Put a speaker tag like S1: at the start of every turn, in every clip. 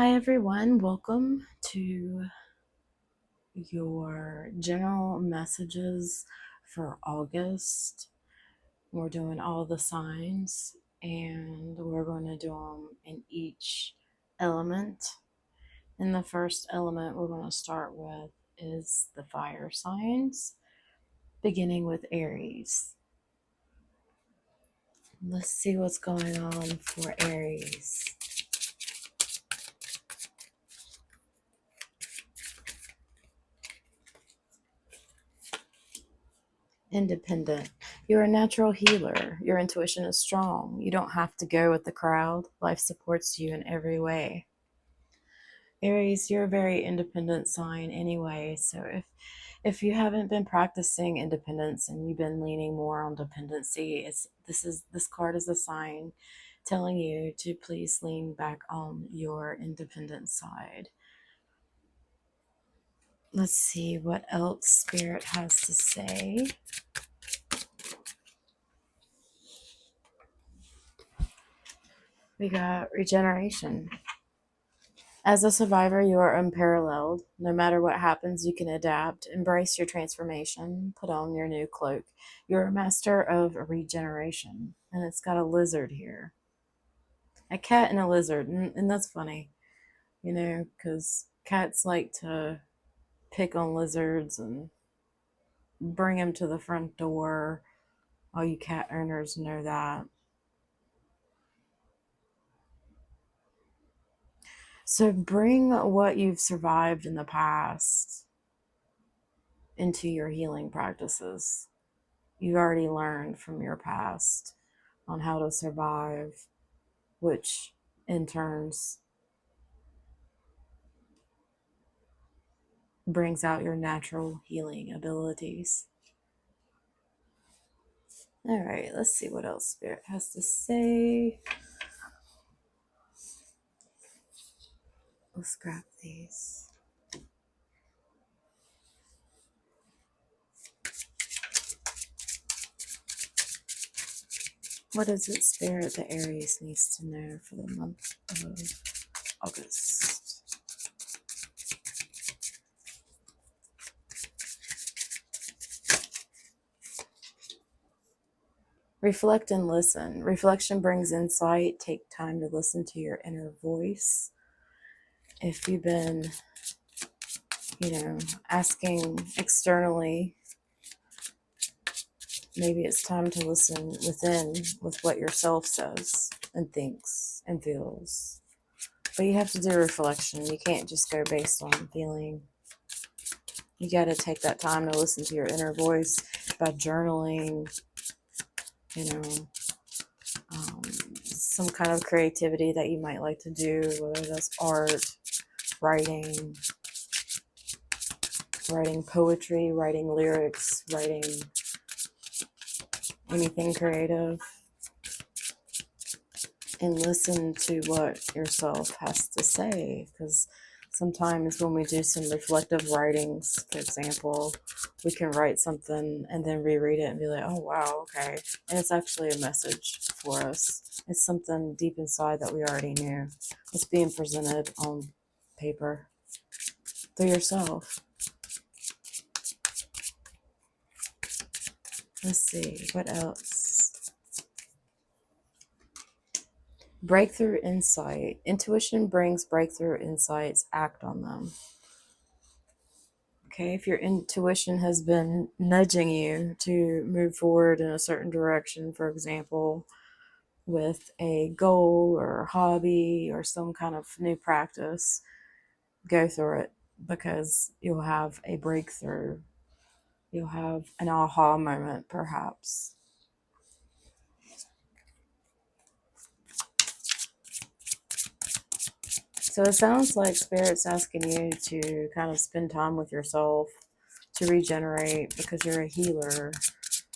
S1: Hi everyone, welcome to your general messages for August. We're doing all the signs and we're going to do them in each element. And the first element we're going to start with is the fire signs, beginning with Aries. Let's see what's going on for Aries. Independent. You're a natural healer. Your intuition is strong. You don't have to go with the crowd. Life supports you in every way. Aries, you're a very independent sign anyway. So if you haven't been practicing independence and you've been leaning more on dependency, this card is a sign telling you to please lean back on your independent side. Let's see what else Spirit has to say. We got regeneration. As a survivor, you are unparalleled. No matter what happens, you can adapt. Embrace your transformation. Put on your new cloak. You're a master of regeneration. And it's got a lizard here. A cat and a lizard. And that's funny, because cats like to pick on lizards and bring them to the front door. All you cat owners know that. So bring what you've survived in the past into your healing practices. You've already learned from your past on how to survive, which in turns brings out your natural healing abilities. All right, let's see what else Spirit has to say. Let's grab these. What is it, Spirit, that Aries needs to know for the month of August? Reflect and listen. Reflection brings insight. Take time to listen to your inner voice. If you've been, asking externally, maybe it's time to listen within with what yourself says and thinks and feels. But you have to do reflection. You can't just go based on feeling. You got to take that time to listen to your inner voice by journaling, some kind of creativity that you might like to do, whether that's art, writing poetry, writing lyrics, writing anything creative. And listen to what yourself has to say, because sometimes when we do some reflective writings, for example, we can write something and then reread it and be like, oh wow, okay, and it's actually a message for us. It's something deep inside that we already knew. It's being presented on paper through yourself. Let's see, what else? Breakthrough insight. Intuition brings breakthrough insights. Act on them. Okay, if your intuition has been nudging you to move forward in a certain direction, for example, with a goal or a hobby or some kind of new practice, go through it, because you'll have a breakthrough. You'll have an aha moment, perhaps. So it sounds like Spirit's asking you to kind of spend time with yourself to regenerate, because you're a healer.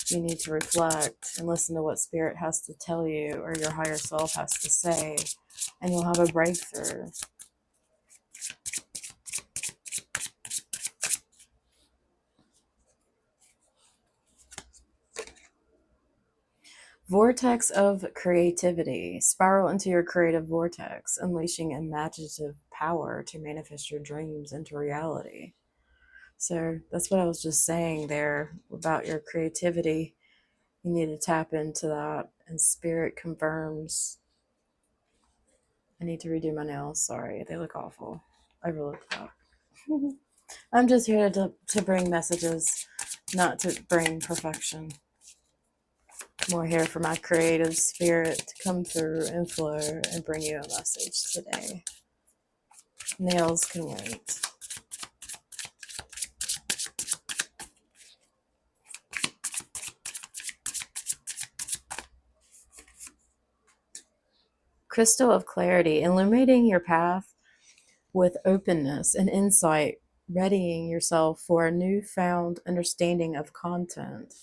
S1: You need to reflect and listen to what Spirit has to tell you, or your higher self has to say, and you'll have a breakthrough. Vortex of creativity. Spiral into your creative vortex, unleashing imaginative power to manifest your dreams into reality. So that's what I was just saying there about your creativity. You need to tap into that, and spirit confirms. I need to redo my nails. Sorry, they look awful. Overlooked that. I'm just here to bring messages, not to bring perfection. More here for my creative spirit to come through and flow and bring you a message today. Nails can wait. Crystal of clarity, illuminating your path with openness and insight, readying yourself for a newfound understanding of content.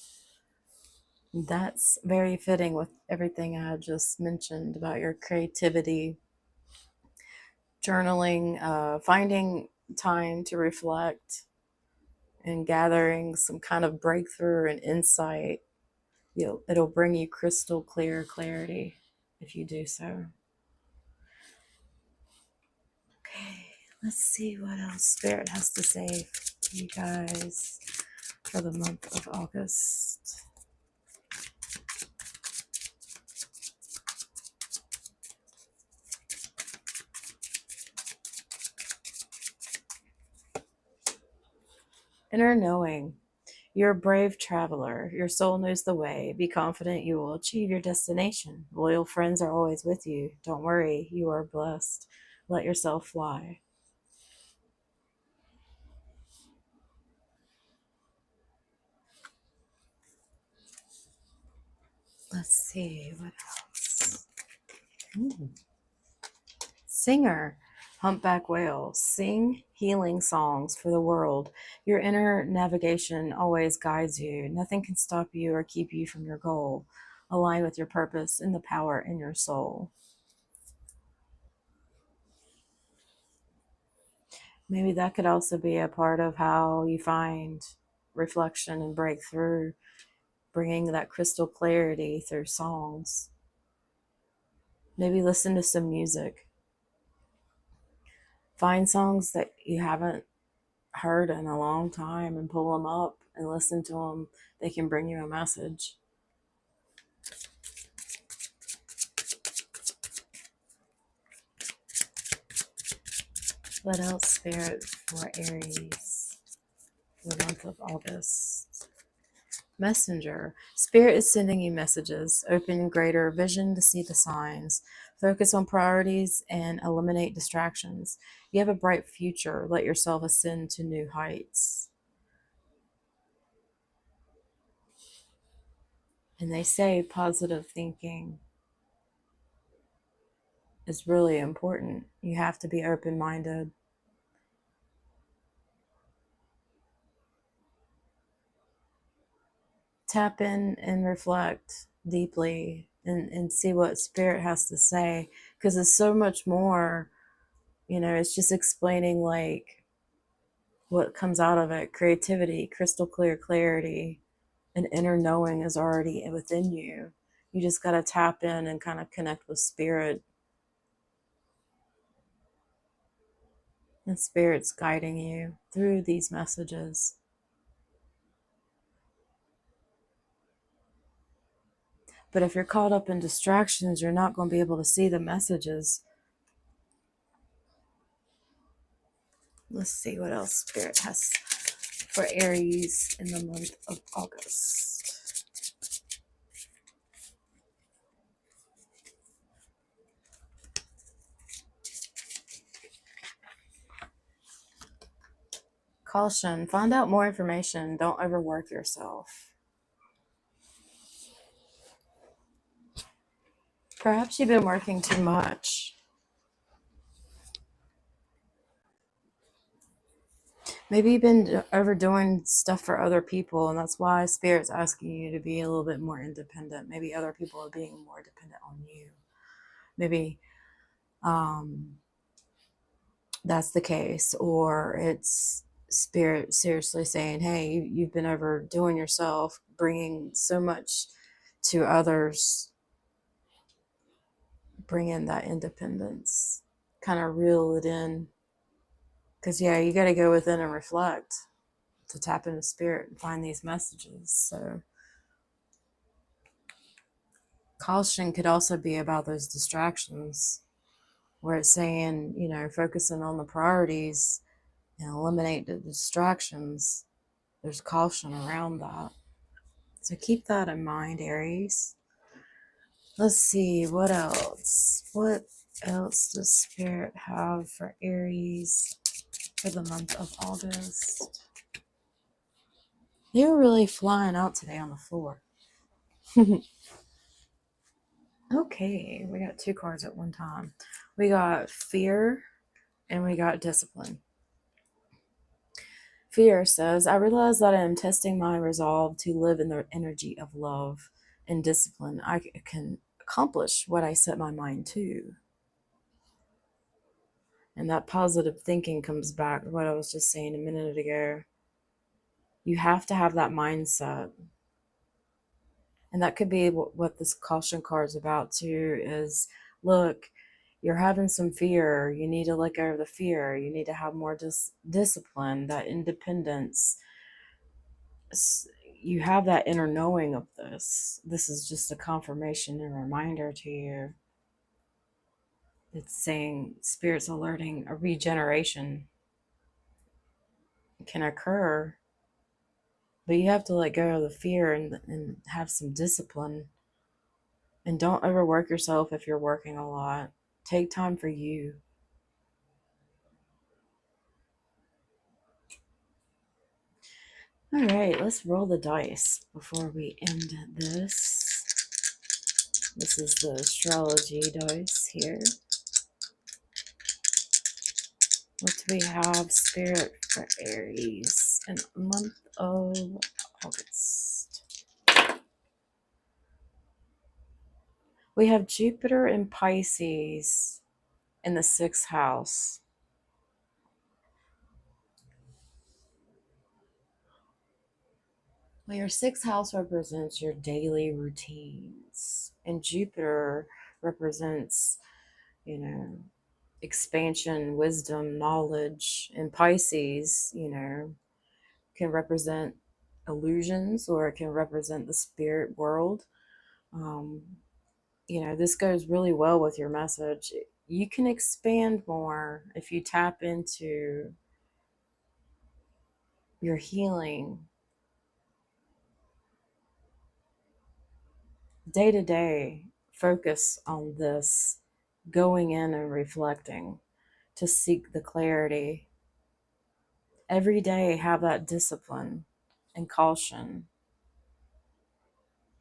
S1: That's very fitting with everything I just mentioned about your creativity, journaling, finding time to reflect, and gathering some kind of breakthrough and insight. It'll bring you crystal clear clarity if you do so. Okay, let's see what else Spirit has to say to you guys for the month of August. Inner knowing. You're a brave traveler. Your soul knows the way. Be confident you will achieve your destination. Loyal friends are always with you. Don't worry, you are blessed. Let yourself fly. Let's see what else. Singer, humpback whale. Sing healing songs for the world. Your inner navigation always guides you. Nothing can stop you or keep you from your goal. Align with your purpose and the power in your soul. Maybe that could also be a part of how you find reflection and breakthrough, bringing that crystal clarity through songs. Maybe listen to some music. Find songs that you haven't heard in a long time and pull them up and listen to them. They can bring you a message. What else, Spirit, for Aries for the month of August? Messenger. Spirit is sending you messages. Open greater vision to see the signs. Focus on priorities and eliminate distractions. You have a bright future. Let yourself ascend to new heights. And they say positive thinking is really important. You have to be open-minded. Tap in and reflect deeply and see what Spirit has to say, because it's so much more. It's just explaining like what comes out of it. Creativity, crystal clear clarity, and inner knowing is already within you. You just got to tap in and kind of connect with Spirit, and Spirit's guiding you through these messages. But if you're caught up in distractions, you're not going to be able to see the messages. Let's see what else Spirit has for Aries in the month of August. Caution, find out more information. Don't overwork yourself. Perhaps you've been working too much. Maybe you've been overdoing stuff for other people, and that's why Spirit's asking you to be a little bit more independent. Maybe other people are being more dependent on you. Maybe that's the case, or it's Spirit seriously saying, hey, you've been overdoing yourself, bringing so much to others, bring in that independence, kind of reel it in. Because, yeah, you got to go within and reflect to tap into spirit and find these messages. So, caution could also be about those distractions where it's saying, focusing on the priorities and eliminate the distractions. There's caution around that. So keep that in mind, Aries. Let's see, what else? What else does Spirit have for Aries for the month of August? You're really flying out today on the floor. Okay, we got 2 cards at one time. We got fear and we got discipline. Fear says, I realize that I am testing my resolve to live in the energy of love and discipline. I can accomplish what I set my mind to. And that positive thinking comes back to what I was just saying a minute ago. You have to have that mindset. And that could be what this caution card is about too, is look, you're having some fear. You need to let go of the fear. You need to have more discipline, that independence. You have that inner knowing of this. This is just a confirmation and reminder to you. It's saying Spirit's alerting a regeneration can occur, but you have to let go of the fear and have some discipline. And don't overwork yourself if you're working a lot. Take time for you. All right, let's roll the dice before we end this. This is the astrology dice here. What do we have, Spirit, for Aries in the month of August? We have Jupiter and Pisces in the 6th house. Well, your 6th house represents your daily routines, and Jupiter represents, expansion, wisdom, knowledge. And Pisces, can represent illusions, or it can represent the spirit world. This goes really well with your message. You can expand more if you tap into your healing day to day. Focus on this, going in and reflecting to seek the clarity. Every day, have that discipline and caution,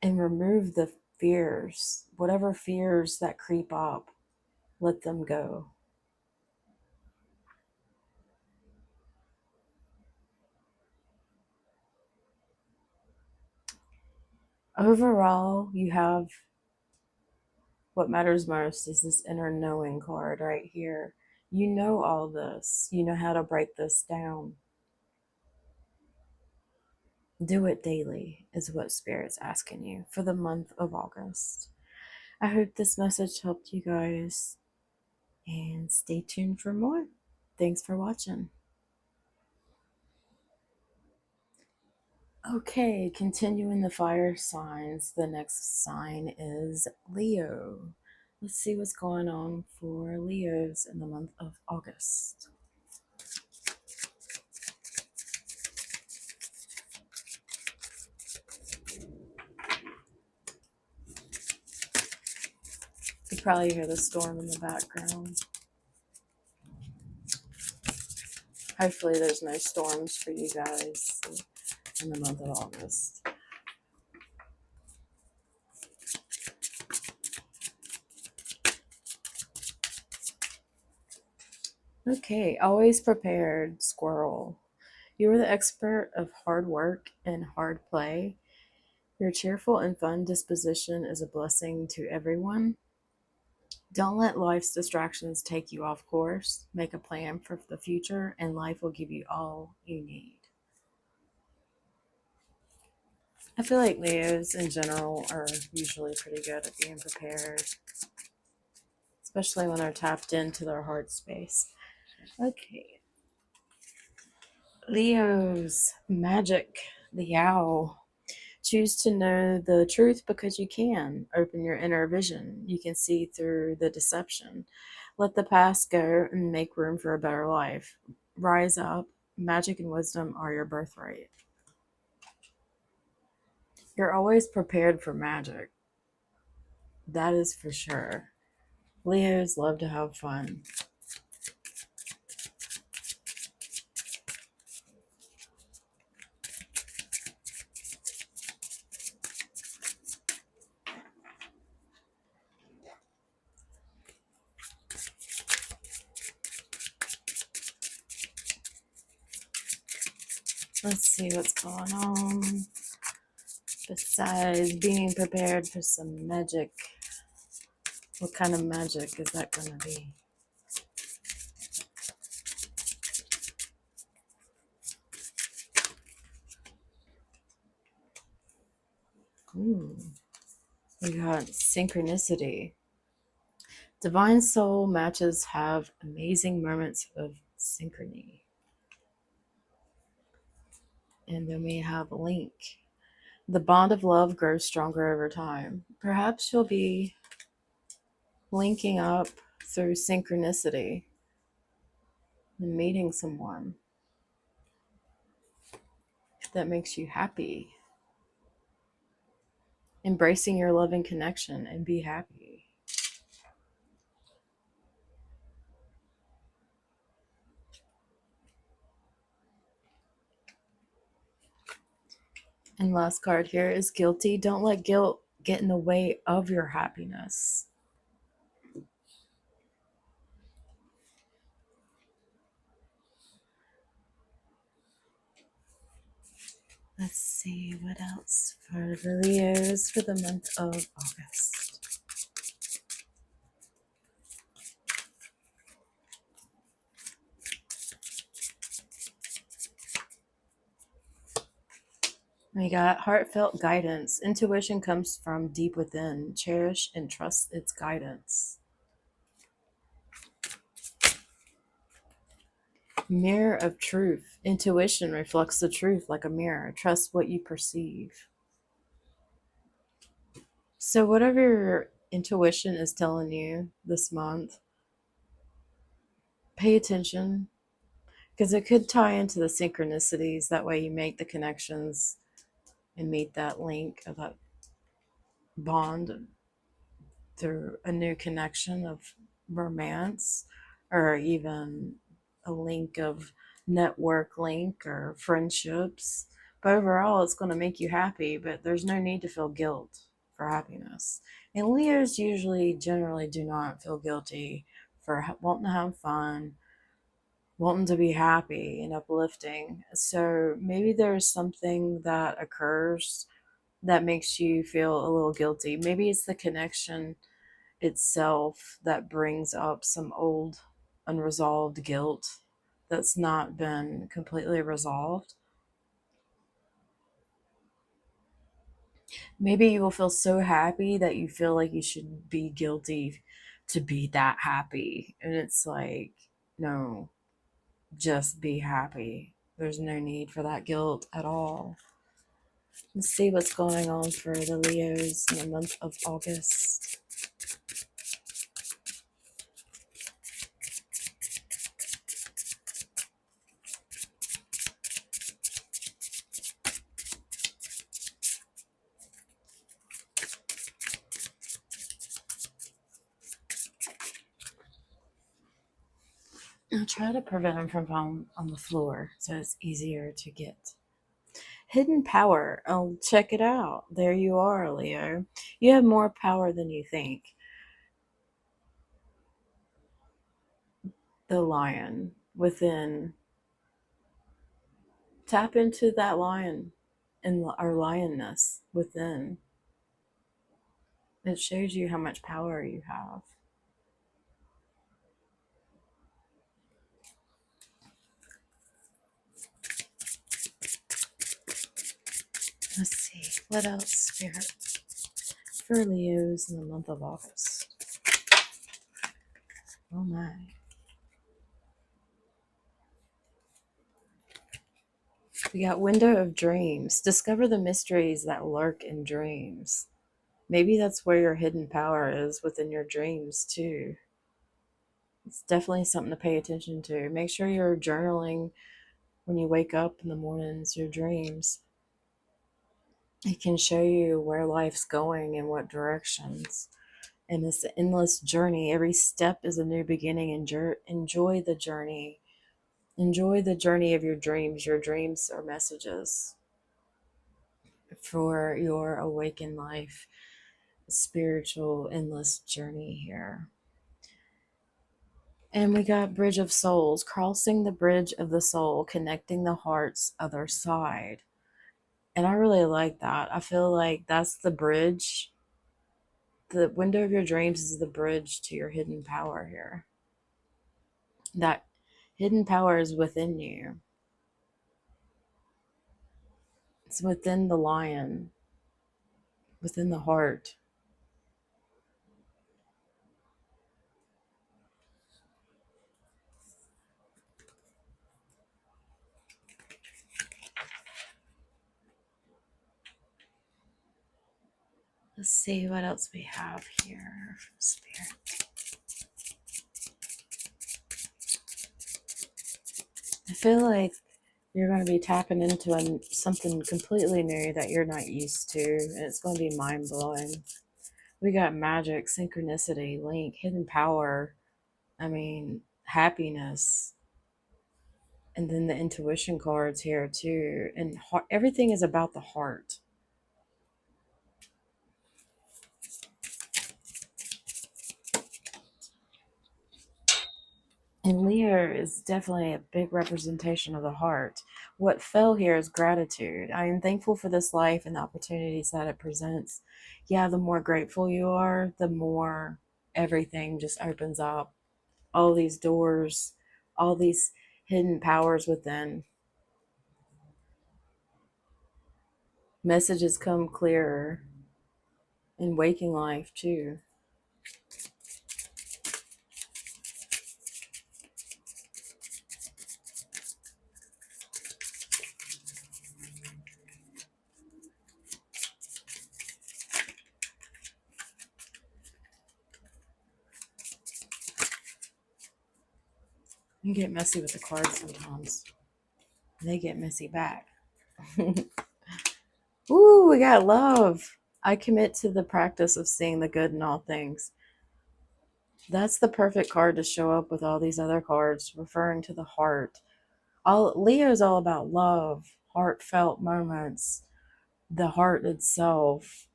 S1: and remove the fears. Whatever fears that creep up, let them go. Overall, you have what matters most is this inner knowing card right here. You know all this. You know how to break this down. Do it daily is what Spirit's asking you for the month of August. I hope this message helped you guys, and stay tuned for more. Thanks for watching. Okay, continuing the fire signs, the next sign is Leo. Let's see what's going on for Leos in the month of August. You probably hear the storm in the background. Hopefully there's no storms for you guys in the month of August. Okay, always prepared, squirrel. You are the expert of hard work and hard play. Your cheerful and fun disposition is a blessing to everyone. Don't let life's distractions take you off course. Make a plan for the future, and life will give you all you need. I feel like Leos in general are usually pretty good at being prepared, especially when they're tapped into their heart space. Okay. Leos, magic, the owl. Choose to know the truth because you can. Open your inner vision. You can see through the deception. Let the past go and make room for a better life. Rise up. Magic and wisdom are your birthright. You're always prepared for magic. That is for sure. Leos love to have fun. Let's see what's going on. Besides being prepared for some magic, what kind of magic is that going to be? Ooh, we got synchronicity. Divine soul matches have amazing moments of synchrony. And then we have link. The bond of love grows stronger over time. Perhaps you'll be linking up through synchronicity and meeting someone that makes you happy. Embracing your loving connection and be happy. And last card here is guilty. Don't let guilt get in the way of your happiness. Let's see what else for the Leos for the month of August. We got heartfelt guidance. Intuition comes from deep within. Cherish and trust its guidance. Mirror of truth. Intuition reflects the truth like a mirror. Trust what you perceive. So, whatever your intuition is telling you this month, pay attention because it could tie into the synchronicities. That way, you make the connections and meet that link of that bond through a new connection of romance or even a link of network link or friendships. But overall, it's going to make you happy, but there's no need to feel guilt for happiness. And Leos usually generally do not feel guilty for wanting to have fun, wanting to be happy and uplifting. So maybe there's something that occurs that makes you feel a little guilty. Maybe it's the connection itself that brings up some old unresolved guilt that's not been completely resolved. Maybe you will feel so happy that you feel like you should be guilty to be that happy. And it's like, no, just be happy. There's no need for that guilt at all. Let's see what's going on for the Leos in the month of August. I'll try to prevent them from falling on the floor so it's easier to get. Hidden power. Oh, check it out. There you are, Leo. You have more power than you think. The lion within. Tap into that lion and our lioness within. It shows you how much power you have. Let's see. What else, Spirit, for Leos in the month of August? Oh my. We got Window of Dreams. Discover the mysteries that lurk in dreams. Maybe that's where your hidden power is, within your dreams too. It's definitely something to pay attention to. Make sure you're journaling when you wake up in the mornings, your dreams. It can show you where life's going and what directions. And this endless journey, every step is a new beginning. Enjoy the journey. Enjoy the journey of your dreams. Your dreams are messages for your awakened life, spiritual, endless journey here. And we got Bridge of Souls, crossing the bridge of the soul, connecting the heart's other side. And I really like that. I feel like that's the bridge. The window of your dreams is the bridge to your hidden power here. That hidden power is within you. It's within the lion, within the heart. Let's see what else we have here from Spirit. I feel like you're going to be tapping into something completely new that you're not used to, and it's going to be mind blowing. We got magic, synchronicity, link, hidden power. I mean, happiness. And then the intuition cards here too. And everything is about the heart. And Leo is definitely a big representation of the heart. What fell here is gratitude. I am thankful for this life and the opportunities that it presents. Yeah, the more grateful you are, the more everything just opens up. All these doors, all these hidden powers within. Messages come clearer in waking life too. You get messy with the cards sometimes. They get messy back. Ooh, we got love. I commit to the practice of seeing the good in all things. That's the perfect card to show up with all these other cards referring to the heart. All Leo's all about love, heartfelt moments, the heart itself,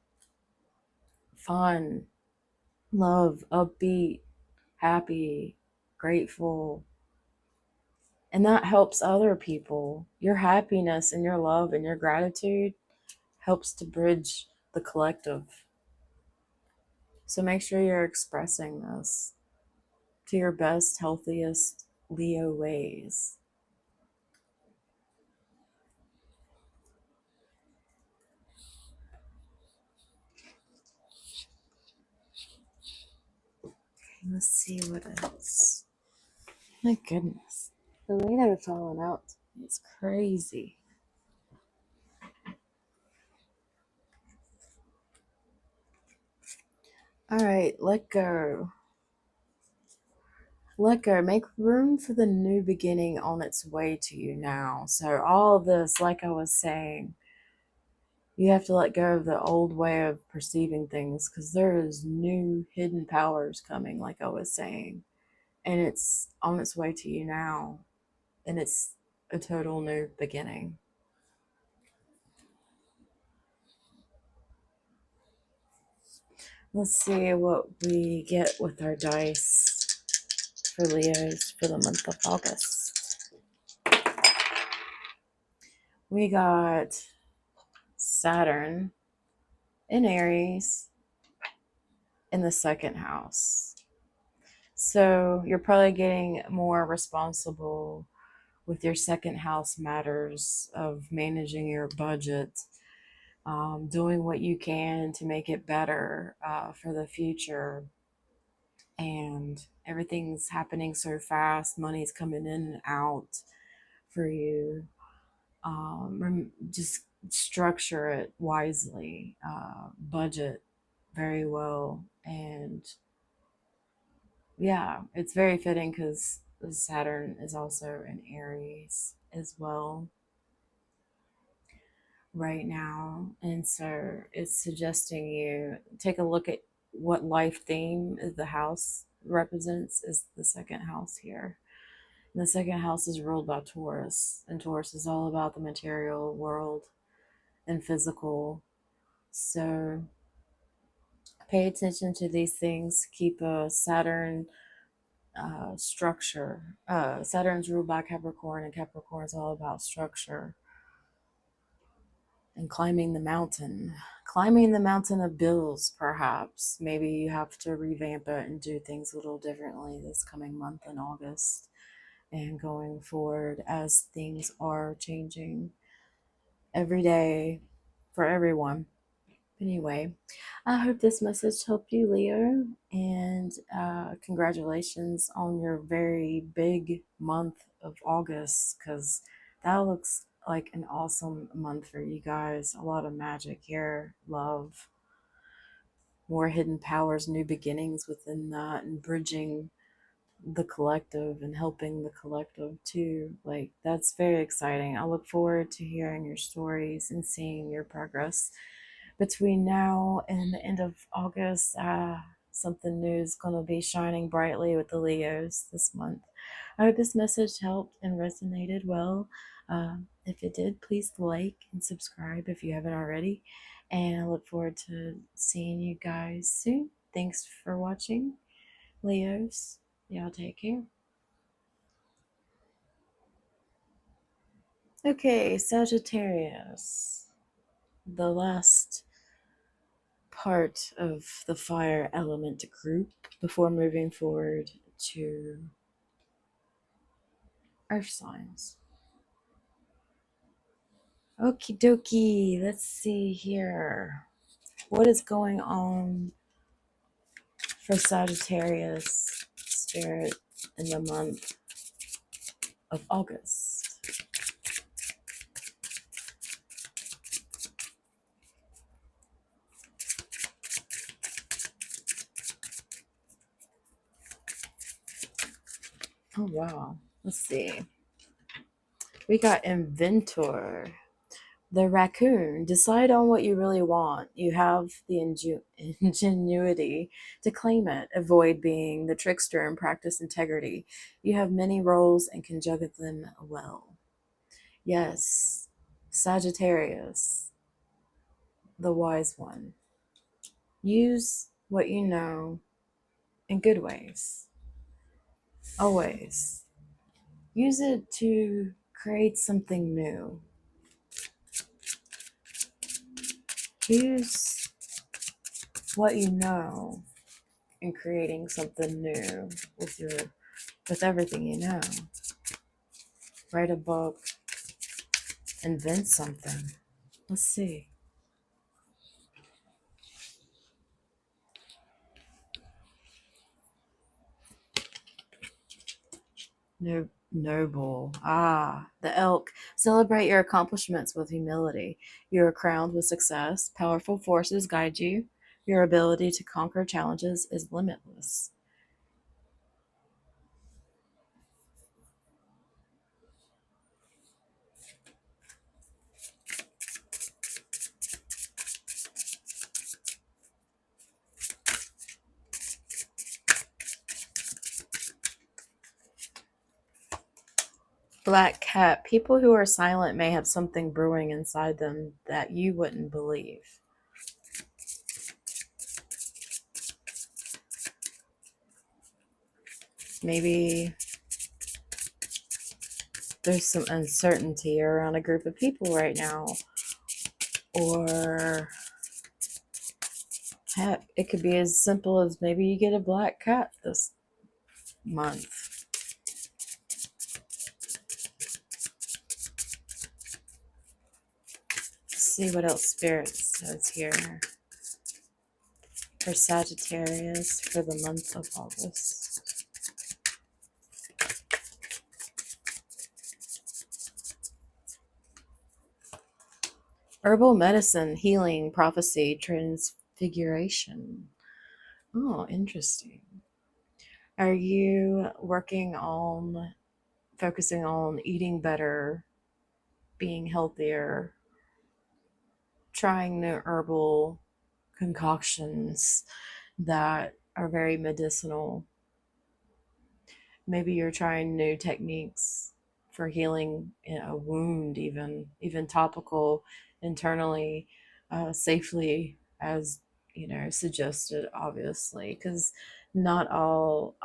S1: fun, love, upbeat, happy, grateful. And that helps other people. Your happiness and your love and your gratitude helps to bridge the collective. So make sure you're expressing this to your best, healthiest Leo ways. Let's see what else. My goodness. The way they're falling out is crazy. All right, let go. Let go. Make room for the new beginning on its way to you now. So, all of this, like I was saying, you have to let go of the old way of perceiving things because there is new hidden powers coming, like I was saying. And it's on its way to you now. And it's a total new beginning. Let's see what we get with our dice for Leos for the month of August. We got Saturn in Aries in the second house. So you're probably getting more responsible with your second house matters of managing your budget, doing what you can to make it better for the future. And everything's happening so fast, money's coming in and out for you. Just structure it wisely, budget very well, and yeah, it's very fitting because Saturn is also in Aries as well right now. And so it's suggesting you take a look at what life theme the house represents is the second house here. And the second house is ruled by Taurus, and Taurus is all about the material world and physical. So pay attention to these things. Keep a Saturn structure. Saturn's ruled by Capricorn, and Capricorn is all about structure and climbing the mountain. Climbing the mountain of bills, perhaps. Maybe you have to revamp it and do things a little differently this coming month in August and going forward as things are changing every day for everyone. Anyway, I hope this message helped you, Leo, and congratulations on your very big month of August, because that looks like an awesome month for you guys. A lot of magic here, love, more hidden powers, new beginnings within that, and bridging the collective and helping the collective too. Like, that's very exciting. I look forward to hearing your stories and seeing your progress between now and the end of August. Something new is going to be shining brightly with the Leos this month. I hope this message helped and resonated well. If it did, please like and subscribe if you haven't already. And I look forward to seeing you guys soon. Thanks for watching, Leos. Y'all take care. Okay, Sagittarius. The last part of the fire element group before moving forward to earth signs. Okie dokie, let's see here. What is going on for Sagittarius spirit in the month of August? Oh wow, let's see. We got Inventor. The raccoon. Decide on what you really want. You have the ingenuity to claim it. Avoid being the trickster and practice integrity. You have many roles and can juggle them well. Yes, Sagittarius, the wise one. Use what you know in good ways. Always. Use it to create something new. Use what you know in creating something new with everything you know. Write a book, invent something. Let's see. No, noble. Ah, the elk. Celebrate your accomplishments with humility. You are crowned with success. Powerful forces guide you. Your ability to conquer challenges is limitless. Black cat. People who are silent may have something brewing inside them that you wouldn't believe. Maybe there's some uncertainty around a group of people right now. Or heck, it could be as simple as maybe you get a black cat this month. see what else Spirit says here for Sagittarius for the month of August. Herbal medicine, healing, prophecy, transfiguration. Oh, interesting. Are you working on focusing on eating better, being healthier, trying new herbal concoctions that are very medicinal? Maybe you're trying new techniques for healing a wound, even topical internally, safely, as suggested, obviously, because not all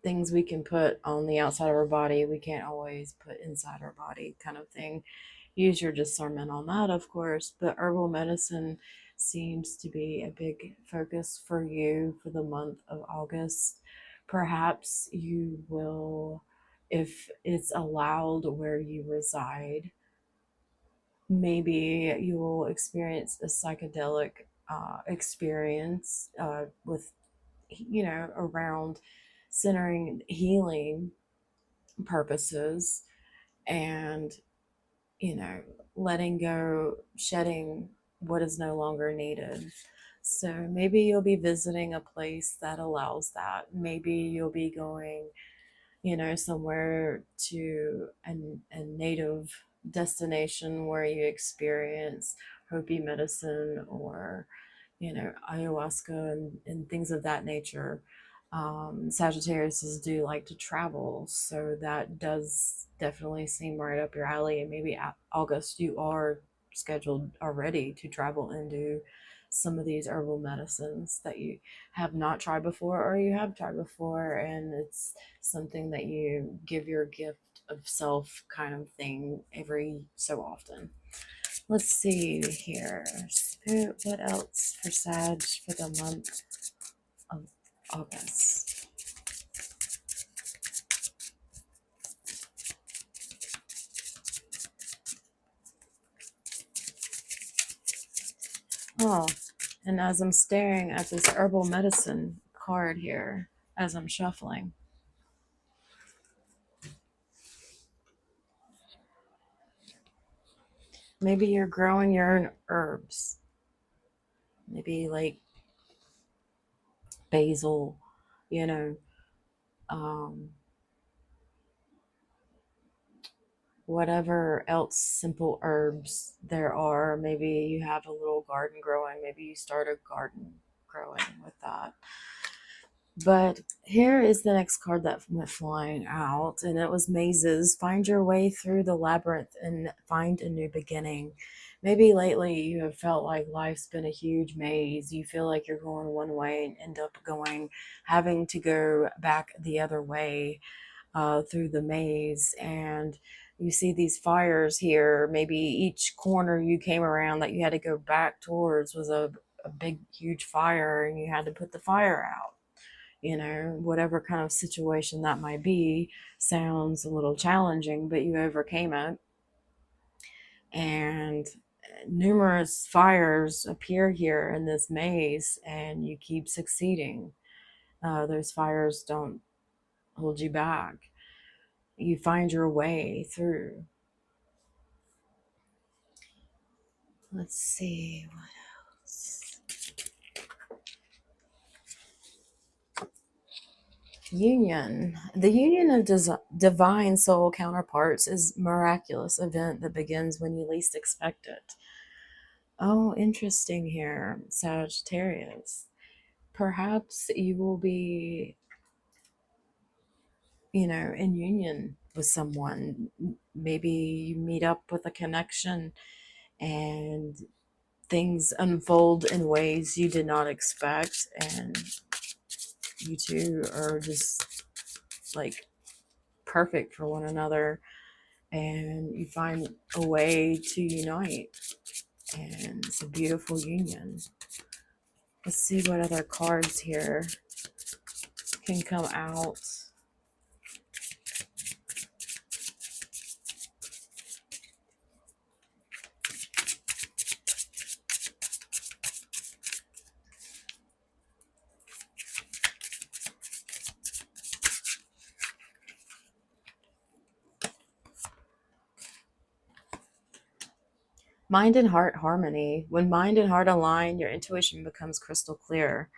S1: things we can put on the outside of our body we can't always put inside our body, kind of thing. Use your discernment on that, of course, but herbal medicine seems to be a big focus for you for the month of August. Perhaps you will, if it's allowed where you reside, maybe you will experience a psychedelic experience with, around centering healing purposes and, letting go, shedding what is no longer needed. So maybe you'll be visiting a place that allows that. Maybe you'll be going, somewhere to a native destination where you experience Hopi medicine or, ayahuasca and things of that nature. Sagittarius do like to travel, so that does definitely seem right up your alley. And maybe August, you are scheduled already to travel and do some of these herbal medicines that you have not tried before, or you have tried before, and it's something that you give your gift of self kind of thing every so often. Let's see here. Spirit, what else for Sag for the month of August? Oh, and as I'm staring at this herbal medicine card here, as I'm shuffling, maybe you're growing your own herbs. Maybe like basil, you know, um, whatever else simple herbs there are. Maybe you have a little garden growing. Maybe you start a garden growing with that. But here is the next card that went flying out, and it was mazes. Find your way through the labyrinth and find a new beginning. Maybe lately you have felt like life's been a huge maze. You feel like you're going one way and end up having to go back the other way through the maze. And you see these fires here. Maybe each corner you came around that you had to go back towards was a big, huge fire, and you had to put the fire out. Whatever kind of situation that might be sounds a little challenging, but you overcame it. And numerous fires appear here in this maze, and you keep succeeding. Those fires don't hold you back. You find your way through. Let's see what else. Union. The union of divine soul counterparts is a miraculous event that begins when you least expect it. Oh, interesting here, Sagittarius. Perhaps you will be, in union with someone. Maybe you meet up with a connection and things unfold in ways you did not expect, and you two are just like perfect for one another, and you find a way to unite, and it's a beautiful union. Let's see what other cards here can come out. Mind and heart harmony. When mind and heart align, your intuition becomes crystal clear.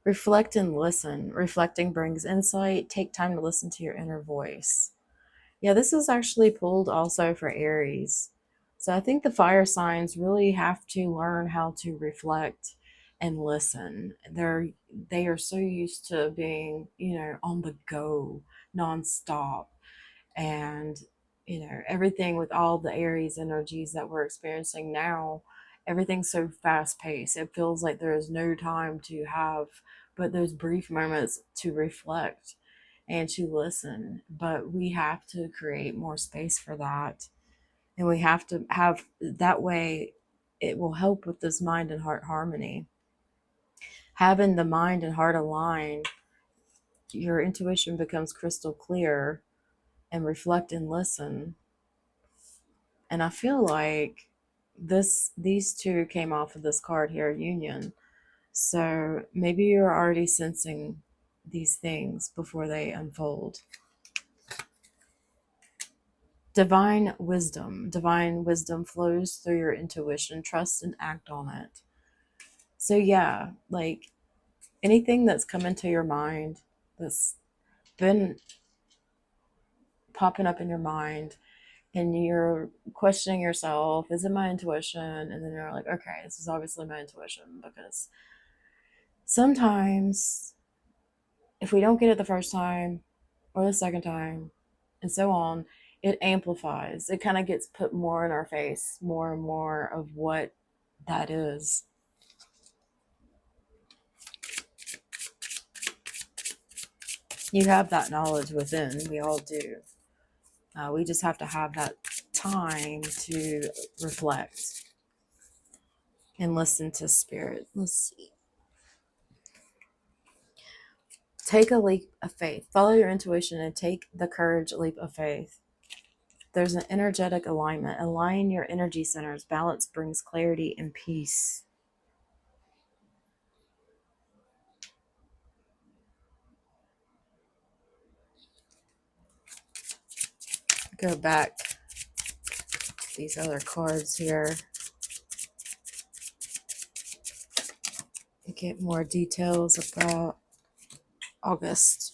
S1: Reflect and listen. Reflecting brings insight. Take time to listen to your inner voice. Yeah, this is actually pulled also for Aries. So I think the fire signs really have to learn how to reflect and listen. They are so used to being, on the go, nonstop, and everything with all the Aries energies that we're experiencing now. Everything's so fast paced. It feels like there is no time to have but those brief moments to reflect and to listen. But we have to create more space for that. And we have to have that way, it will help with this mind and heart harmony. Having the mind and heart aligned, your intuition becomes crystal clear, and reflect and listen. And I feel like these two came off of this card here, union. So maybe you're already sensing these things before they unfold. Divine wisdom. Divine wisdom flows through your intuition. Trust and act on it. So, yeah, like anything that's come into your mind that's been popping up in your mind, and you're questioning yourself, is it my intuition? And then you're like, okay, this is obviously my intuition, because sometimes if we don't get it the first time or the second time and so on, it amplifies. It kind of gets put more in our face, more and more of what that is. You have that knowledge within. We all do. We just have to have that time to reflect and listen to spirit. Let's see. Take a leap of faith. Follow your intuition and take the courage leap of faith. There's an energetic alignment. Align your energy centers. Balance brings clarity and peace. Go back to these other cards here and get more details about August.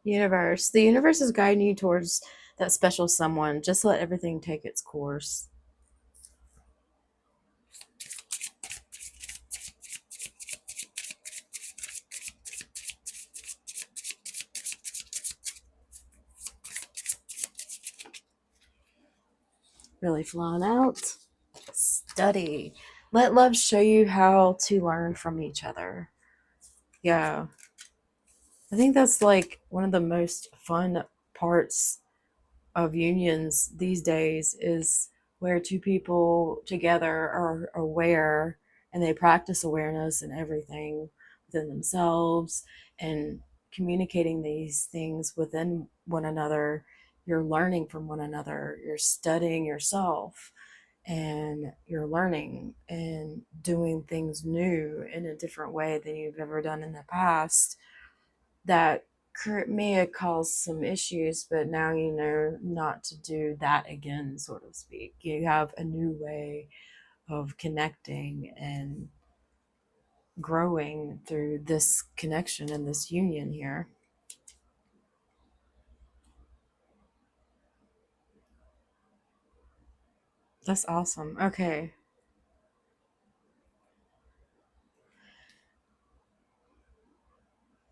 S1: Universe. The universe is guiding you towards that special someone. Just let everything take its course. Really flying out. Study. Let love show you how to learn from each other. Yeah. I think that's like one of the most fun parts of unions these days, is where two people together are aware and they practice awareness and everything within themselves and communicating these things within one another. You're learning from one another, you're studying yourself, and you're learning and doing things new in a different way than you've ever done in the past. That may have caused some issues, but now you know not to do that again, so to speak. You have a new way of connecting and growing through this connection and this union here. That's awesome. Okay.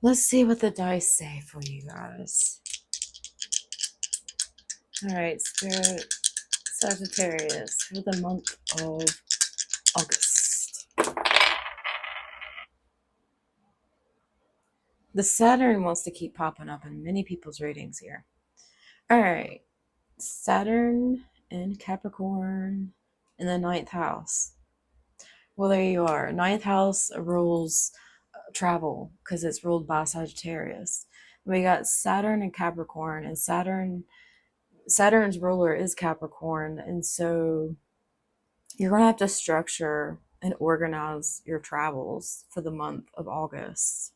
S1: Let's see what the dice say for you guys. All right, Spirit Sagittarius for the month of August. The Saturn wants to keep popping up in many people's readings here. All right. Saturn and Capricorn in the ninth house. Well, there you are. Ninth house rules travel because it's ruled by Sagittarius. We got Saturn and Capricorn, and Saturn's ruler is Capricorn, and so you're going to have to structure and organize your travels for the month of August.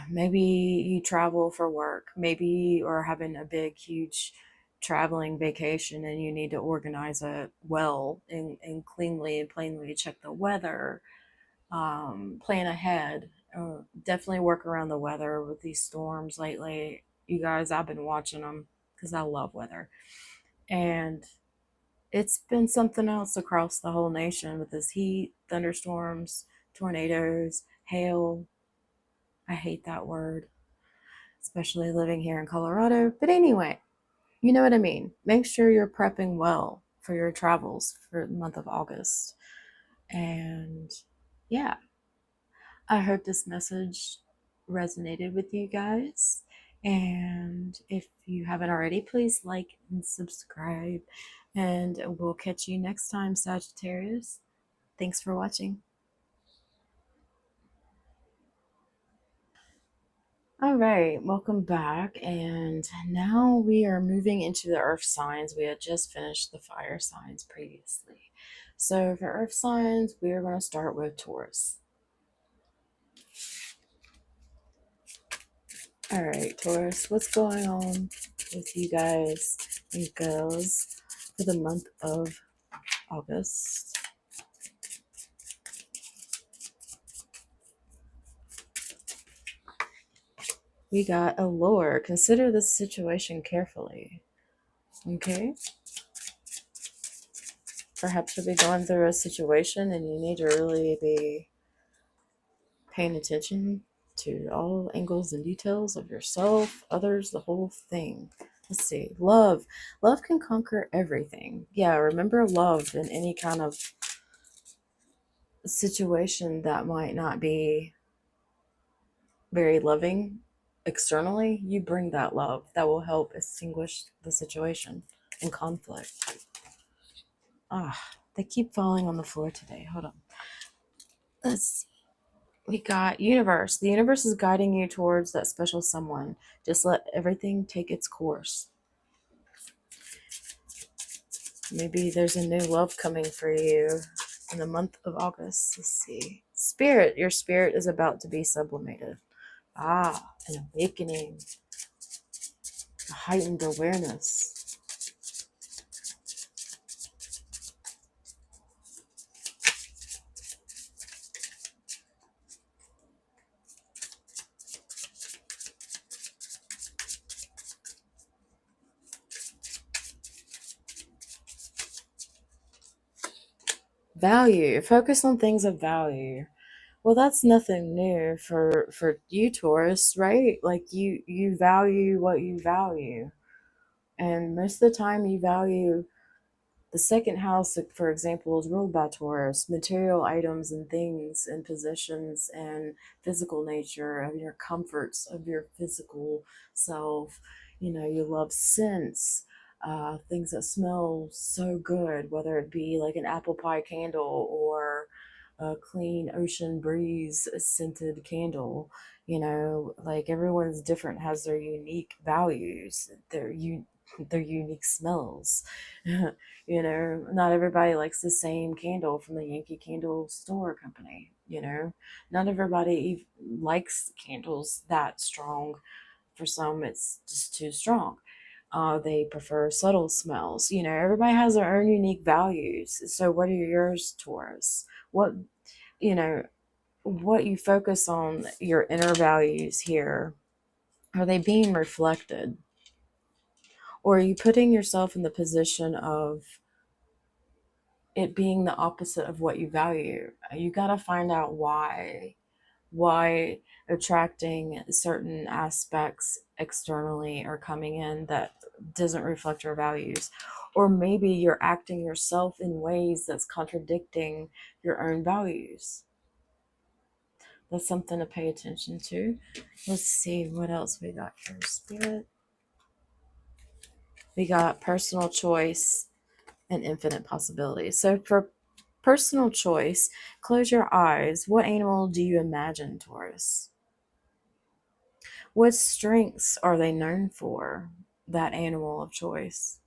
S1: Maybe you travel for work, maybe you are having a big, huge traveling vacation and you need to organize it well and cleanly and plainly check the weather, plan ahead. Definitely work around the weather with these storms lately. You guys, I've been watching them because I love weather. And it's been something else across the whole nation with this heat, thunderstorms, tornadoes, hail. I hate that word, especially living here in Colorado. But anyway, you know what I mean. Make sure you're prepping well for your travels for the month of August. And yeah, I hope this message resonated with you guys. And if you haven't already, please like and subscribe. And we'll catch you next time, Sagittarius. Thanks for watching. All right, welcome back. And now we are moving into the earth signs. We had just finished the fire signs previously. So for earth signs, we are going to start with Taurus. All right, Taurus, what's going on with you guys and girls for the month of August? We got allure. Consider this situation carefully. Okay? Perhaps you'll be going through a situation and you need to really be paying attention to all angles and details of yourself, others, the whole thing. Let's see. Love. Love can conquer everything. Yeah, remember love in any kind of situation that might not be very loving externally. You bring that love that will help extinguish the situation and conflict. They keep falling on the floor today. Hold on. Let's see. We got universe. The universe is guiding you towards that special someone. Just let everything take its course. Maybe there's a new love coming for you in the month of August. Let's see. Spirit. Your spirit is about to be sublimated. An awakening. A heightened awareness. Value. Focus on things of value. Well, that's nothing new for you, Taurus, right? Like you value what you value, and most of the time you value the second house, for example, is ruled by Taurus, material items and things and possessions and physical nature of your comforts of your physical self. You know, you love scents, things that smell so good, whether it be like an apple pie candle or a clean ocean breeze scented candle. You know, like everyone's different, has their unique values, their unique smells. You know, not everybody likes the same candle from the Yankee Candle Store Company. You know, not everybody likes candles that strong. For some, it's just too strong. They prefer subtle smells. You know, everybody has their own unique values. So, what are yours, Taurus? What, you know, what you focus on, your inner values here, are they being reflected? Or are you putting yourself in the position of it being the opposite of what you value? You got to find out why attracting certain aspects externally are coming in that doesn't reflect your values. Or maybe you're acting yourself in ways that's contradicting your own values. That's something to pay attention to. Let's see what else we got for spirit. We got personal choice and infinite possibilities. So for Personal choice. Close your eyes. What animal do you imagine, Taurus? What strengths are they known for, that animal of choice?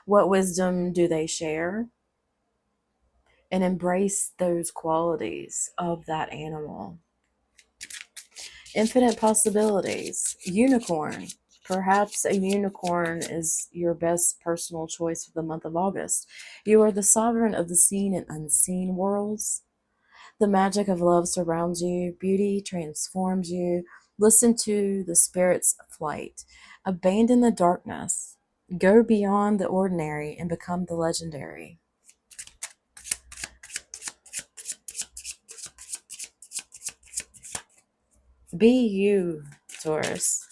S1: What wisdom do they share? And embrace those qualities of that animal. Infinite possibilities. Unicorn. Perhaps a unicorn is your best personal choice for the month of August. You are the sovereign of the seen and unseen worlds. The magic of love surrounds you. Beauty transforms you. Listen to the spirit's flight. Abandon the darkness. Go beyond the ordinary and become the legendary. Be you, Taurus.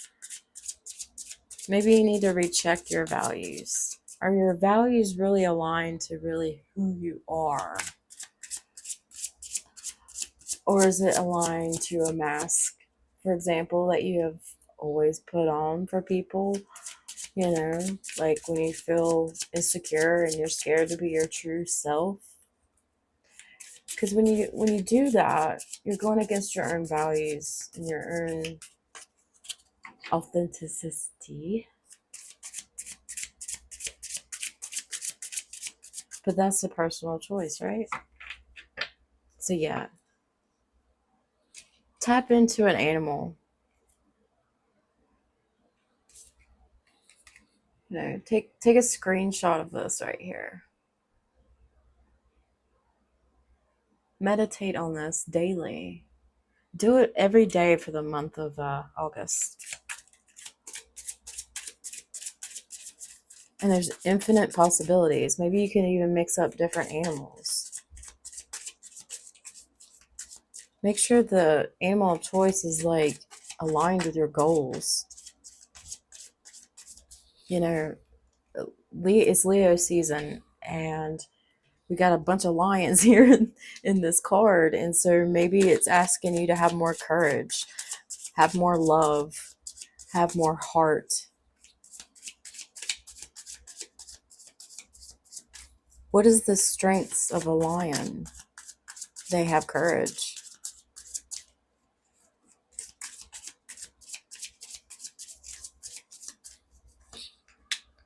S1: Maybe you need to recheck your values. Are your values really aligned to really who you are? Or is it aligned to a mask, for example, that you have always put on for people? You know, like when you feel insecure and you're scared to be your true self. Because when you do that, you're going against your own values and your own authenticity. But that's a personal choice, right? So yeah, tap into an animal. You know, take a screenshot of this right here. Meditate on this daily. Do it every day for the month of August. And there's infinite possibilities. Maybe you can even mix up different animals. Make sure the animal of choice is like aligned with your goals. You know, it's Leo season and we got a bunch of lions here in this card. And so maybe it's asking you to have more courage, have more love, have more heart. What is the strengths of a lion? They have courage.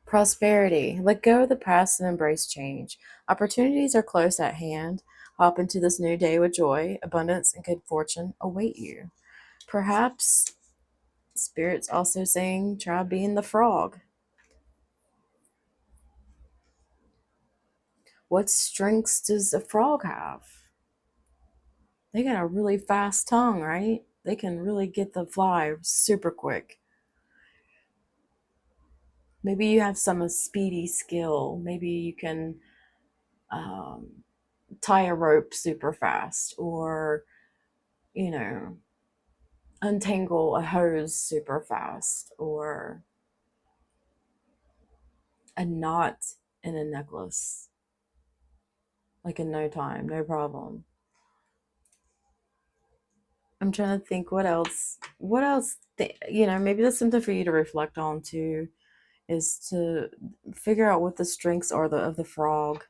S1: Prosperity. Let go of the past and embrace change. Opportunities are close at hand. Hop into this new day with joy. Abundance and good fortune await you. Perhaps Spirit's also saying, try being the frog. What strengths does a frog have? They got a really fast tongue, right? They can really get the fly super quick. Maybe you have some speedy skill. Maybe you can tie a rope super fast, or, you know, untangle a hose super fast, or a knot in a necklace, like in no time, no problem. I'm trying to think what else, maybe that's something for you to reflect on too, is to figure out what the strengths are of the frog.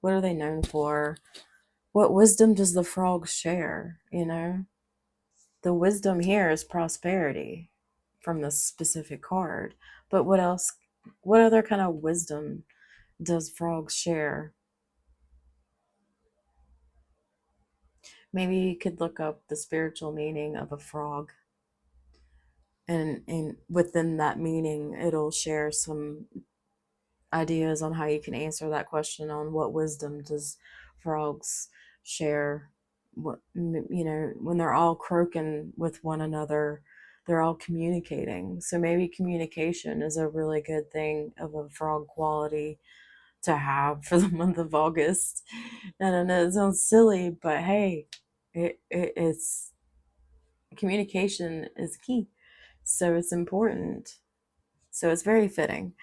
S1: What are they known for? What wisdom does the frog share? The wisdom here is prosperity from this specific card. But what else? What other kind of wisdom does frogs share? Maybe you could look up the spiritual meaning of a frog. And within that meaning, it'll share some ideas on how you can answer that question on what wisdom does frogs share. When they're all croaking with one another, they're all communicating. So maybe communication is a really good thing of a frog quality to have for the month of August. And I know it sounds silly, but hey, it's communication is key. So it's important. So it's very fitting.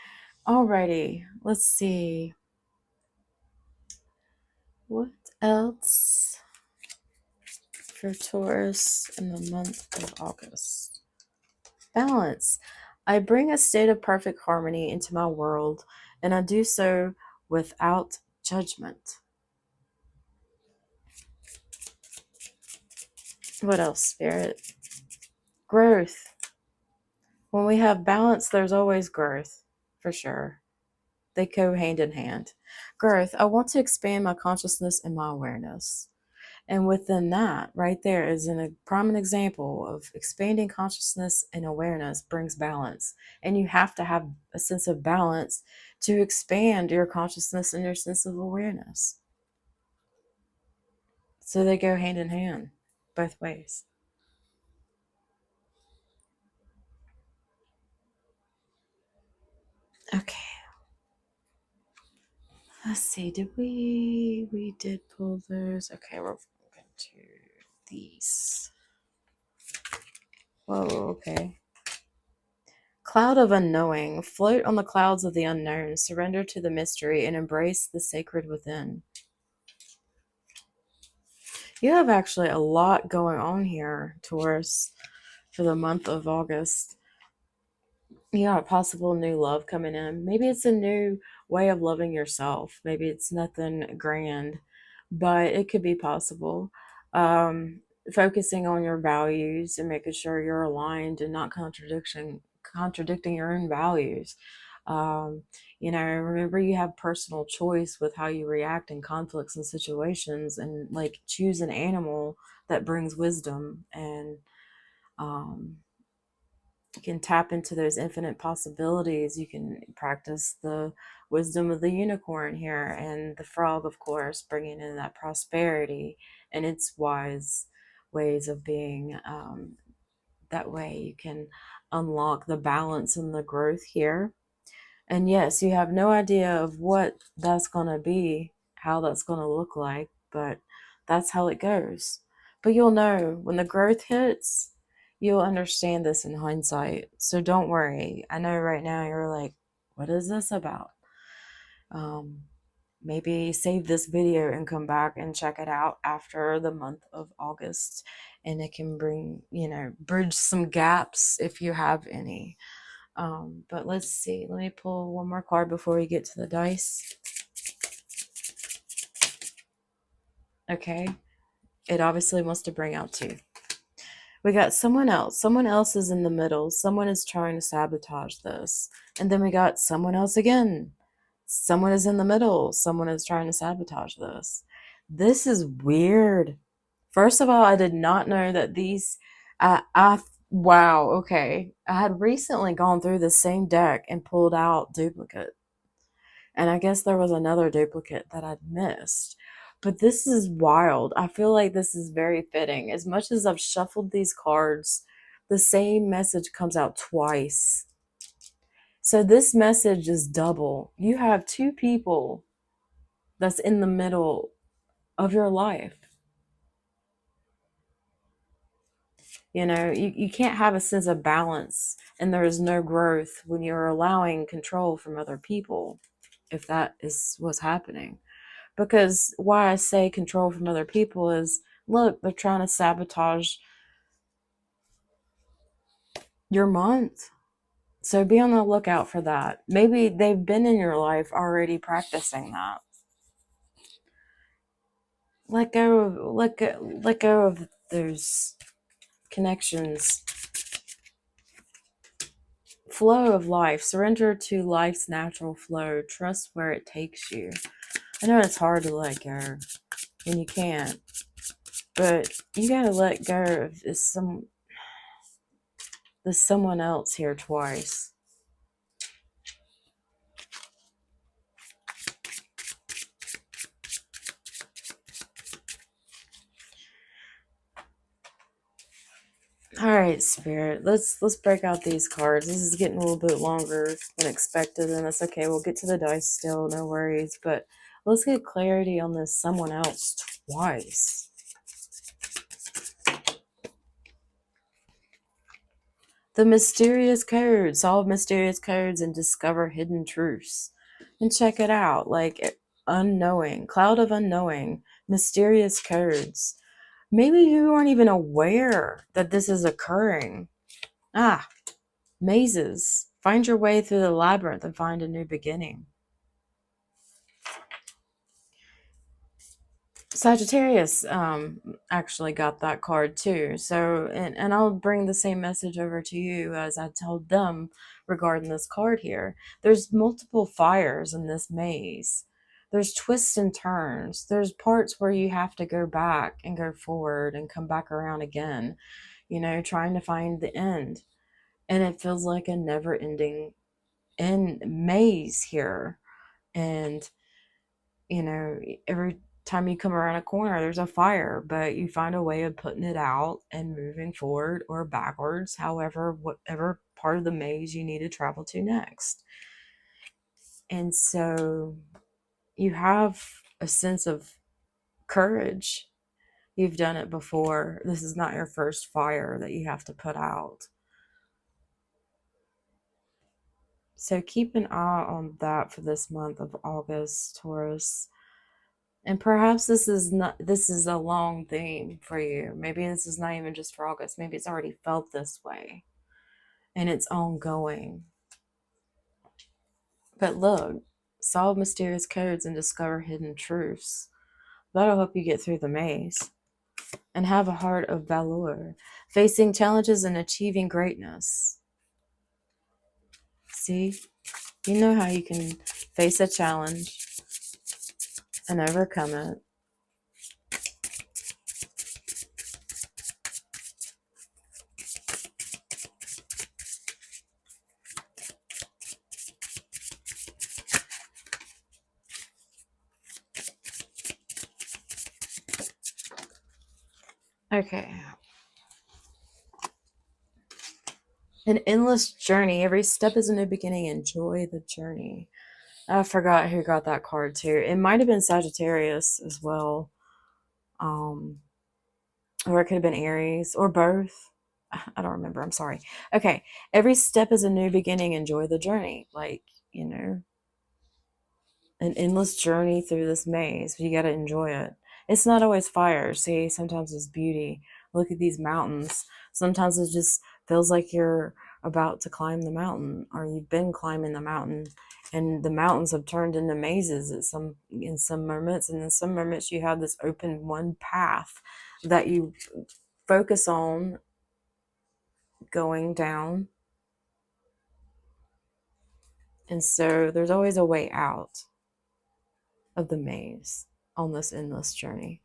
S1: Alrighty, let's see. What else for Taurus in the month of August? Balance. I bring a state of perfect harmony into my world, and I do so without judgment. What else, Spirit? Growth. When we have balance, there's always growth, for sure. They go hand in hand. Growth. I want to expand my consciousness and my awareness. And within that, right there is a prominent example of expanding consciousness and awareness brings balance. And you have to have a sense of balance to expand your consciousness and your sense of awareness. So they go hand in hand, both ways. Okay. Let's see. Did we did pull those? Okay, we're going to these. Whoa, okay. Cloud of unknowing. Float on the clouds of the unknown. Surrender to the mystery and embrace the sacred within. You have actually a lot going on here, Taurus, for the month of August. You got a possible new love coming in. Maybe it's a new way of loving yourself. Maybe it's nothing grand, but it could be possible. Focusing on your values and making sure you're aligned and not contradicting your own values. Um, remember you have personal choice with how you react in conflicts and situations, and like choose an animal that brings wisdom and um, you can tap into those infinite possibilities. You can practice the wisdom of the unicorn here and the frog, of course, bringing in that prosperity and its wise ways of being. That way you can unlock the balance and the growth here. And yes, you have no idea of what that's going to be, how that's going to look like, but that's how it goes. But you'll know when the growth hits, you'll understand this in hindsight. So don't worry. I know right now you're like, what is this about? Um, Maybe save this video and come back and check it out after the month of August. And it can bridge some gaps if you have any. But let's see. Let me pull one more card before we get to the dice. Okay. It obviously wants to bring out two. We got someone else. Someone else is in the middle. Someone is trying to sabotage this. And then we got someone else again. Someone is in the middle. Someone is trying to sabotage this. This is weird. First of all, I did not know that these. Wow, okay. I had recently gone through the same deck and pulled out duplicate. And I guess there was another duplicate that I'd missed. But this is wild. I feel like this is very fitting. As much as I've shuffled these cards, the same message comes out twice. So this message is double. You have two people that's in the middle of your life. You can't have a sense of balance and there is no growth when you're allowing control from other people, if that is what's happening. Because why I say control from other people is, look, they're trying to sabotage your month. So be on the lookout for that. Maybe they've been in your life already practicing that. Let go of those connections. Flow of life. Surrender to life's natural flow. Trust where it takes you. I know it's hard to let go, and you can't. But you gotta let go of this someone else here twice. All right, Spirit. Let's break out these cards. This is getting a little bit longer than expected, and that's okay. We'll get to the dice still, no worries. But let's get clarity on this someone else twice. The mysterious code. Solve mysterious codes and discover hidden truths. And check it out. Like unknowing, cloud of unknowing, mysterious codes. Maybe you aren't even aware that this is occurring. Mazes. Find your way through the labyrinth and find a new beginning. Sagittarius actually got that card too. So, and I'll bring the same message over to you as I told them regarding this card here. There's multiple fires in this maze. There's twists and turns. There's parts where you have to go back and go forward and come back around again, trying to find the end. And it feels like a never ending maze here. And every time you come around a corner, there's a fire, but you find a way of putting it out and moving forward or backwards, however, whatever part of the maze you need to travel to next. And so you have a sense of courage. You've done it before. This is not your first fire that you have to put out. So keep an eye on that for this month of August, Taurus. And perhaps this is a long theme for you. Maybe this is not even just for August. Maybe it's already felt this way and it's ongoing. But look, solve mysterious codes and discover hidden truths. That'll help you get through the maze. And have a heart of valor, facing challenges and achieving greatness. See, you know how you can face a challenge and overcome it. Okay. An endless journey. Every step is a new beginning. Enjoy the journey. I forgot who got that card too. It might have been Sagittarius as well. Or it could have been Aries or both. I don't remember. I'm sorry. Okay. Every step is a new beginning. Enjoy the journey. Like, an endless journey through this maze. You got to enjoy it. It's not always fire. See, sometimes it's beauty. Look at these mountains. Sometimes it just feels like you're about to climb the mountain, or you've been climbing the mountain, and the mountains have turned into mazes in some moments, and in some moments you have this open one path that you focus on going down. And so there's always a way out of the maze on this endless journey.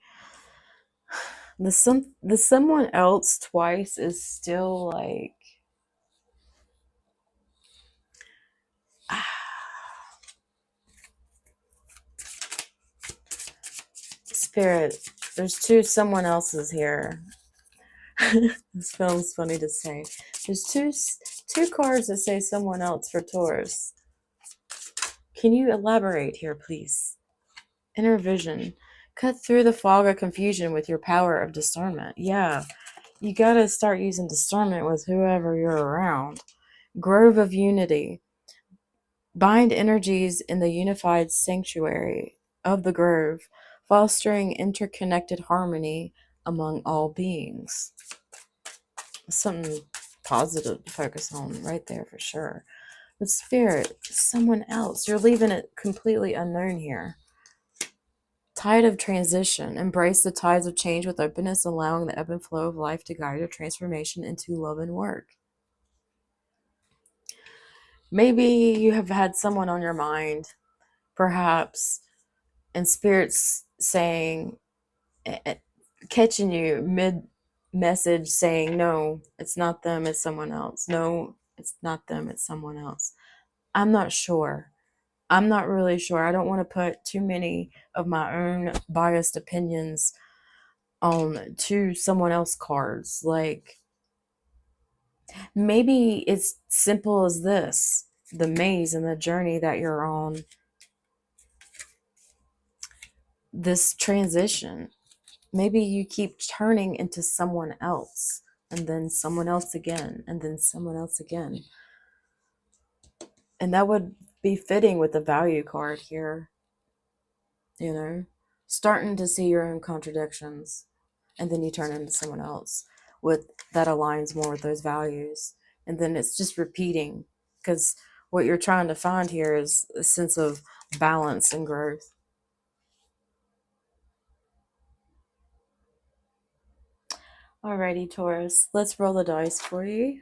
S1: The someone else twice is still like Spirit. There's two someone else's here. This feels funny to say. There's two cards that say someone else for Taurus. Can you elaborate here, please? Inner vision. Cut through the fog of confusion with your power of discernment. Yeah, you got to start using discernment with whoever you're around. Grove of unity. Bind energies in the unified sanctuary of the grove, fostering interconnected harmony among all beings. Something positive to focus on right there for sure. But Spirit, someone else. You're leaving it completely unknown here. Tide of transition. Embrace the tides of change with openness, allowing the ebb and flow of life to guide your transformation into love and work. Maybe you have had someone on your mind, perhaps, and Spirit's saying, catching you mid-message saying, no, it's not them, it's someone else. No, it's not them, it's someone else. I'm not sure. I'm not really sure. I don't want to put too many of my own biased opinions on to someone else cards. Like, maybe it's simple as this: the maze and the journey that you're on, this transition. Maybe you keep turning into someone else, and then someone else again, and then someone else again. And that would be fitting with the value card here. Starting to see your own contradictions, and then you turn into someone else with that aligns more with those values. And then it's just repeating, because what you're trying to find here is a sense of balance and growth. Alrighty, Taurus. Let's roll the dice for you.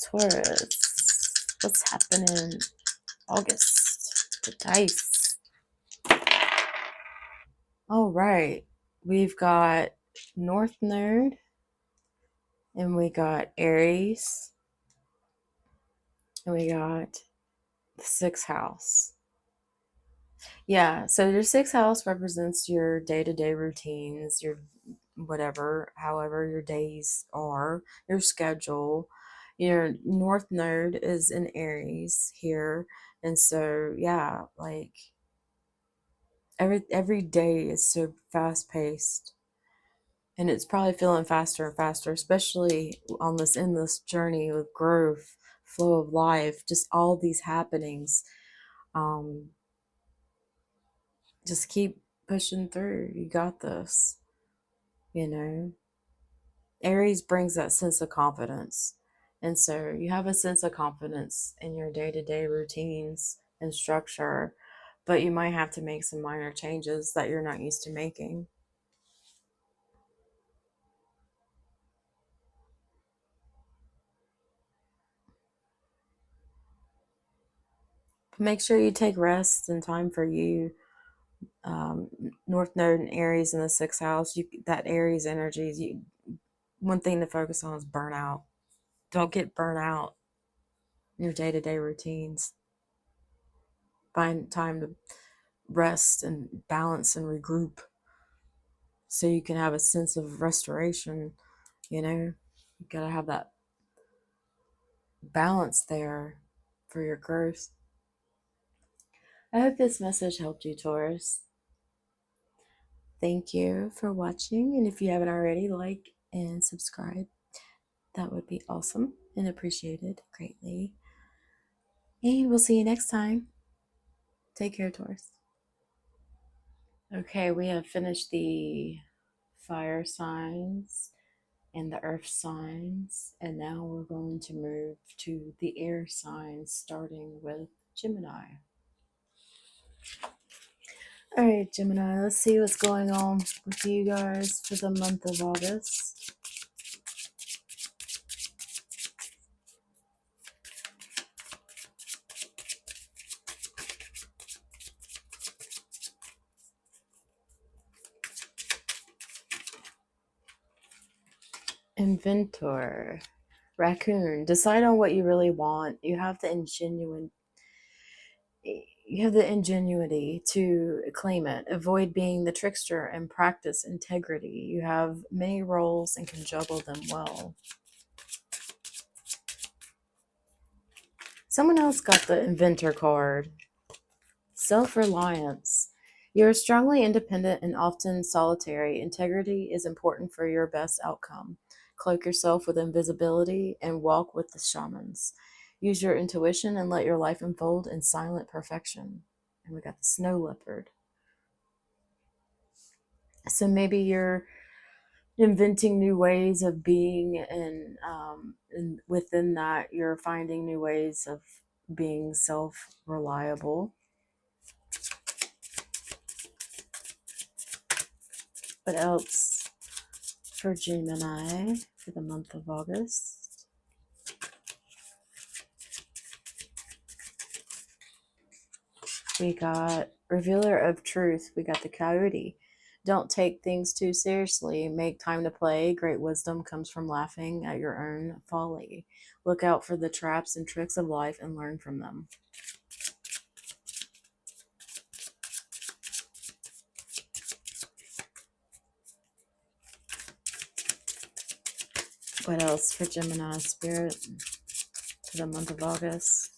S1: Taurus, what's happening August? The dice. All right. We've got North Node and we got Aries and we got the sixth house. Yeah, so your sixth house represents your day-to-day routines, your whatever, however your days are, your schedule. Your North Node is in Aries here. And so yeah, like every day is so fast paced, and it's probably feeling faster and faster, especially on this endless journey with growth, flow of life, just all these happenings. um just keep pushing through. You got this. you know Aries brings that sense of confidence, and so you have a sense of confidence in your day-to-day routines and structure, but you might have to make some minor changes that you're not used to making. Make sure you take rest and time for you. North Node and Aries in the sixth house, that Aries energy, one thing to focus on is burnout. Don't get burnt out in your day-to-day routines. Find time to rest and balance and regroup so you can have a sense of restoration. You gotta have that balance there for your growth. I hope this message helped you, Taurus. Thank you for watching, and if you haven't already, like and subscribe. That would be awesome and appreciated greatly. And we'll see you next time. Take care, Taurus. Okay, we have finished the fire signs and the earth signs, and now we're going to move to the air signs, starting with Gemini. All right, Gemini, let's see what's going on with you guys for the month of August. Inventor. Raccoon. Decide on what you really want. You have the ingenuity to claim it. Avoid being the trickster and practice integrity. You have many roles and can juggle them well. Someone else got the inventor card. Self-reliance. You're strongly independent and often solitary. Integrity is important for your best outcome. Cloak yourself with invisibility and walk with the shamans. Use your intuition and let your life unfold in silent perfection. And we got the snow leopard. So maybe you're inventing new ways of being, and within that, you're finding new ways of being self-reliable. What else for Gemini for the month of August? We got Revealer of Truth. We got the Coyote. Don't take things too seriously. Make time to play. Great wisdom comes from laughing at your own folly. Look out for the traps and tricks of life and learn from them. What else for Gemini spirit for the month of August?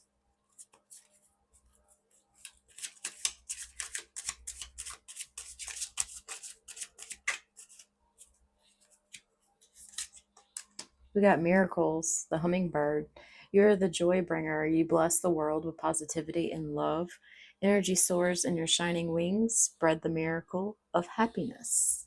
S1: We got Miracles, the hummingbird. You're the joy bringer. You bless the world with positivity and love. Energy soars in your shining wings. Spread the miracle of happiness.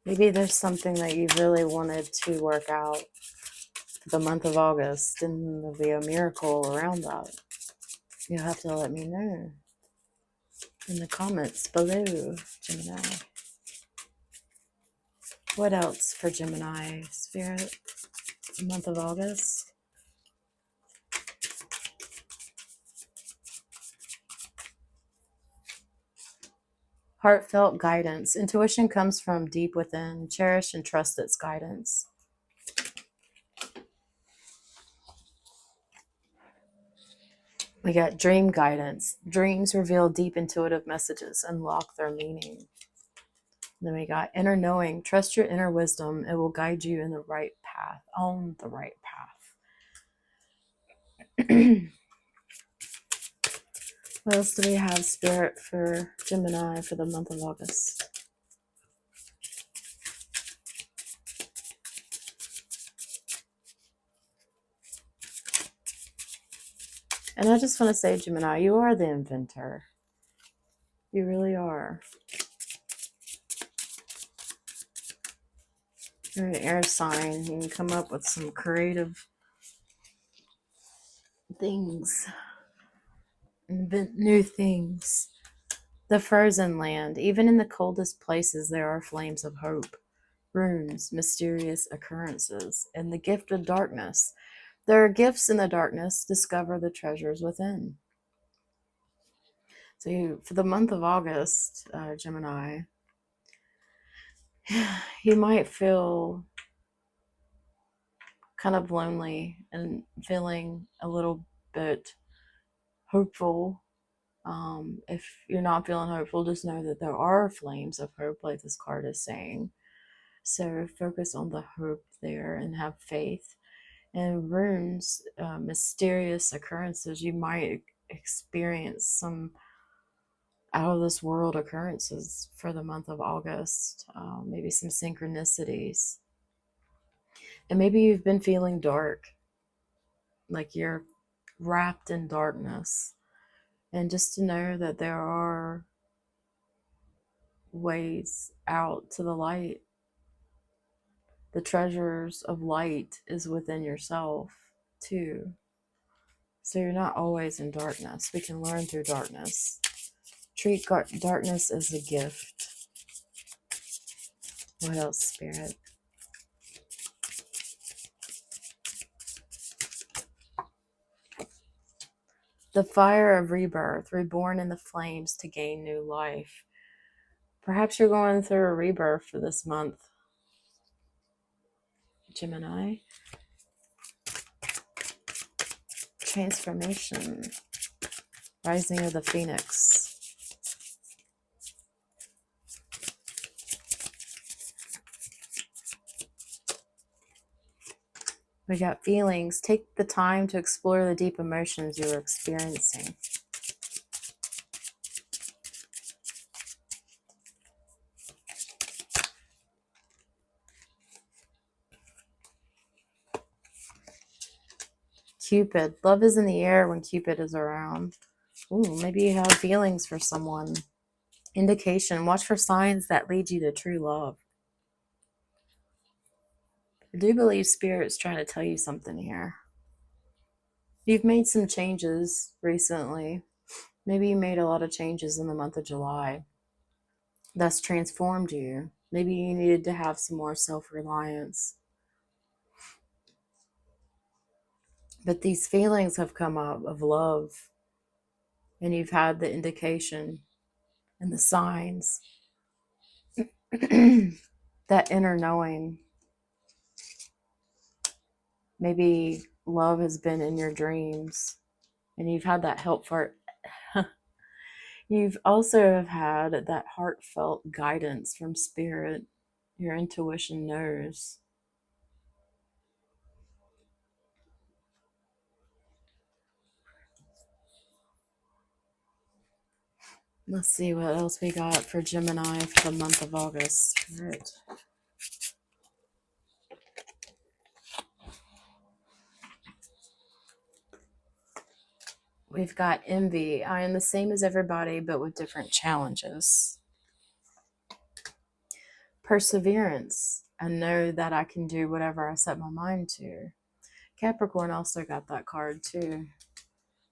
S1: Maybe there's something that you really wanted to work out for the month of August, and there'll be a miracle around that. You'll have to let me know in the comments below, Gemini. What else for Gemini, Spirit? The month of August. Heartfelt guidance. Intuition comes from deep within. Cherish and trust its guidance. We got dream guidance. Dreams reveal deep intuitive messages, unlock their meaning. Then we got inner knowing. Trust your inner wisdom. It will guide you in the right path, on the right path. What else do we have, Spirit, for Gemini for the month of August? And I just want to say, Gemini, you are the inventor. You really are. You're an air sign. You can come up with some creative things, invent new things. The frozen land. Even in the coldest places, there are flames of hope, runes, mysterious occurrences, and the gift of darkness. There are gifts in the darkness. Discover the treasures within. So for the month of August, Gemini, you might feel kind of lonely and feeling a little bit hopeful. If you're not feeling hopeful, just know that there are flames of hope, like this card is saying. So focus on the hope there and have faith. And runes, mysterious occurrences, you might experience some out of this world occurrences for the month of August, maybe some synchronicities. And maybe you've been feeling dark, like you're wrapped in darkness. And just to know that there are ways out to the light. The treasures of light is within yourself too. So you're not always in darkness. We can learn through darkness. Treat darkness as a gift. What else, Spirit? The fire of rebirth, reborn in the flames to gain new life. Perhaps you're going through a rebirth for this month, Gemini. Transformation. Rising of the Phoenix. We got feelings. Take the time to explore the deep emotions you are experiencing. Cupid. Love is in the air when Cupid is around. Ooh, maybe you have feelings for someone. Indication. Watch for signs that lead you to true love. I do believe Spirit's trying to tell you something here. You've made some changes recently. Maybe you made a lot of changes in the month of July. That's transformed you. Maybe you needed to have some more self-reliance. But these feelings have come up of love, and you've had the indication and the signs. That inner knowing. Maybe love has been in your dreams, and you've had that help for it. You've also have had that heartfelt guidance from Spirit. Your intuition knows. Let's see what else we got for Gemini for the month of August. Spirit. We've got envy. I am the same as everybody, but with different challenges. Perseverance. I know that I can do whatever I set my mind to. Capricorn also got that card too.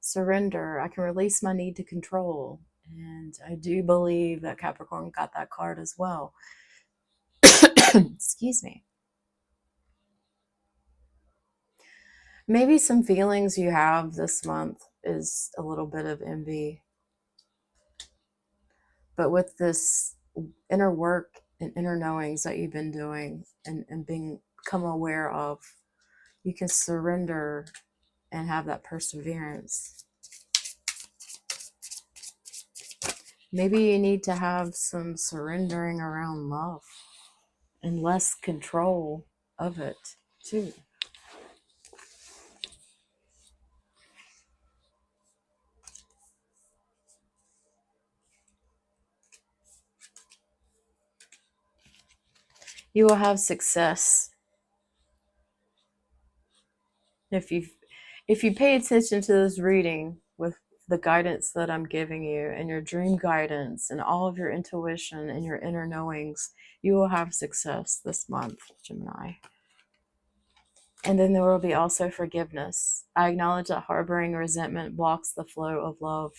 S1: Surrender. I can release my need to control. And I do believe that Capricorn got that card as well. Excuse me. Maybe some feelings you have this month is a little bit of envy. But with this inner work and inner knowings that you've been doing and become aware of, you can surrender and have that perseverance. Maybe you need to have some surrendering around love and less control of it too. You will have success if you pay attention to this reading with the guidance that I'm giving you and your dream guidance and all of your intuition and your inner knowings. You will have success this month, Gemini. And then there will be also forgiveness. I acknowledge that harboring resentment blocks the flow of love.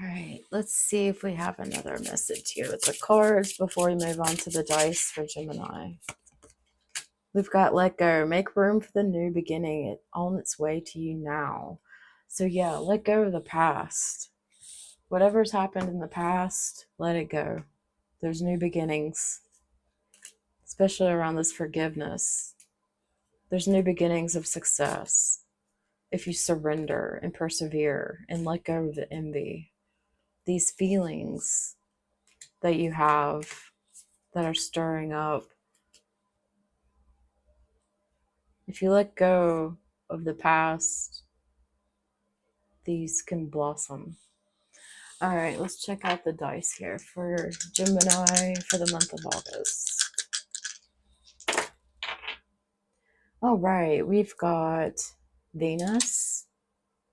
S1: All right, let's see if we have another message here with the cards before we move on to the dice for Gemini. We've got let go. Make room for the new beginning. On its way to you now. So yeah, let go of the past. Whatever's happened in the past, let it go. There's new beginnings, especially around this forgiveness. There's new beginnings of success if you surrender and persevere and let go of the envy. These feelings that you have that are stirring up, if you let go of the past, these can blossom. All right, let's check out the dice here for Gemini for the month of August. All right, we've got Venus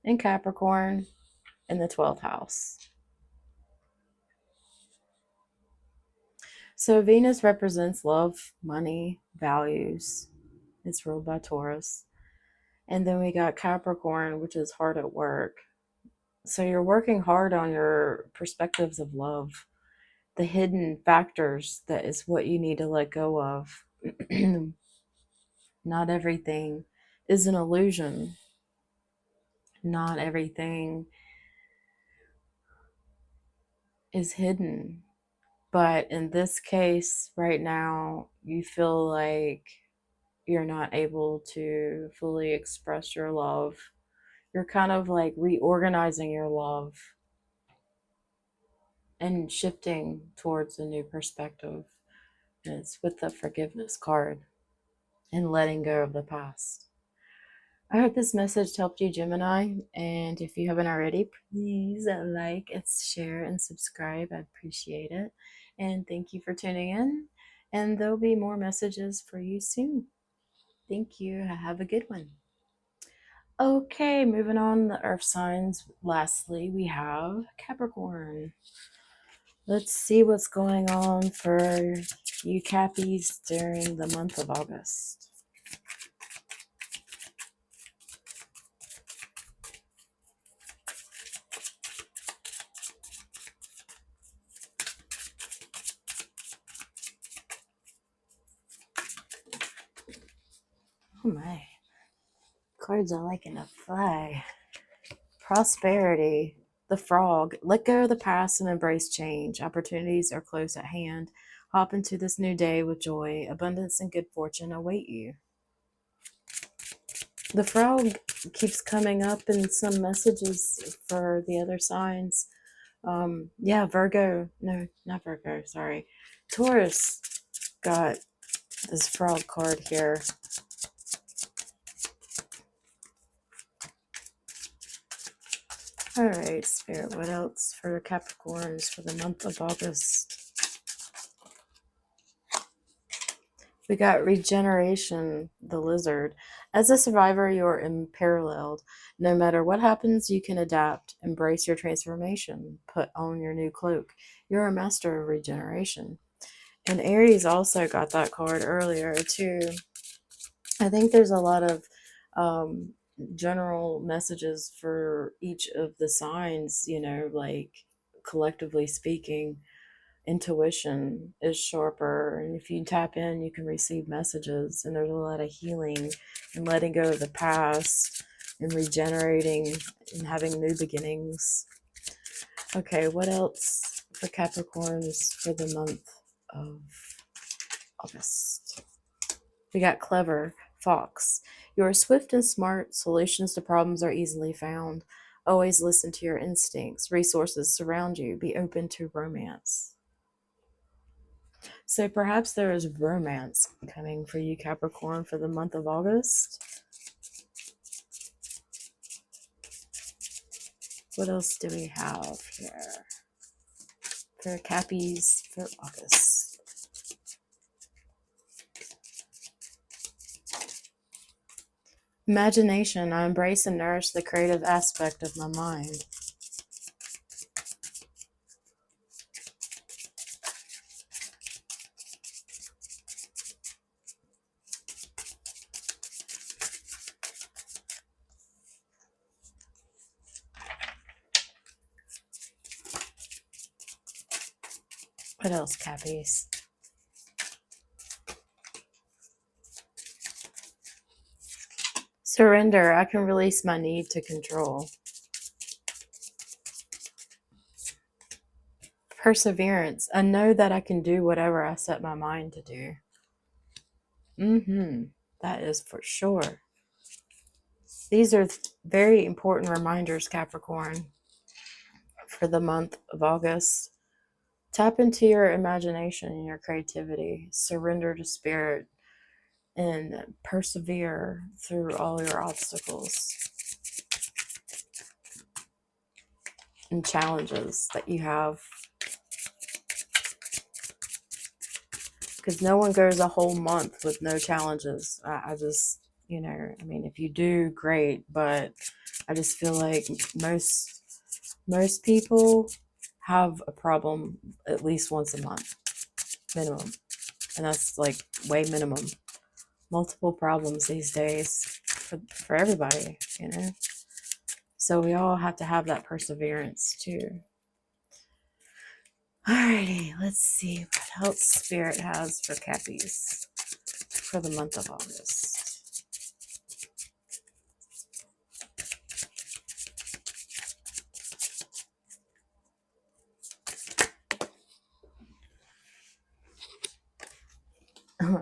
S1: in Capricorn in the 12th house. So Venus represents love, money, values. It's ruled by Taurus. And then we got Capricorn, which is hard at work. So you're working hard on your perspectives of love, the hidden factors that is what you need to let go of. Not everything is an illusion. Not everything is hidden. But in this case, right now, you feel like you're not able to fully express your love. You're kind of like reorganizing your love and shifting towards a new perspective. And it's with the forgiveness card and letting go of the past. I hope this message helped you, Gemini. And if you haven't already, please like, share, and subscribe. I appreciate it. And thank you for tuning in. And there'll be more messages for you soon. Thank you. Have a good one. Okay, moving on the earth signs. Lastly, we have Capricorn. Let's see what's going on for you Cappies during the month of August. Oh my. Cards are liking to fly. Prosperity. The frog. Let go of the past and embrace change. Opportunities are close at hand. Hop into this new day with joy. Abundance and good fortune await you. The frog keeps coming up in some messages for the other signs. Yeah, Virgo. No, not Virgo. Sorry. Taurus got this frog card here. All right, Spirit, what else for Capricorns for the month of August? We got regeneration, the lizard. As a survivor, you're unparalleled. No matter what happens, you can adapt. Embrace your transformation. Put on your new cloak. You're a master of regeneration. And Aries also got that card earlier, too. I think there's a lot of um, general messages for each of the signs, like collectively speaking. Intuition is sharper, and if you tap in you can receive messages, and there's a lot of healing and letting go of the past and regenerating and having new beginnings. Okay, what else for Capricorns for the month of August? We got clever. Fox, you are swift and smart. Solutions to problems are easily found. Always listen to your instincts. Resources surround you. Be open to romance. So perhaps there is romance coming for you, Capricorn, for the month of August. What else do we have here for Cappies for August? Imagination. I embrace and nourish the creative aspect of my mind. What else, Cappies? Surrender. I can release my need to control. Perseverance. I know that I can do whatever I set my mind to do. That is for sure. These are very important reminders, Capricorn, for the month of August. Tap into your imagination and your creativity. Surrender to spirit and persevere through all your obstacles and challenges that you have. Because no one goes a whole month with no challenges. I just, if you do, great. But I just feel like most people have a problem at least once a month, minimum. And that's like way minimum. Multiple problems these days for everybody, So we all have to have that perseverance too. Alrighty, let's see what else Spirit has for Cappies for the month of August.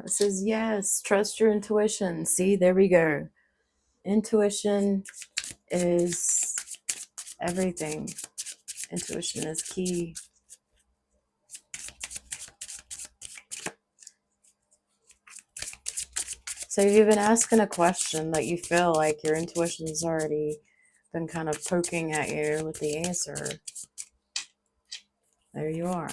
S1: It says, yes, trust your intuition. See, there we go. Intuition is everything. Intuition is key. So if you've been asking a question that you feel like your intuition's already been kind of poking at you with the answer, there you are.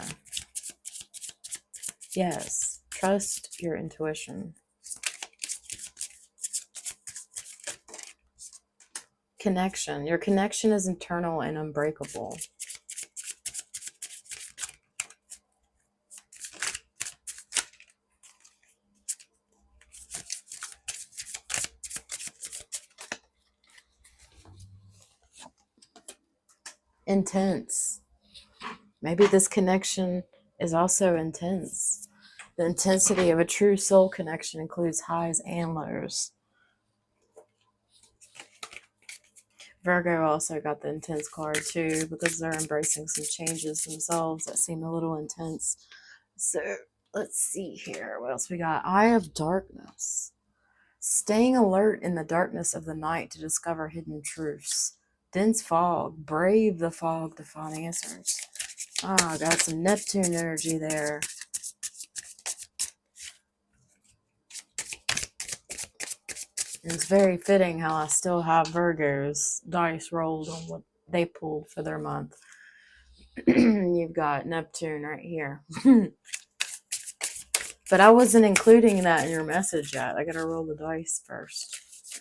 S1: Yes, trust your intuition. Connection. Your connection is internal and unbreakable. Intense. Maybe this connection is also intense. The intensity of a true soul connection includes highs and lows. Virgo also got the intense card too, because they're embracing some changes themselves that seem a little intense. So let's see here. What else we got? Eye of Darkness. Staying alert in the darkness of the night to discover hidden truths. Dense fog. Brave the fog to find answers. Got some Neptune energy there. And it's very fitting how I still have Virgo's dice rolled on what they pulled for their month. You've got Neptune right here. But I wasn't including that in your message yet. I gotta roll the dice first.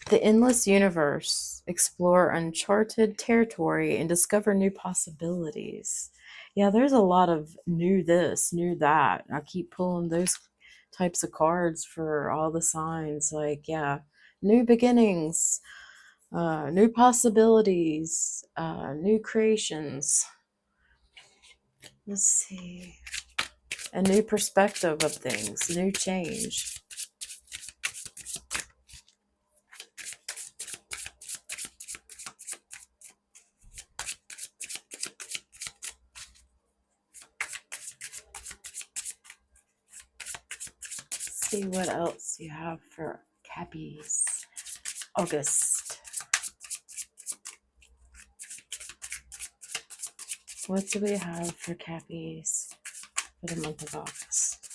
S1: The endless universe, explore uncharted territory, and discover new possibilities. Yeah, there's a lot of new this, new that. I keep pulling those types of cards for all the signs. Like, yeah, new beginnings, new possibilities, new creations. Let's see. A new perspective of things, new change. Let's see what else you have for Cappies. August. What do we have for Cappies for the month of August?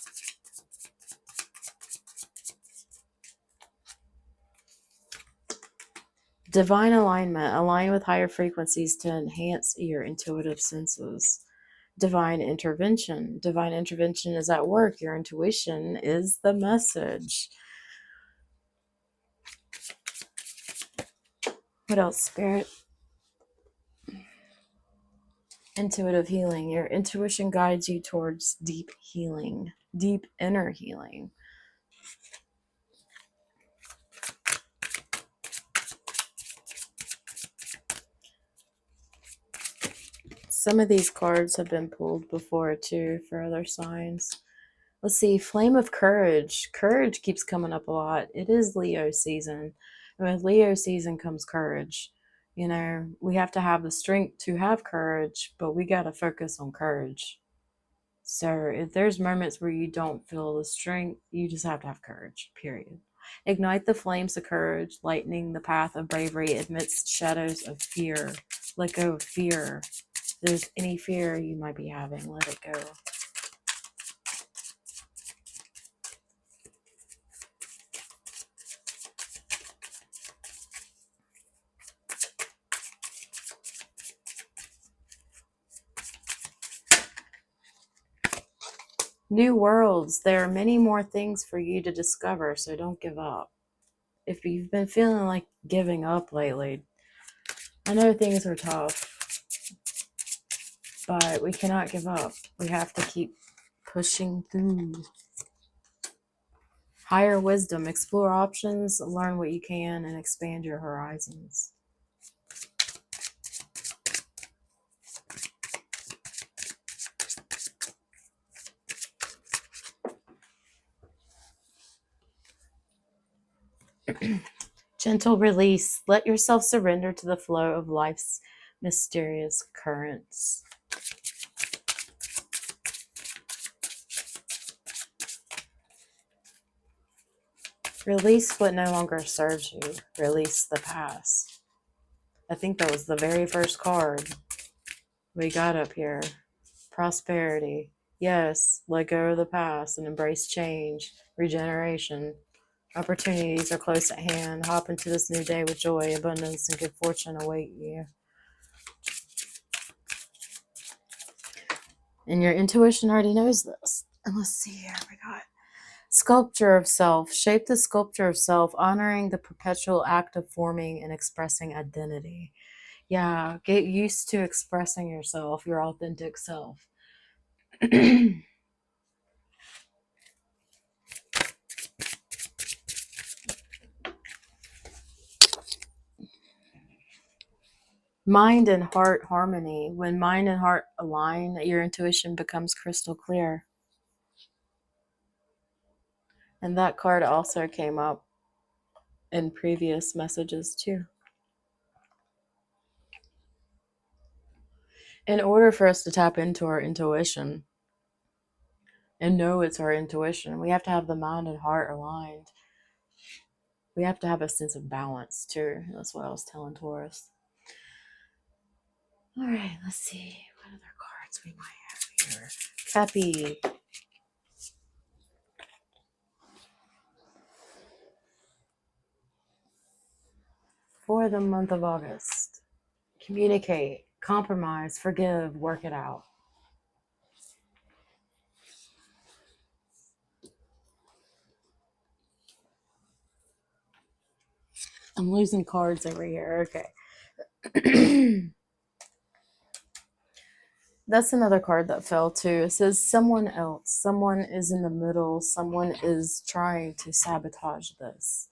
S1: Divine alignment. Align with higher frequencies to enhance your intuitive senses. Divine intervention. Divine intervention is at work. Your intuition is the message. What else, Spirit? Intuitive healing. Your intuition guides you towards deep healing, deep inner healing. Some of these cards have been pulled before too for other signs. Let's see, Flame of Courage. Courage keeps coming up a lot. It is Leo season. And with Leo season comes courage. You know, we have to have the strength to have courage, but we got to focus on courage. So if there's moments where you don't feel the strength, you just have to have courage, period. Ignite the flames of courage, lightening the path of bravery amidst shadows of fear. Let go of fear. If there's any fear you might be having, let it go. New worlds. There are many more things for you to discover, so don't give up. If you've been feeling like giving up lately, I know things are tough, but we cannot give up. We have to keep pushing through. Higher wisdom. Explore options, learn what you can, and expand your horizons. Gentle release. Let yourself surrender to the flow of life's mysterious currents. Release what no longer serves you. Release the past. I think that was the very first card we got up here. Prosperity. Yes, let go of the past and embrace change, regeneration. Opportunities are close at hand. Hop into this new day with joy, abundance, and good fortune await you. And your intuition already knows this. And let's see here, we got sculpture of self. Shape the sculpture of self, honoring the perpetual act of forming and expressing identity. Yeah, get used to expressing yourself, your authentic self. Mind and heart harmony. When mind and heart align, your intuition becomes crystal clear. And that card also came up in previous messages too. In order for us to tap into our intuition and know it's our intuition, we have to have the mind and heart aligned. We have to have a sense of balance too. That's what I was telling Taurus. All right, let's see what other cards we might have here. Happy. For the month of August. Communicate, compromise, forgive, work it out. I'm losing cards over here. Okay. That's another card that fell too. It says someone else. Someone is in the middle. Someone is trying to sabotage this.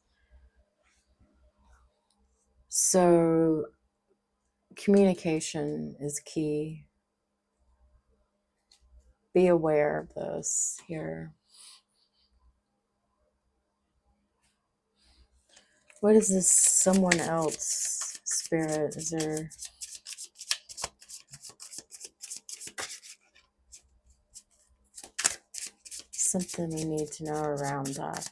S1: So communication is key. Be aware of this here. What is this someone else, Spirit? Is there something we need to know around that?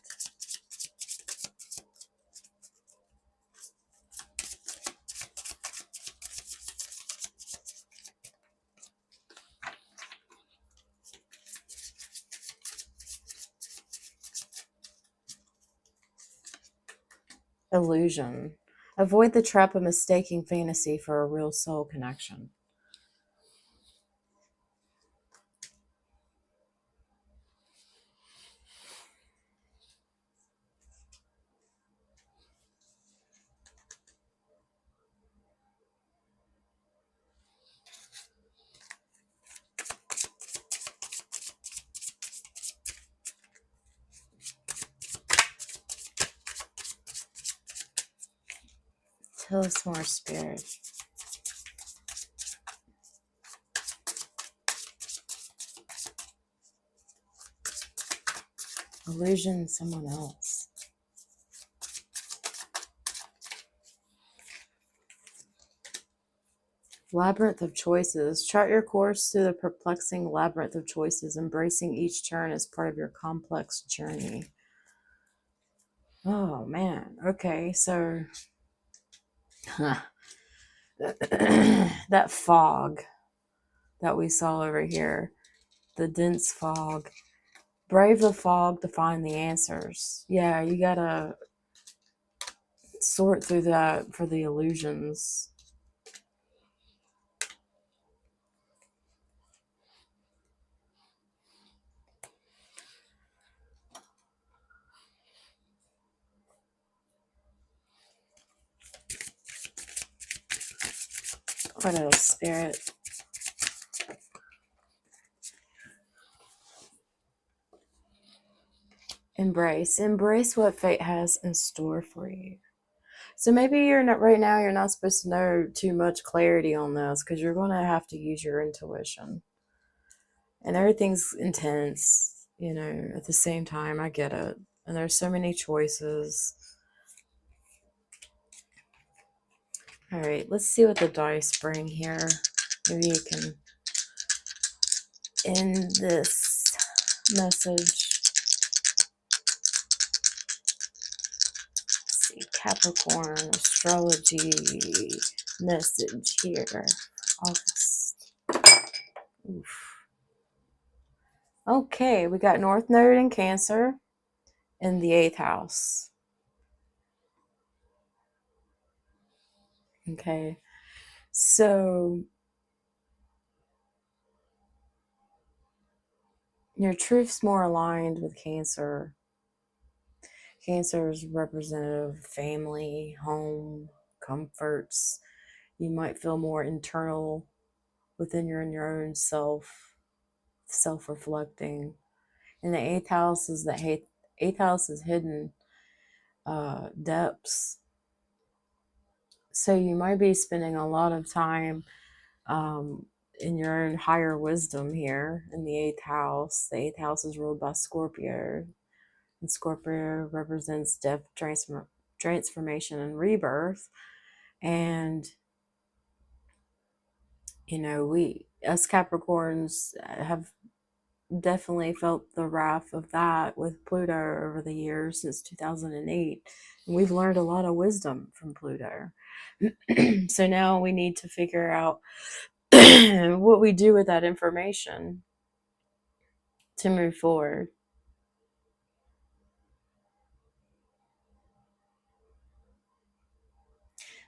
S1: Illusion. Avoid the trap of mistaking fantasy for a real soul connection. Tell us more, Spirit. Illusion, someone else. Labyrinth of choices. Chart your course through the perplexing labyrinth of choices, embracing each turn as part of your complex journey. Oh, man. Okay, so that fog that we saw over here, the dense fog. Brave the fog to find the answers. Yeah, you gotta sort through that for the illusions. What else, Spirit? Embrace what fate has in store for you. So maybe you're not right now, you're not supposed to know too much clarity on this because you're going to have to use your intuition. And everything's intense, at the same time. I get it. And there's so many choices. All right, let's see what the dice bring here. Maybe you can end this message. Capricorn astrology message here. August. Oof. Okay, we got North Node in Cancer in the 8th house. Okay, so your truth's more aligned with Cancer. Cancer is representative of family, home, comforts. You might feel more internal within your own self-reflecting. And the 8th house is hidden depths. So you might be spending a lot of time in your own higher wisdom here in the 8th house. The 8th house is ruled by Scorpio. And Scorpio represents death, transformation, and rebirth. And, we, us Capricorns, have definitely felt the wrath of that with Pluto over the years since 2008. And we've learned a lot of wisdom from Pluto. So now we need to figure out what we do with that information to move forward.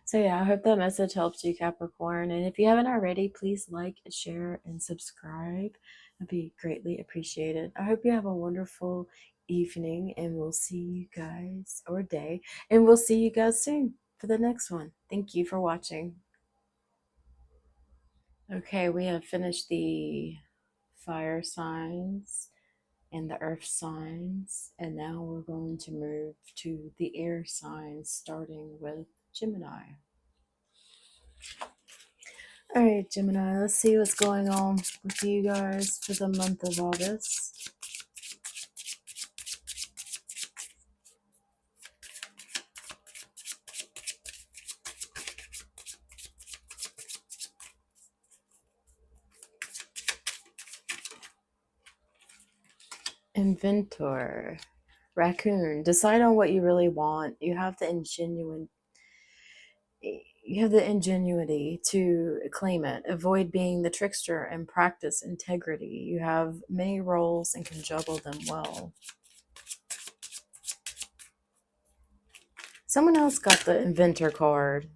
S1: So yeah, I hope that message helps you, Capricorn. And if you haven't already, please like, share, and subscribe. It'd be greatly appreciated. I hope you have a wonderful evening, and we'll see you guys, or day, and we'll see you guys soon for the next one. Thank you for watching. Okay, we have finished the fire signs and the earth signs, and now we're going to move to the air signs, starting with Gemini. All right, Gemini, let's see what's going on with you guys for the month of August. Inventor. Raccoon. Decide on what you really want. You have the ingenuity to claim it. Avoid being the trickster and practice integrity. You have many roles and can juggle them well. Someone else got the inventor card.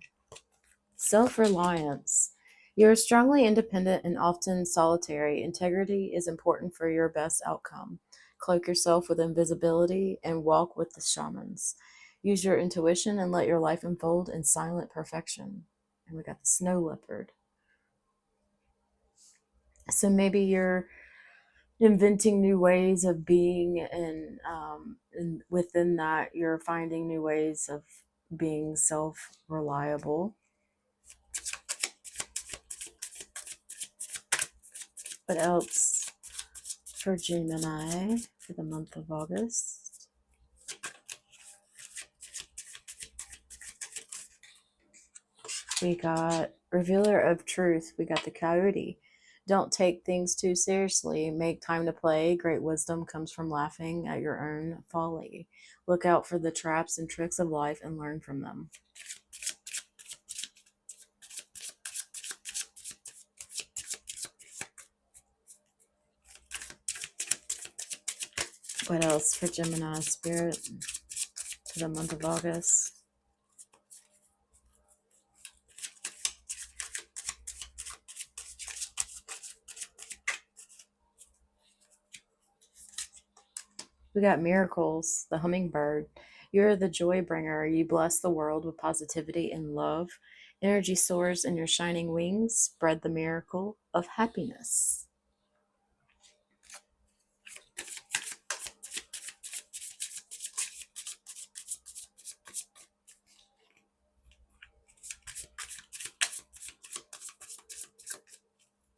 S1: Self-reliance. You're strongly independent and often solitary. Integrity is important for your best outcome. Cloak yourself with invisibility and walk with the shamans. Use your intuition and let your life unfold in silent perfection. And we got the snow leopard. So maybe you're inventing new ways of being, and within that, you're finding new ways of being self-reliable. What else for Gemini for the month of August? We got Revealer of Truth. We got the Coyote. Don't take things too seriously. Make time to play. Great wisdom comes from laughing at your own folly. Look out for the traps and tricks of life and learn from them. What else for Gemini spirit for the month of August? We got miracles, the hummingbird. You're the joy bringer. You bless the world with positivity and love. Energy soars in your shining wings. Spread the miracle of happiness.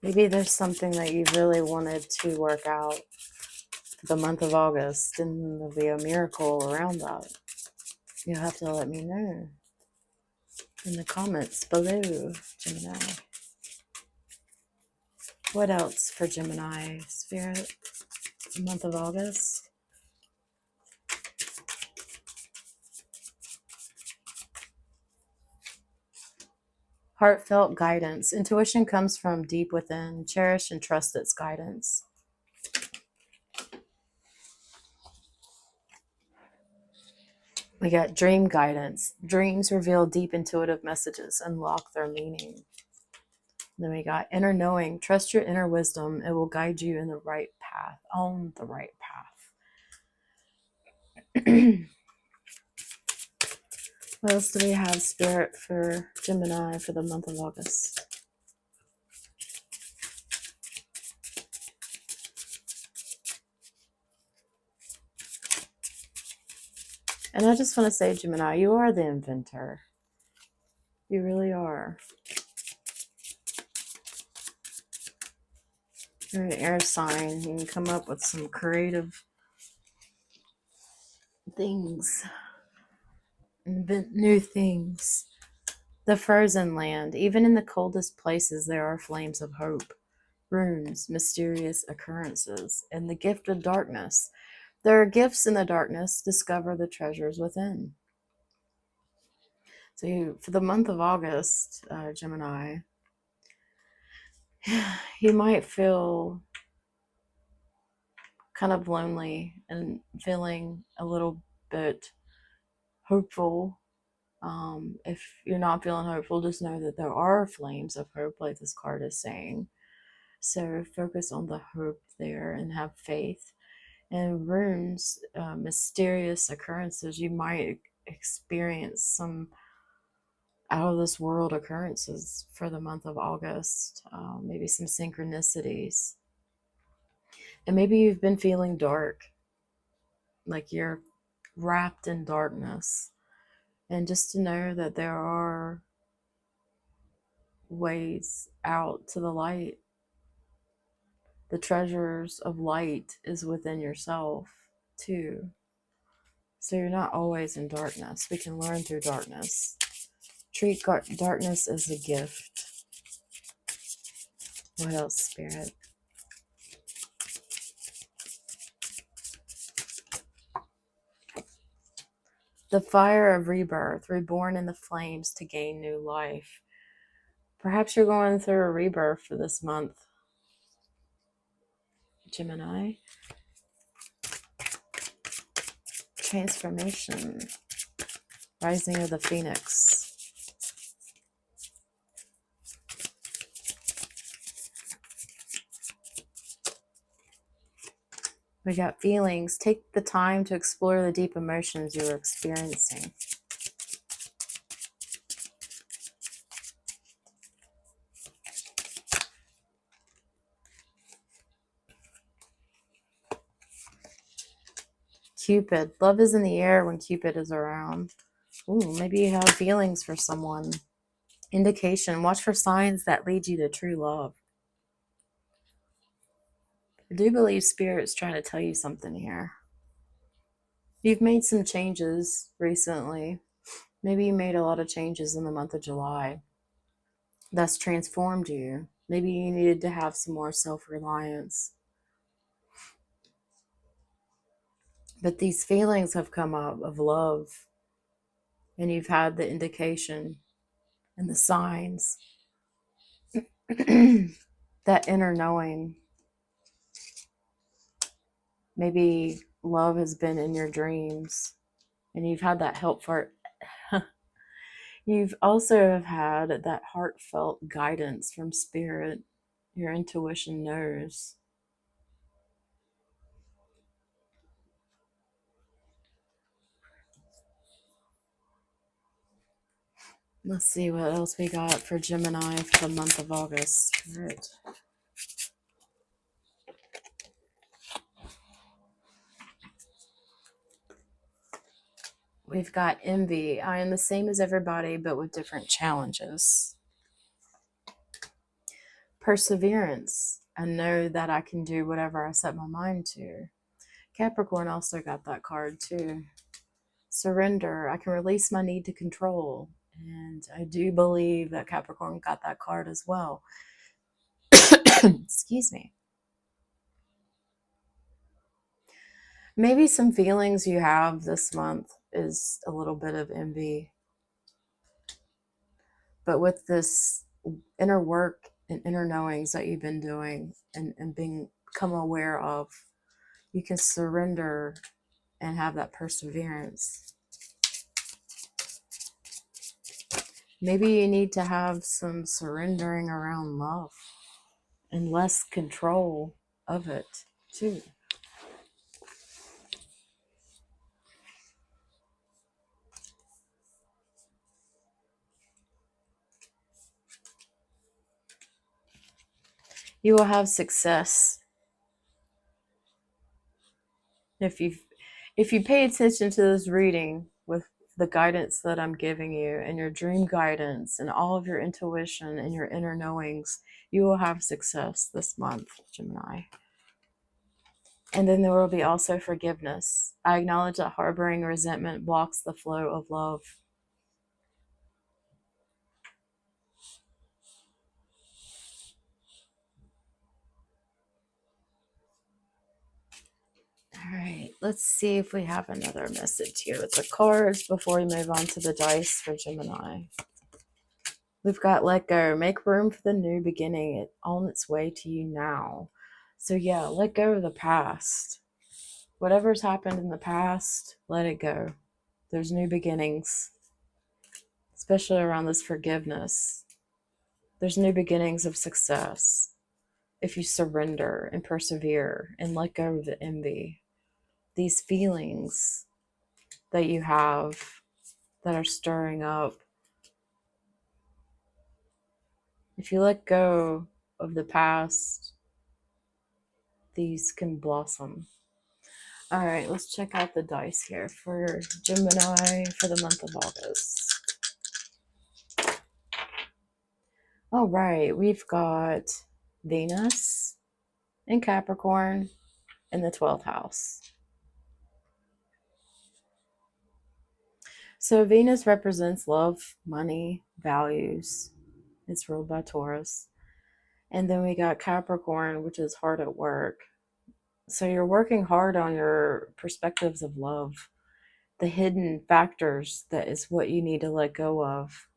S1: Maybe there's something that you really wanted to work out for the month of August, and there'll be a miracle around that. You'll have to let me know in the comments below, Gemini. What else for Gemini spirit, the month of August? Heartfelt guidance. Intuition comes from deep within. Cherish and trust its guidance. We got dream guidance. Dreams reveal deep intuitive messages, unlock their meaning. Then we got inner knowing. Trust your inner wisdom. It will guide you in the right path, on the right path. What else do we have, spirit, for Gemini for the month of August? And I just want to say, Gemini, you are the inventor. You really are. You're an air sign. You can come up with some creative things. Invent new things. The frozen land. Even in the coldest places, there are flames of hope. Runes, mysterious occurrences, and the gift of darkness. There are gifts in the darkness. Discover the treasures within. So for the month of August, Gemini, you might feel kind of lonely and feeling a little bit hopeful. If you're not feeling hopeful, just know that there are flames of hope, like this card is saying. So focus on the hope there and have faith. And runes, mysterious occurrences. You might experience some out of this world occurrences for the month of August, maybe some synchronicities. And maybe you've been feeling dark, like you're wrapped in darkness. And just to know that there are ways out to the light. The treasures of light is within yourself too. So you're not always in darkness. We can learn through darkness. Treat darkness as a gift. What else, Spirit? The fire of rebirth, reborn in the flames to gain new life. Perhaps you're going through a rebirth for this month, Gemini. Transformation. Rising of the Phoenix. We got feelings. Take the time to explore the deep emotions you are experiencing. Cupid. Love is in the air when Cupid is around. Ooh, maybe you have feelings for someone. Indication. Watch for signs that lead you to true love. I do believe Spirit's trying to tell you something here. You've made some changes recently. Maybe you made a lot of changes in the month of July. That's transformed you. Maybe you needed to have some more self-reliance. But these feelings have come up of love, and you've had the indication and the signs. That inner knowing. Maybe love has been in your dreams, and you've had that help for it. You've also have had that heartfelt guidance from Spirit. Your intuition knows. Let's see what else we got for Gemini for the month of August. Spirit. We've got envy. I am the same as everybody, but with different challenges. Perseverance. I know that I can do whatever I set my mind to. Capricorn also got that card too. Surrender. I can release my need to control. And I do believe that Capricorn got that card as well. Excuse me. Maybe some feelings you have this month is a little bit of envy. But with this inner work and inner knowings that you've been doing and become aware of, you can surrender and have that perseverance. Maybe you need to have some surrendering around love and less control of it too. You will have success if you pay attention to this reading with the guidance that I'm giving you and your dream guidance and all of your intuition and your inner knowings. You will have success this month, Gemini. And then there will be also forgiveness. I acknowledge that harboring resentment blocks the flow of love. All right, let's see if we have another message here with the cards before we move on to the dice for Gemini. We've got let go. Make room for the new beginning. On its way to you now. So yeah, let go of the past. Whatever's happened in the past, let it go. There's new beginnings, especially around this forgiveness. There's new beginnings of success if you surrender and persevere and let go of the envy. these feelings that you have that are stirring up, if you let go of the past, these can blossom. All right, let's check out the dice here for Gemini for the month of August. All right, we've got Venus in Capricorn in the 12th house. So Venus represents love, money, values. It's ruled by Taurus. And then we got Capricorn, which is hard at work. So you're working hard on your perspectives of love, the hidden factors that is what you need to let go of.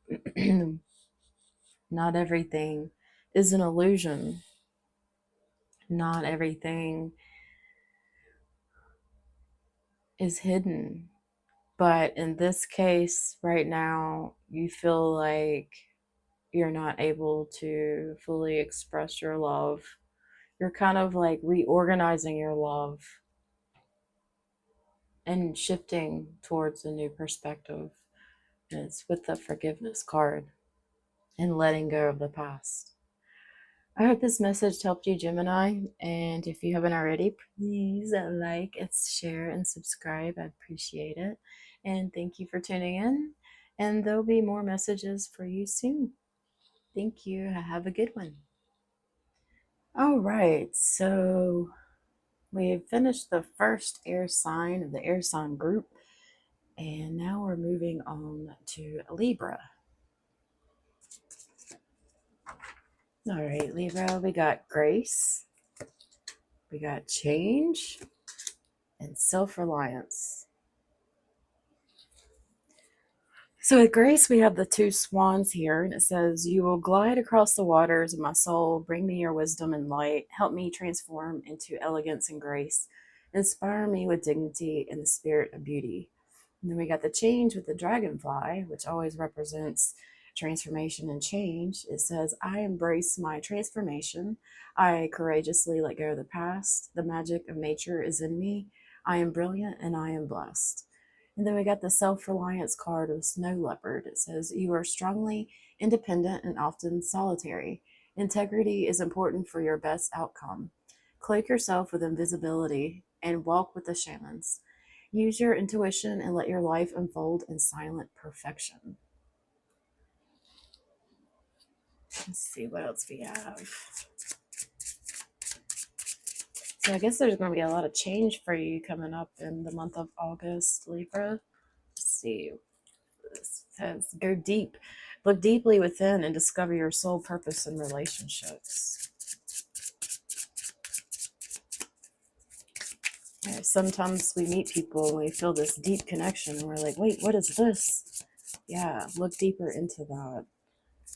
S1: Not everything is an illusion. Not everything is hidden. But in this case, right now, you feel like you're not able to fully express your love. You're kind of like reorganizing your love and shifting towards a new perspective. And it's with the forgiveness card and letting go of the past. I hope this message helped you, Gemini. And if you haven't already, please like, share, and subscribe. I appreciate it. And thank you for tuning in. And there'll be more messages for you soon. Thank you. Have a good one. All right. So we've finished the first air sign of the air sign group. And now we're moving on to Libra. All right, Libra, we got grace, we got change, and self-reliance. So with grace, we have the two swans here, and it says, "You will glide across the waters of my soul, bring me your wisdom and light, help me transform into elegance and grace, inspire me with dignity and the spirit of beauty." And then we got the change with the dragonfly, which always represents transformation and change. It says, "I embrace my transformation. I courageously let go of the past. The magic of nature is in me. I am brilliant and I am blessed." And then we got the self-reliance card of snow leopard. It says, "You are strongly independent and often solitary. Integrity is important for your best outcome. Cloak yourself with invisibility and walk with the shamans. Use your intuition and let your life unfold in silent perfection." Let's see what else we have. So I guess there's going to be a lot of change for you coming up in the month of August, Libra. Let's see. This says, "Go deep. Look deeply within and discover your soul purpose in relationships." Sometimes we meet people and we feel this deep connection and we're like, wait, what is this? Yeah, look deeper into that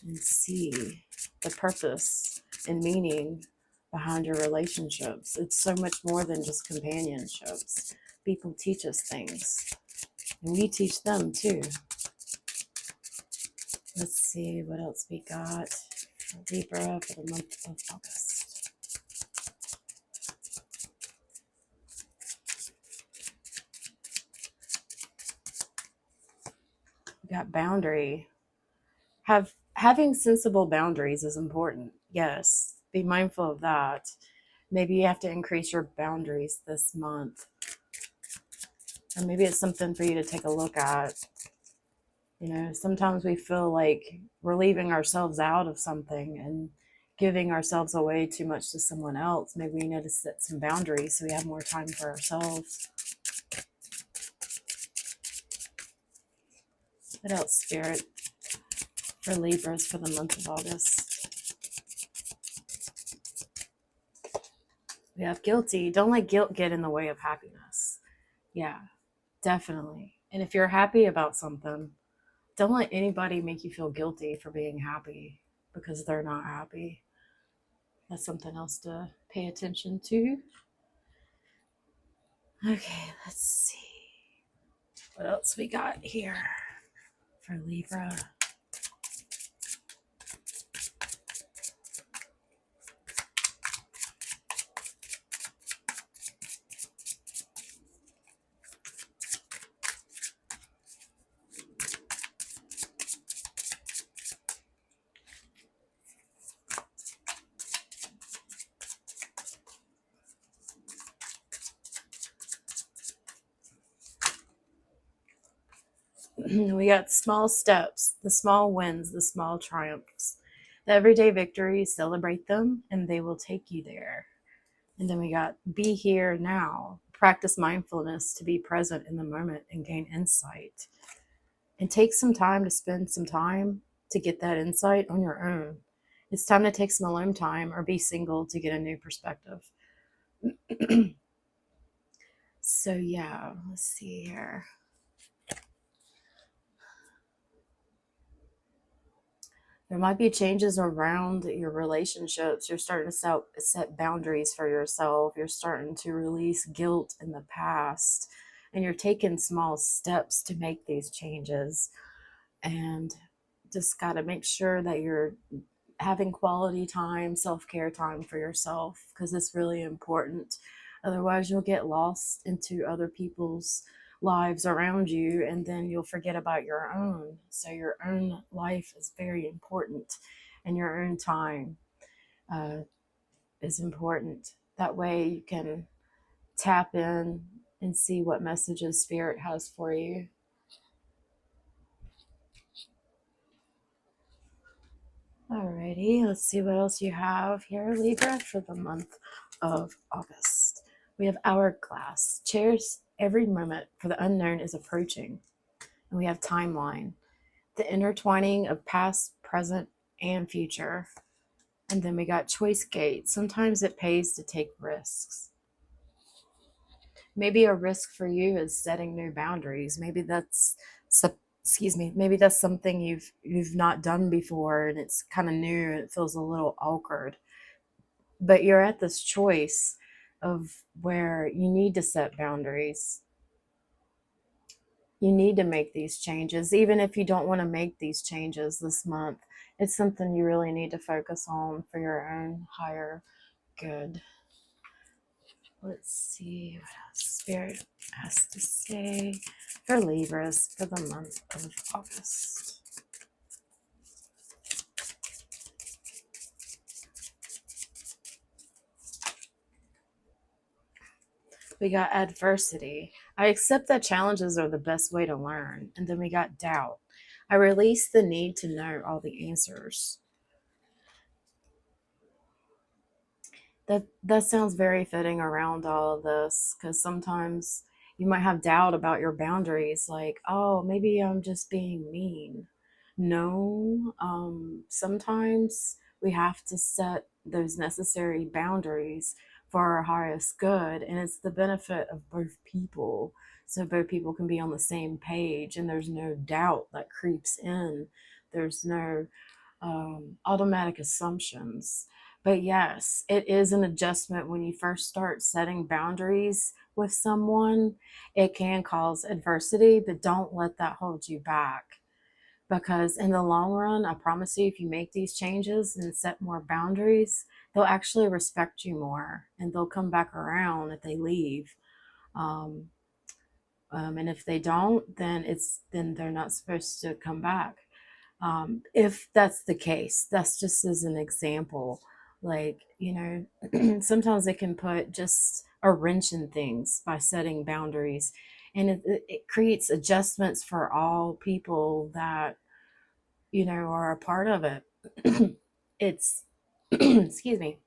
S1: and see the purpose and meaning behind your relationships. It's so much more than just companionships. People teach us things and we teach them too. Let's see what else we got for Libra for the month of August. We got boundary. Having sensible boundaries is important. Yes, be mindful of that. Maybe you have to increase your boundaries this month. Or maybe it's something for you to take a look at. You know, sometimes we feel like we're leaving ourselves out of something and giving ourselves away too much to someone else. Maybe we need to set some boundaries so we have more time for ourselves. What else, Spirit, for Libras for the month of August? We have guilty. Don't let guilt get in the way of happiness. Yeah, definitely. And if you're happy about something, don't let anybody make you feel guilty for being happy because they're not happy. That's something else to pay attention to. Okay, let's see what else we got here for Libra. We got small steps, the small wins, the small triumphs. The everyday victories, celebrate them, and they will take you there. And then we got be here now. Practice mindfulness to be present in the moment and gain insight. And take some time to spend some time to get that insight on your own. It's time to take some alone time or be single to get a new perspective. So, yeah, let's see here. There might be changes around your relationships. You're starting to set boundaries for yourself. You're starting to release guilt in the past. And you're taking small steps to make these changes. And just got to make sure that you're having quality time, self-care time for yourself, because it's really important. Otherwise, you'll get lost into other people's lives around you, and then you'll forget about your own. So your own life is very important, and your own time uh, is important. That way you can tap in and see what messages spirit has for you. Alrighty, let's see what else you have here, Libra, for the month of August. We have Hourglass. Cherish every moment, for the unknown is approaching. And we have Timeline, the intertwining of past, present, and future. And then we got Choice Gate. Sometimes it pays to take risks. Maybe a risk for you is setting new boundaries. Maybe that's maybe that's something you've not done before, and it's kind of new and it feels a little awkward. But you're at this choice of where you need to set boundaries. You need to make these changes. Even if you don't want to make these changes this month, it's something you really need to focus on for your own higher good. Let's see what else Spirit has to say for Libras for the month of August. We got adversity. I accept that challenges are the best way to learn. And then we got doubt. I release the need to know all the answers. That sounds very fitting around all of this, because sometimes you might have doubt about your boundaries, like, oh, maybe I'm just being mean. No, sometimes we have to set those necessary boundaries for our highest good, and it's the benefit of both people, so both people can be on the same page and there's no doubt that creeps in. There's no automatic assumptions. But yes, it is an adjustment when you first start setting boundaries with someone. It can cause adversity, but don't let that hold you back. Because in the long run, I promise you, if you make these changes and set more boundaries, they'll actually respect you more, and they'll come back around if they leave. Um, and if they don't, then they're not supposed to come back. If that's the case, that's just as an example. Like, sometimes it can put just a wrench in things by setting boundaries, and it creates adjustments for all people that are a part of it. It's excuse me.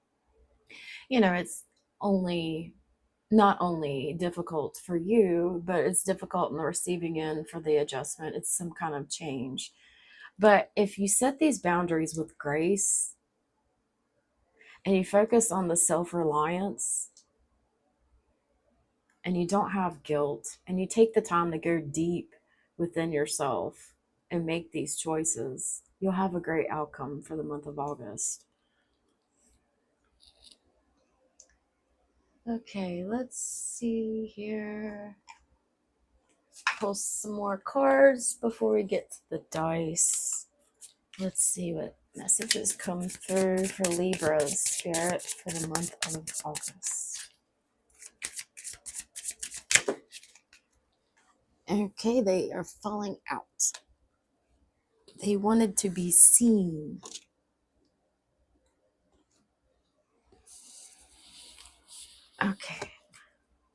S1: It's only not only difficult for you, but it's difficult in the receiving end for the adjustment. It's some kind of change. But if you set these boundaries with grace and you focus on the self-reliance and you don't have guilt and you take the time to go deep within yourself and make these choices, you'll have a great outcome for the month of August. Okay, let's see here. Pull some more cards before we get to the dice. Let's see what messages come through for Libra's spirit for the month of August. Okay, they are falling out. They wanted to be seen. Okay.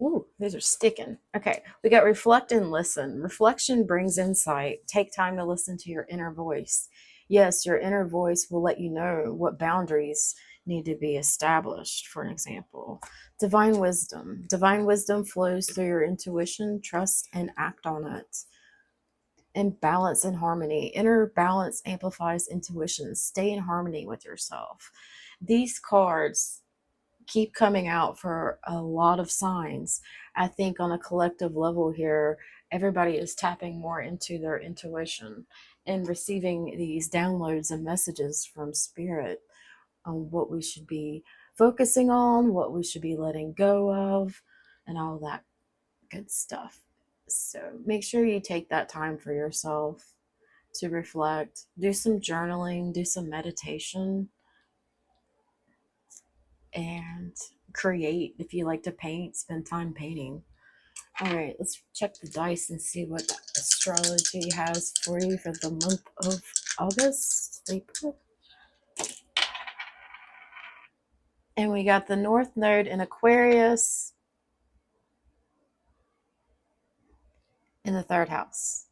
S1: Ooh, these are sticking. Okay, we got reflect and listen. Reflection brings insight. Take time to listen to your inner voice. Yes, your inner voice will let you know what boundaries need to be established, for an example. Divine wisdom. Divine wisdom flows through your intuition, trust, and act on it. And balance and harmony. Inner balance amplifies intuition. Stay in harmony with yourself. These cards keep coming out for a lot of signs. I think on a collective level here, everybody is tapping more into their intuition and receiving these downloads and messages from spirit on what we should be focusing on, what we should be letting go of, and all that good stuff. So make sure you take that time for yourself to reflect, do some journaling, do some meditation, and create. If you like to paint, spend time painting. All right, let's check the dice and see what astrology has for you for the month of August. April. And we got the North Node in Aquarius in the third house.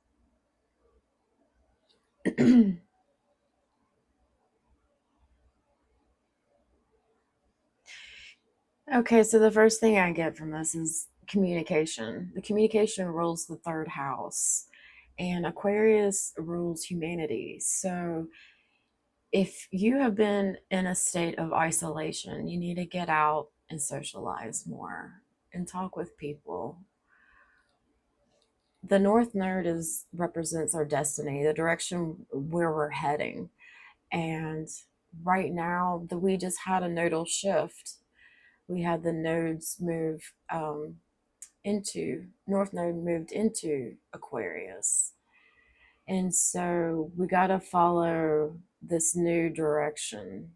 S1: Okay, so the first thing I get from this is communication. The communication rules the third house, and Aquarius rules humanity. So if you have been in a state of isolation, you need to get out and socialize more and talk with people. The North Node represents our destiny, the direction where we're heading. And right now, we just had a nodal shift. We had the nodes move into North Node moved into Aquarius. And so we got to follow this new direction.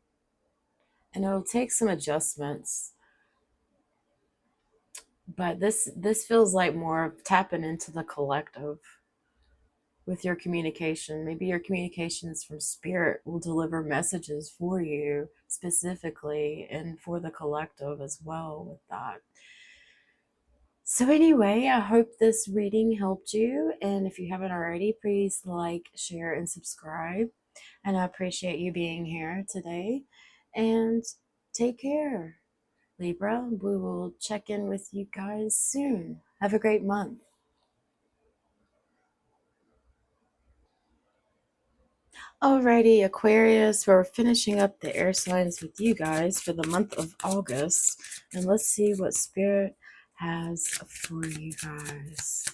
S1: And it'll take some adjustments. But this feels like more of tapping into the collective with your communication. Maybe your communications from spirit will deliver messages for you specifically and for the collective as well with that. So anyway, I hope this reading helped you. And if you haven't already, please like, share, and subscribe. And I appreciate you being here today. And take care, Libra. We will check in with you guys soon. Have a great month. Alrighty, Aquarius, we're finishing up the air signs with you guys for the month of August. And let's see what Spirit has for you guys.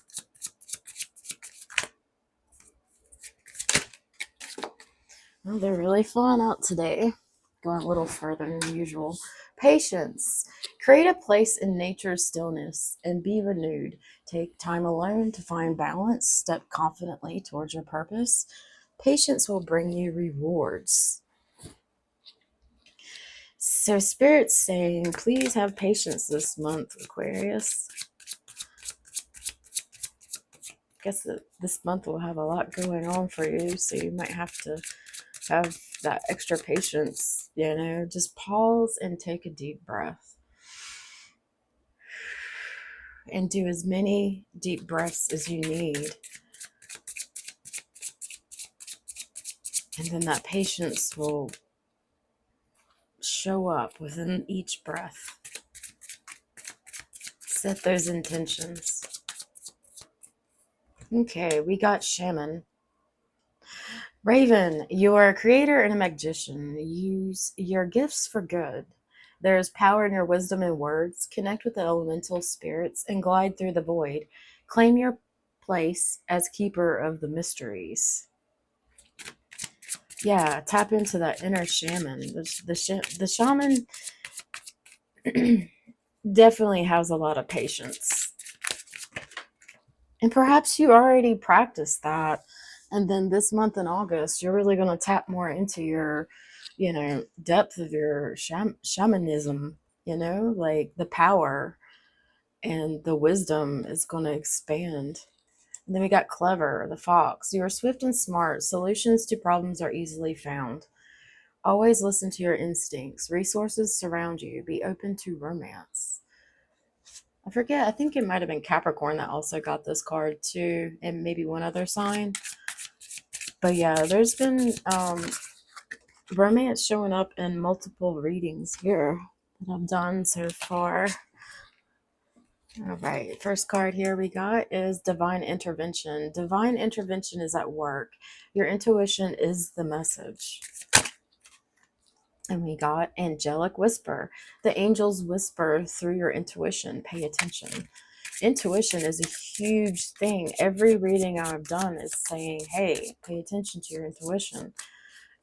S1: Well, they're really flying out today. Going a little further than usual. Patience. Create a place in nature's stillness and be renewed. Take time alone to find balance. Step confidently towards your purpose. Patience will bring you rewards. So Spirit's saying, please have patience this month, Aquarius. I guess that this month will have a lot going on for you, so you might have to have that extra patience, just pause and take a deep breath. And do as many deep breaths as you need. And then that patience will show up within each breath. Set those intentions. Okay, we got Shaman. Raven, you are a creator and a magician. Use your gifts for good. There is power in your wisdom and words. Connect with the elemental spirits and glide through the void. Claim your place as keeper of the mysteries. Yeah, tap into that inner shaman. The shaman definitely has a lot of patience. And perhaps you already practiced that. And then this month in August, you're really going to tap more into your, depth of your shamanism, like the power and the wisdom is going to expand. And then we got clever, the fox. You are swift and smart. Solutions to problems are easily found. Always listen to your instincts. Resources surround you. Be open to romance. I forget, I think it might have been Capricorn that also got this card too, and maybe one other sign. But yeah, there's been romance showing up in multiple readings here that I've done so far. All right, first card here we got is Divine Intervention. Divine Intervention is at work. Your intuition is the message. And we got Angelic Whisper. The angels whisper through your intuition. Pay attention. Intuition is a huge thing. Every reading I've done is saying, hey, pay attention to your intuition.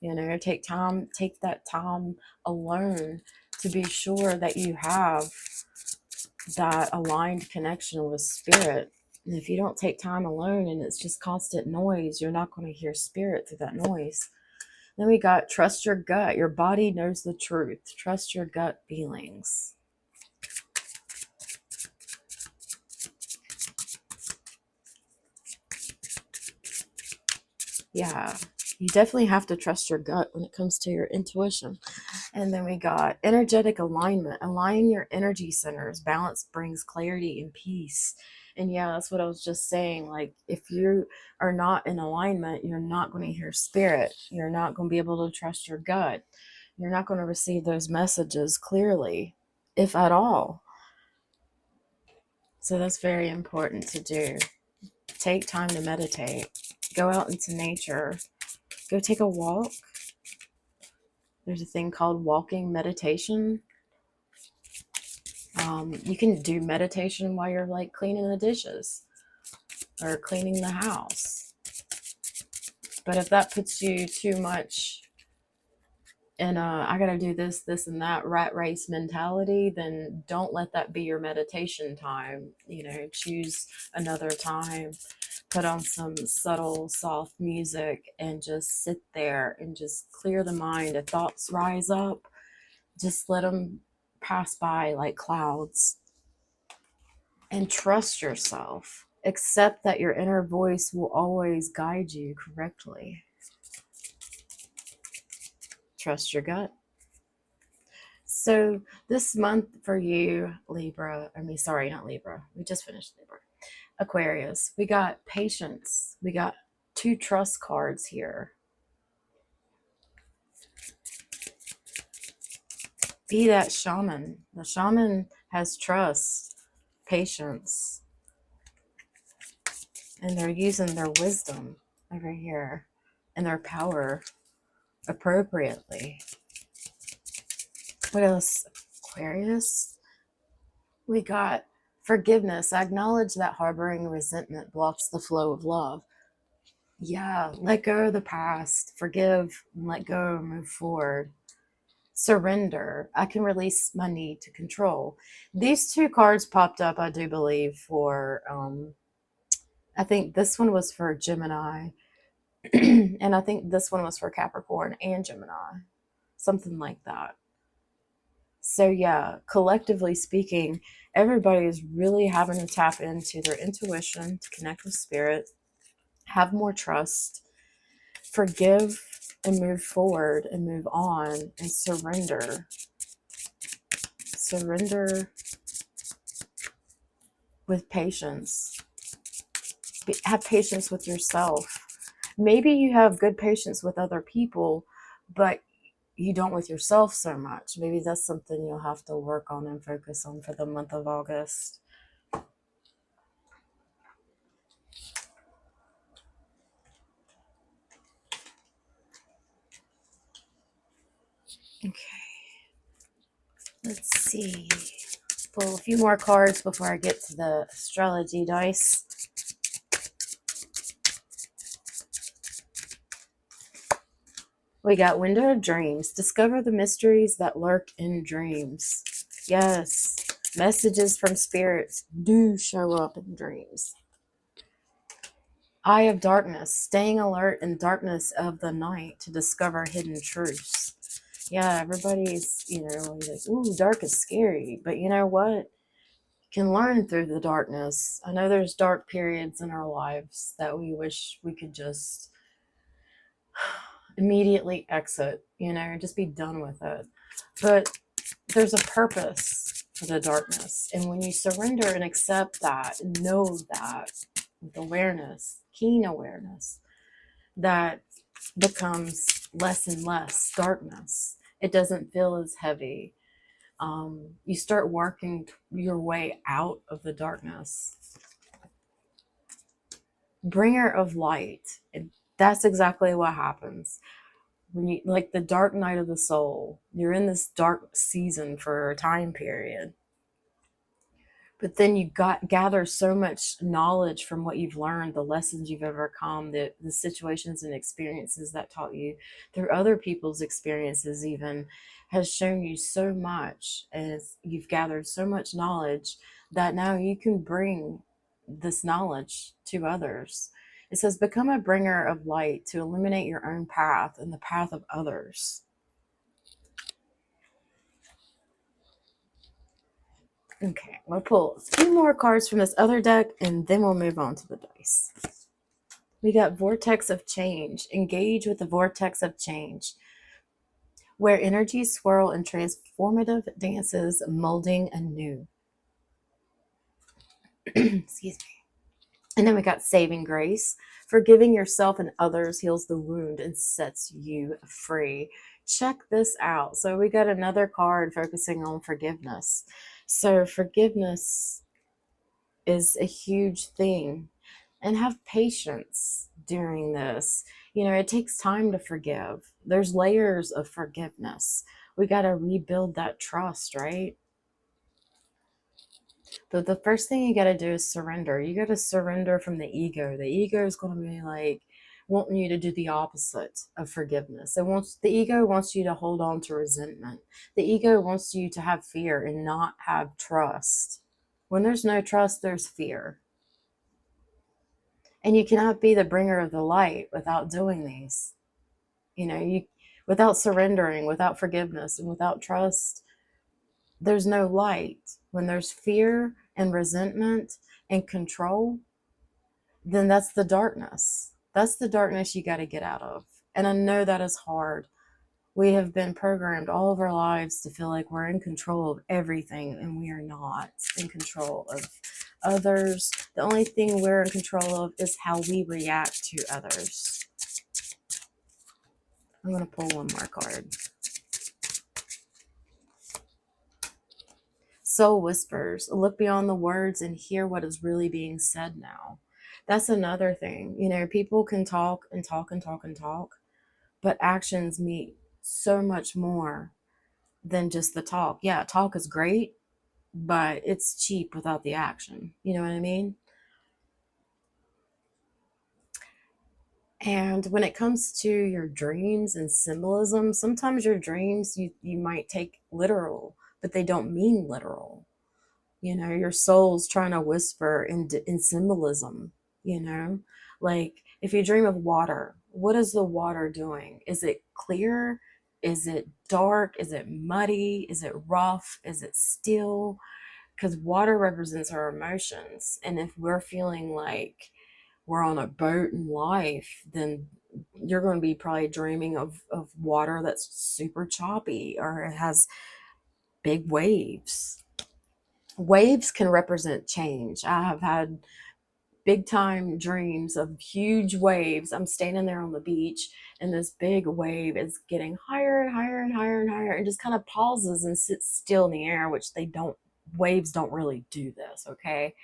S1: You know, take that time alone to be sure that you have that aligned connection with spirit. And if you don't take time alone and it's just constant noise, you're not going to hear spirit through that noise. Then we got trust your gut. Your body knows the truth. Trust your gut feelings. Yeah, you definitely have to trust your gut when it comes to your intuition. And then we got energetic alignment. Align your energy centers. Balance brings clarity and peace. And yeah, that's what I was just saying. Like, if you are not in alignment, you're not going to hear spirit. You're not going to be able to trust your gut. You're not going to receive those messages clearly, if at all. So that's very important to do. Take time to meditate. Go out into nature. Go take a walk. There's a thing called walking meditation. You can do meditation while you're like cleaning the dishes or cleaning the house. But if that puts you too much in I gotta do this, this, and that rat race mentality, then don't let that be your meditation time. You know, choose another time, put on some subtle, soft music, and just sit there and just clear the mind. If thoughts rise up, just let them pass by like clouds. And trust yourself. Accept that your inner voice will always guide you correctly. Trust your gut. So this month for you, Libra, sorry, not Libra. We just finished Libra. Aquarius, we got patience. We got 2 trust cards here. Be that shaman. The shaman has trust, patience, and they're using their wisdom over here and their power appropriately. What else? Aquarius. We got forgiveness. Acknowledge that harboring resentment blocks the flow of love. Yeah, let go of the past. Forgive and let go and move forward. Surrender. I can release my need to control. These 2 cards popped up, I do believe, for I think this one was for Gemini and I think this one was for Capricorn and Gemini. Something like that. So yeah, collectively speaking, everybody is really having to tap into their intuition to connect with spirit, have more trust, forgive and move forward and move on and surrender. Surrender with patience. Have patience with yourself. Maybe you have good patience with other people, but you don't with yourself so much. Maybe that's something you'll have to work on and focus on for the month of August. Okay. Let's see. Pull a few more cards before I get to the astrology dice. We got Window of Dreams. Discover the mysteries that lurk in dreams. Yes, messages from spirits do show up in dreams. Eye of Darkness. Staying alert in darkness of the night to discover hidden truths. Yeah, everybody's, like, ooh, dark is scary. But you know what? You can learn through the darkness. I know there's dark periods in our lives that we wish we could just immediately exit, just be done with it. But there's a purpose the darkness. And when you surrender and accept that, and know that with awareness, keen awareness, that becomes less and less darkness. It doesn't feel as heavy. You start working your way out of the darkness. Bringer of light. That's exactly what happens. When you, like the dark night of the soul, you're in this dark season for a time period. But then you gather so much knowledge from what you've learned, the lessons you've overcome, the situations and experiences that taught you through other people's experiences, even has shown you so much, as you've gathered so much knowledge that now you can bring this knowledge to others. It says, become a bringer of light to illuminate your own path and the path of others. Okay, we'll pull a few more cards from this other deck and then we'll move on to the dice. We got Vortex of Change. Engage with the Vortex of Change, where energies swirl in transformative dances, molding anew. Excuse me. And then we got Saving Grace. Forgiving yourself and others heals the wound and sets you free. Check this out. So we got another card focusing on forgiveness. So forgiveness is a huge thing. And have patience during this. You know, it takes time to forgive. There's layers of forgiveness. We got to rebuild that trust, right? But the first thing you got to do is surrender. You got to surrender from the ego. The ego is going to be like wanting you to do the opposite of forgiveness. The ego wants you to hold on to resentment. The ego wants you to have fear and not have trust. When there's no trust, there's fear. And you cannot be the bringer of the light without doing these. You know, without surrendering, without forgiveness, and without trust, there's no light. When there's fear and resentment and control, then that's the darkness. That's the darkness you got to get out of. And I know that is hard. We have been programmed all of our lives to feel like we're in control of everything, and we are not in control of others. The only thing we're in control of is how we react to others. I'm going to pull one more card. Soul whispers. Look beyond the words and hear what is really being said now. That's another thing. You know, people can talk and talk and talk and talk, but actions mean so much more than just the talk. Yeah, talk is great, but it's cheap without the action. You know what I mean? And when it comes to your dreams and symbolism, sometimes your dreams you might take literal, but they don't mean literal. You know, your soul's trying to whisper in symbolism, you know? Like if you dream of water, what is the water doing? Is it clear? Is it dark? Is it muddy? Is it rough? Is it still? Because water represents our emotions. And if we're feeling like we're on a boat in life, then you're going to be probably dreaming of water that's super choppy or it has big waves. Waves can represent change. I have had big time dreams of huge waves. I'm standing there on the beach and this big wave is getting higher and higher and higher and higher and just kind of pauses and sits still in the air, which waves don't really do this, okay?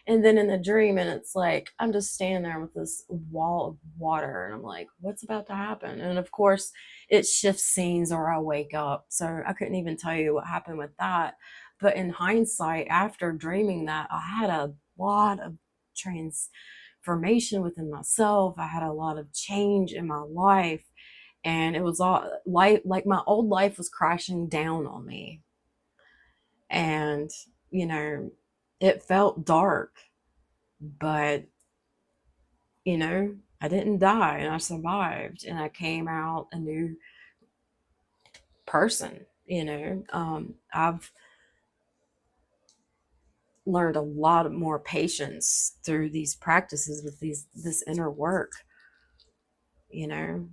S1: And then in the dream, and it's like I'm just standing there with this wall of water and I'm like, what's about to happen? And of course it shifts scenes or I wake up, so I couldn't even tell you what happened with that. But in hindsight, after dreaming that, I had a lot of transformation within myself. I had a lot of change in my life, and it was all like my old life was crashing down on me. And you know, it felt dark, but you know, I didn't die and I survived and I came out a new person. You know, I've learned a lot more patience through these practices with this inner work, you know,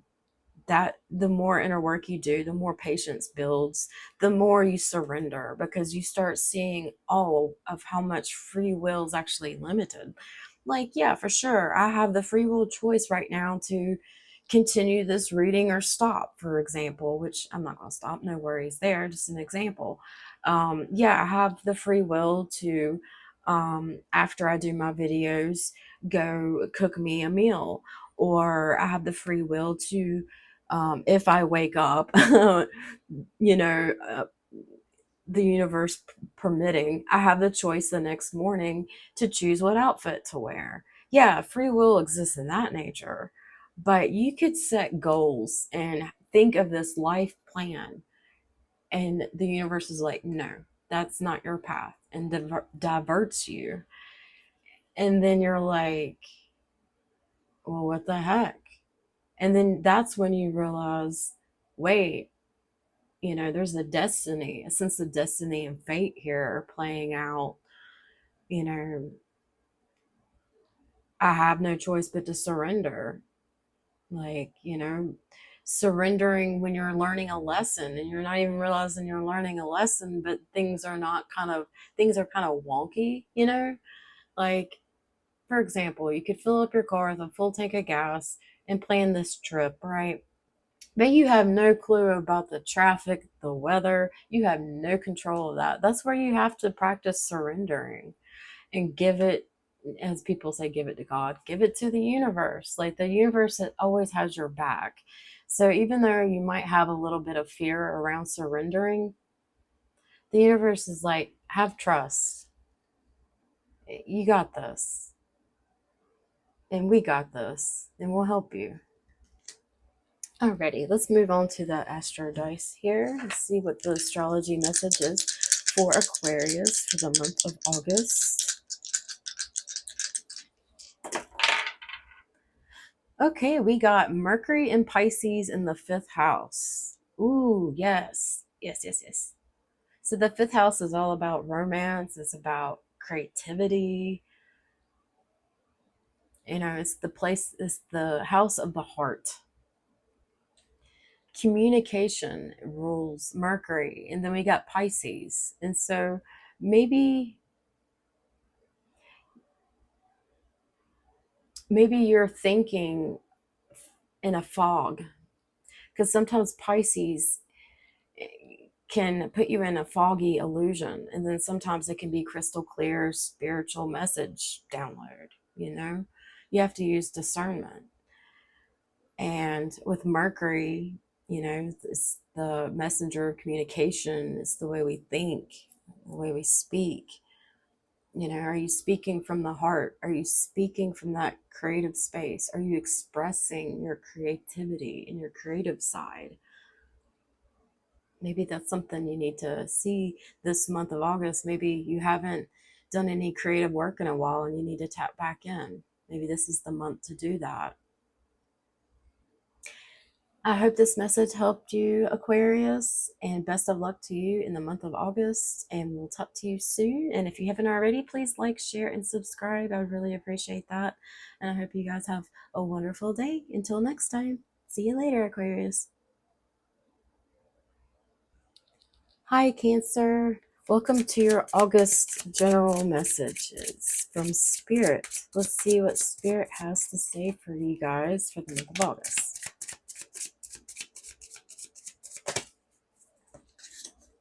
S1: that the more inner work you do, the more patience builds, the more you surrender, because you start seeing all of how much free will is actually limited. Like, yeah, for sure, I have the free will choice right now to continue this reading or stop, for example, which I'm not going to stop, no worries there, just an example. Yeah, I have the free will to, after I do my videos, go cook me a meal, or I have the free will to, if I wake up, you know, the universe permitting, I have the choice the next morning to choose what outfit to wear. Yeah, free will exists in that nature, but you could set goals and think of this life plan, and the universe is like, no, that's not your path, and diverts you. And then you're like, well, what the heck? And then that's when you realize, wait, there's a destiny, a sense of destiny and fate here playing out. You know, I have no choice but to surrender. Like, surrendering when you're learning a lesson and you're not even realizing you're learning a lesson, but things are kind of wonky. Like, for example, you could fill up your car with a full tank of gas and plan this trip, right? But you have no clue about the traffic, the weather. You have no control of that. That's where you have to practice surrendering and give it, as people say, give it to God, give it to the universe. Like, the universe always has your back. So even though you might have a little bit of fear around surrendering, the universe is like, have trust. You got this. And we got this. And we'll help you. Alrighty, let's move on to the astro dice here and see what the astrology message is for Aquarius for the month of August. Okay, we got Mercury and Pisces in the 5th house. Ooh, yes. Yes, yes, yes. So the 5th house is all about romance, it's about creativity. It's the house of the heart. Communication rules Mercury, and then we got Pisces. And so maybe you're thinking in a fog, because sometimes Pisces can put you in a foggy illusion, and then sometimes it can be crystal clear spiritual message download. You have to use discernment. And with Mercury, it's the messenger of communication. It's the way we think, the way we speak. Are you speaking from the heart? Are you speaking from that creative space? Are you expressing your creativity and your creative side? Maybe that's something you need to see this month of August. Maybe you haven't done any creative work in a while and you need to tap back in. Maybe this is the month to do that. I hope this message helped you, Aquarius, and best of luck to you in the month of August, and we'll talk to you soon. And if you haven't already, please like, share, and subscribe. I would really appreciate that. And I hope you guys have a wonderful day. Until next time, see you later, Aquarius. Hi, Cancer. Welcome to your August general messages from Spirit. Let's see what Spirit has to say for you guys for the month of August.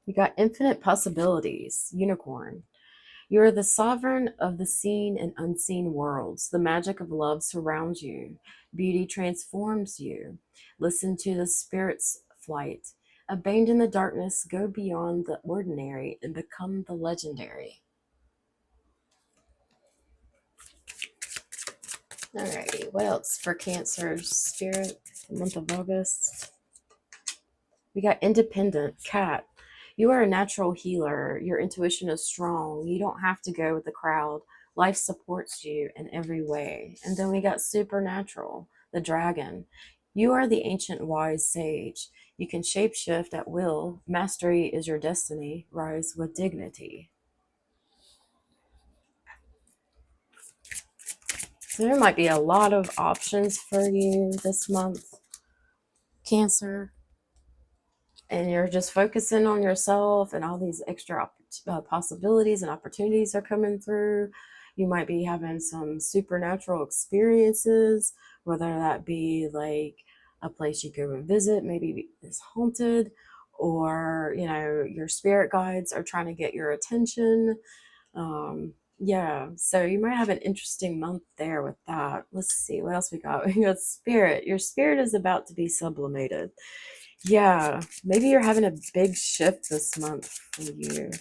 S1: You got infinite possibilities, Unicorn. You are the sovereign of the seen and unseen worlds. The magic of love surrounds you. Beauty transforms you. Listen to the spirit's flight. Abandon the darkness, go beyond the ordinary, and become the legendary. Alrighty, what else for Cancer's Spirit, the month of August? We got independent, Cat. You are a natural healer. Your intuition is strong. You don't have to go with the crowd. Life supports you in every way. And then we got supernatural, the dragon. You are the ancient wise sage. You can shapeshift at will. Mastery is your destiny. Rise with dignity. So there might be a lot of options for you this month Cancer, and you're just focusing on yourself, and all these extra possibilities and opportunities are coming through. You might be having some supernatural experiences, whether that be like a place you go and visit, maybe is haunted, or your spirit guides are trying to get your attention. Yeah, so you might have an interesting month there with that. Let's see what else we got. We got spirit. Your spirit is about to be sublimated. Yeah, maybe you're having a big shift this month for you,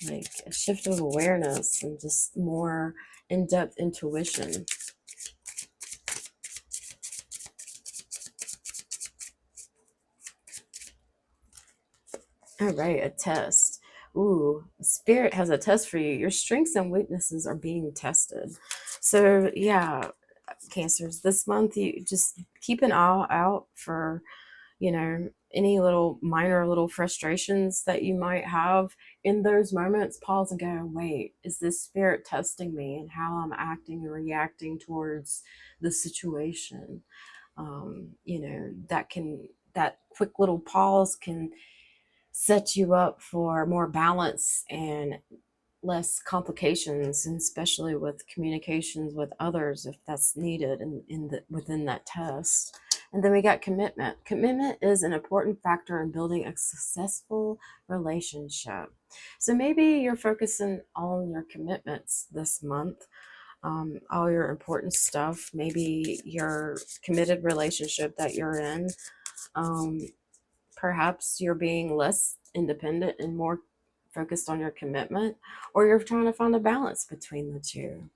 S1: like a shift of awareness and just more in-depth intuition. All right, a test. Ooh, spirit has a test for you. Your strengths and weaknesses are being tested. So, yeah, Cancers, this month you just keep an eye out for any little minor little frustrations that you might have. In those moments, pause and go, wait, is this spirit testing me and how I'm acting and reacting towards the situation? That quick little pause can set you up for more balance and less complications, and especially with communications with others if that's needed within that test. And then we got commitment. Commitment is an important factor in building a successful relationship. So maybe you're focusing on your commitments this month, all your important stuff, maybe your committed relationship that you're in. Um, Perhaps you're being less independent and more focused on your commitment, or you're trying to find a balance between the two.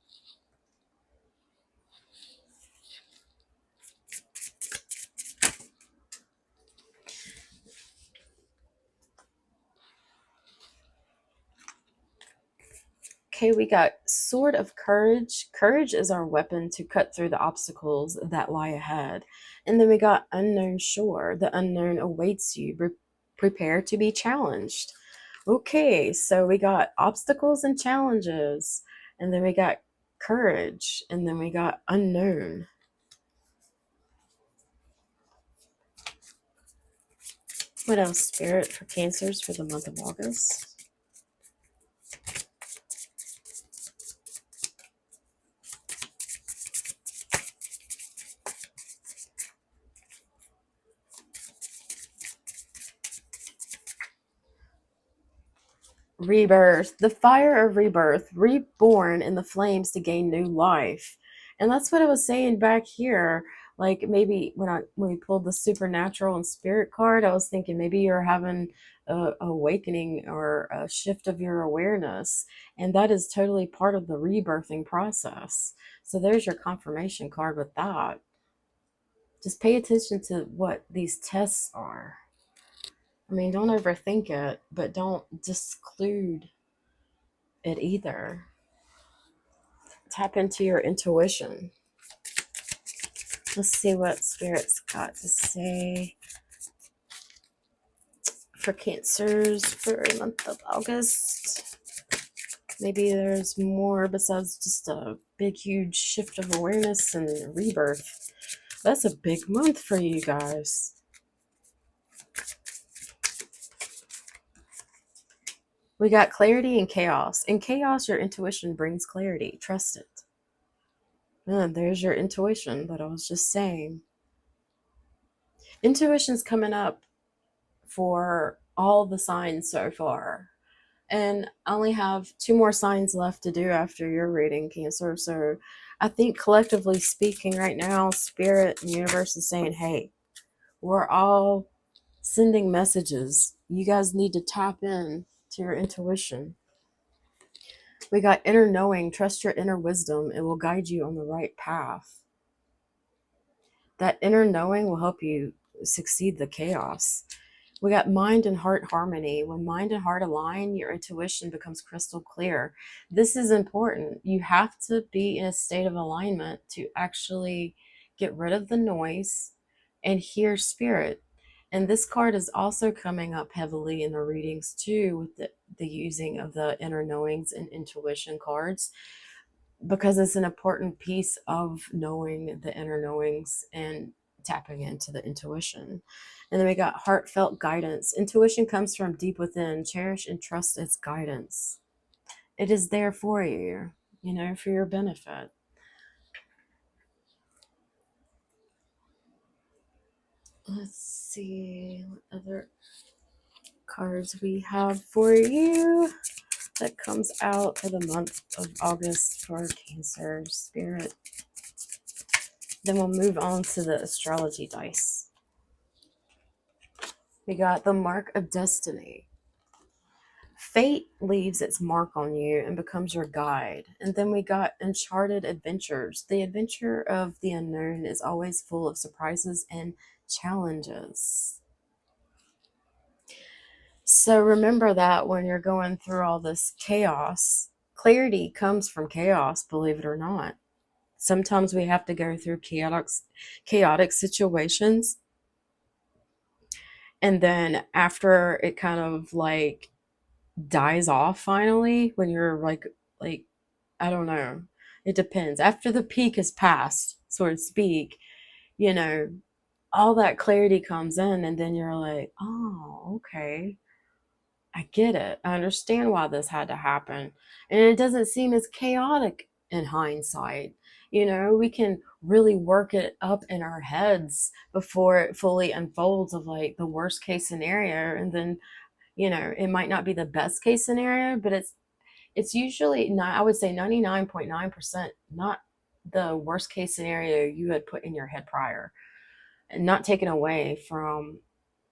S1: Okay, we got Sword of Courage. Courage is our weapon to cut through the obstacles that lie ahead. And then we got Unknown Shore. The unknown awaits you. Prepare to be challenged. Okay, so we got obstacles and challenges. And then we got courage. And then we got unknown. What else, Spirit, for Cancers for the month of August? Rebirth, the fire of rebirth, reborn in the flames to gain new life. And that's what I was saying back here. Like maybe when we pulled the supernatural and spirit card, I was thinking maybe you're having a awakening or a shift of your awareness, and that is totally part of the rebirthing process. So there's your confirmation card with that. Just pay attention to what these tests are. I mean, don't overthink it, but don't disclude it either. Tap into your intuition. Let's see what Spirit's got to say for Cancers for the month of August. Maybe there's more besides just a big, huge shift of awareness and rebirth. That's a big month for you guys. We got clarity and chaos. In chaos, your intuition brings clarity. Trust it. And there's your intuition that I was just saying. Intuition's coming up for all the signs so far. And I only have two more signs left to do after your reading, Cancer. So I think collectively speaking, right now, Spirit and Universe is saying, hey, we're all sending messages. You guys need to tap in to your intuition. We got inner knowing. Trust your inner wisdom. It will guide you on the right path. That inner knowing will help you succeed the chaos. We got mind and heart harmony. When mind and heart align, your intuition becomes crystal clear. This is important. You have to be in a state of alignment to actually get rid of the noise and hear spirit. And this card is also coming up heavily in the readings too, with the using of the inner knowings and intuition cards, because it's an important piece of knowing the inner knowings and tapping into the intuition. And then we got heartfelt guidance. Intuition comes from deep within. Cherish and trust its guidance. It is there for you, for your benefit. Let's see what other cards we have for you that comes out for the month of August for Cancer Spirit. Then we'll move on to the astrology dice. We got the mark of destiny. Fate leaves its mark on you and becomes your guide. And then we got uncharted adventures. The adventure of the unknown is always full of surprises and challenges. So remember that when you're going through all this chaos, clarity comes from chaos, believe it or not. Sometimes we have to go through chaotic situations. And then after it kind of like dies off finally, when you're like I don't know, it depends. After the peak is passed, so to speak, all that clarity comes in, and then you're like, oh, okay, I get it. I understand why this had to happen. And it doesn't seem as chaotic in hindsight. We can really work it up in our heads before it fully unfolds of like the worst case scenario. And then, it might not be the best case scenario, but it's usually not, I would say 99.9% not the worst case scenario you had put in your head prior, and not taken away from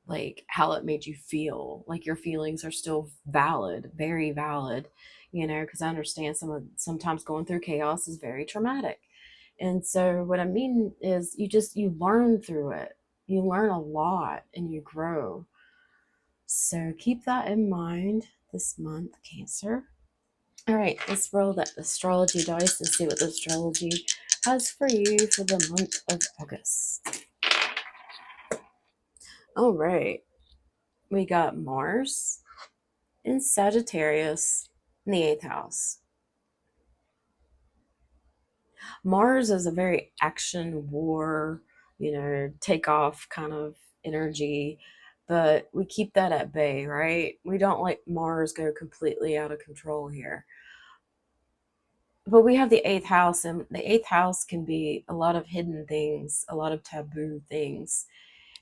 S1: like how it made you feel. Like your feelings are still valid, very valid, because I understand sometimes going through chaos is very traumatic. And so what I mean is you learn through it. You learn a lot and you grow. So keep that in mind this month, Cancer. All right, let's roll that astrology dice and see what the astrology has for you for the month of August. All right, we got Mars in Sagittarius in the 8th house. Mars is a very action, war, take off kind of energy, but we keep that at bay, right? We don't let Mars go completely out of control here. But we have the 8th house, and the 8th house can be a lot of hidden things, a lot of taboo things.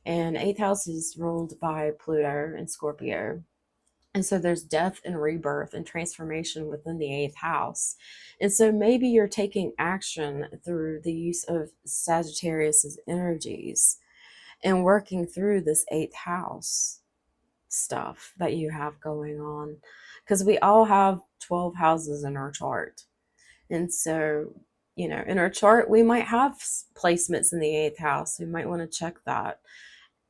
S1: And 8th house is ruled by Pluto and Scorpio. And so there's death and rebirth and transformation within the 8th house. And so maybe you're taking action through the use of Sagittarius's energies and working through this 8th house stuff that you have going on. Because we all have 12 houses in our chart. And so, in our chart, we might have placements in the 8th house. We might want to check that.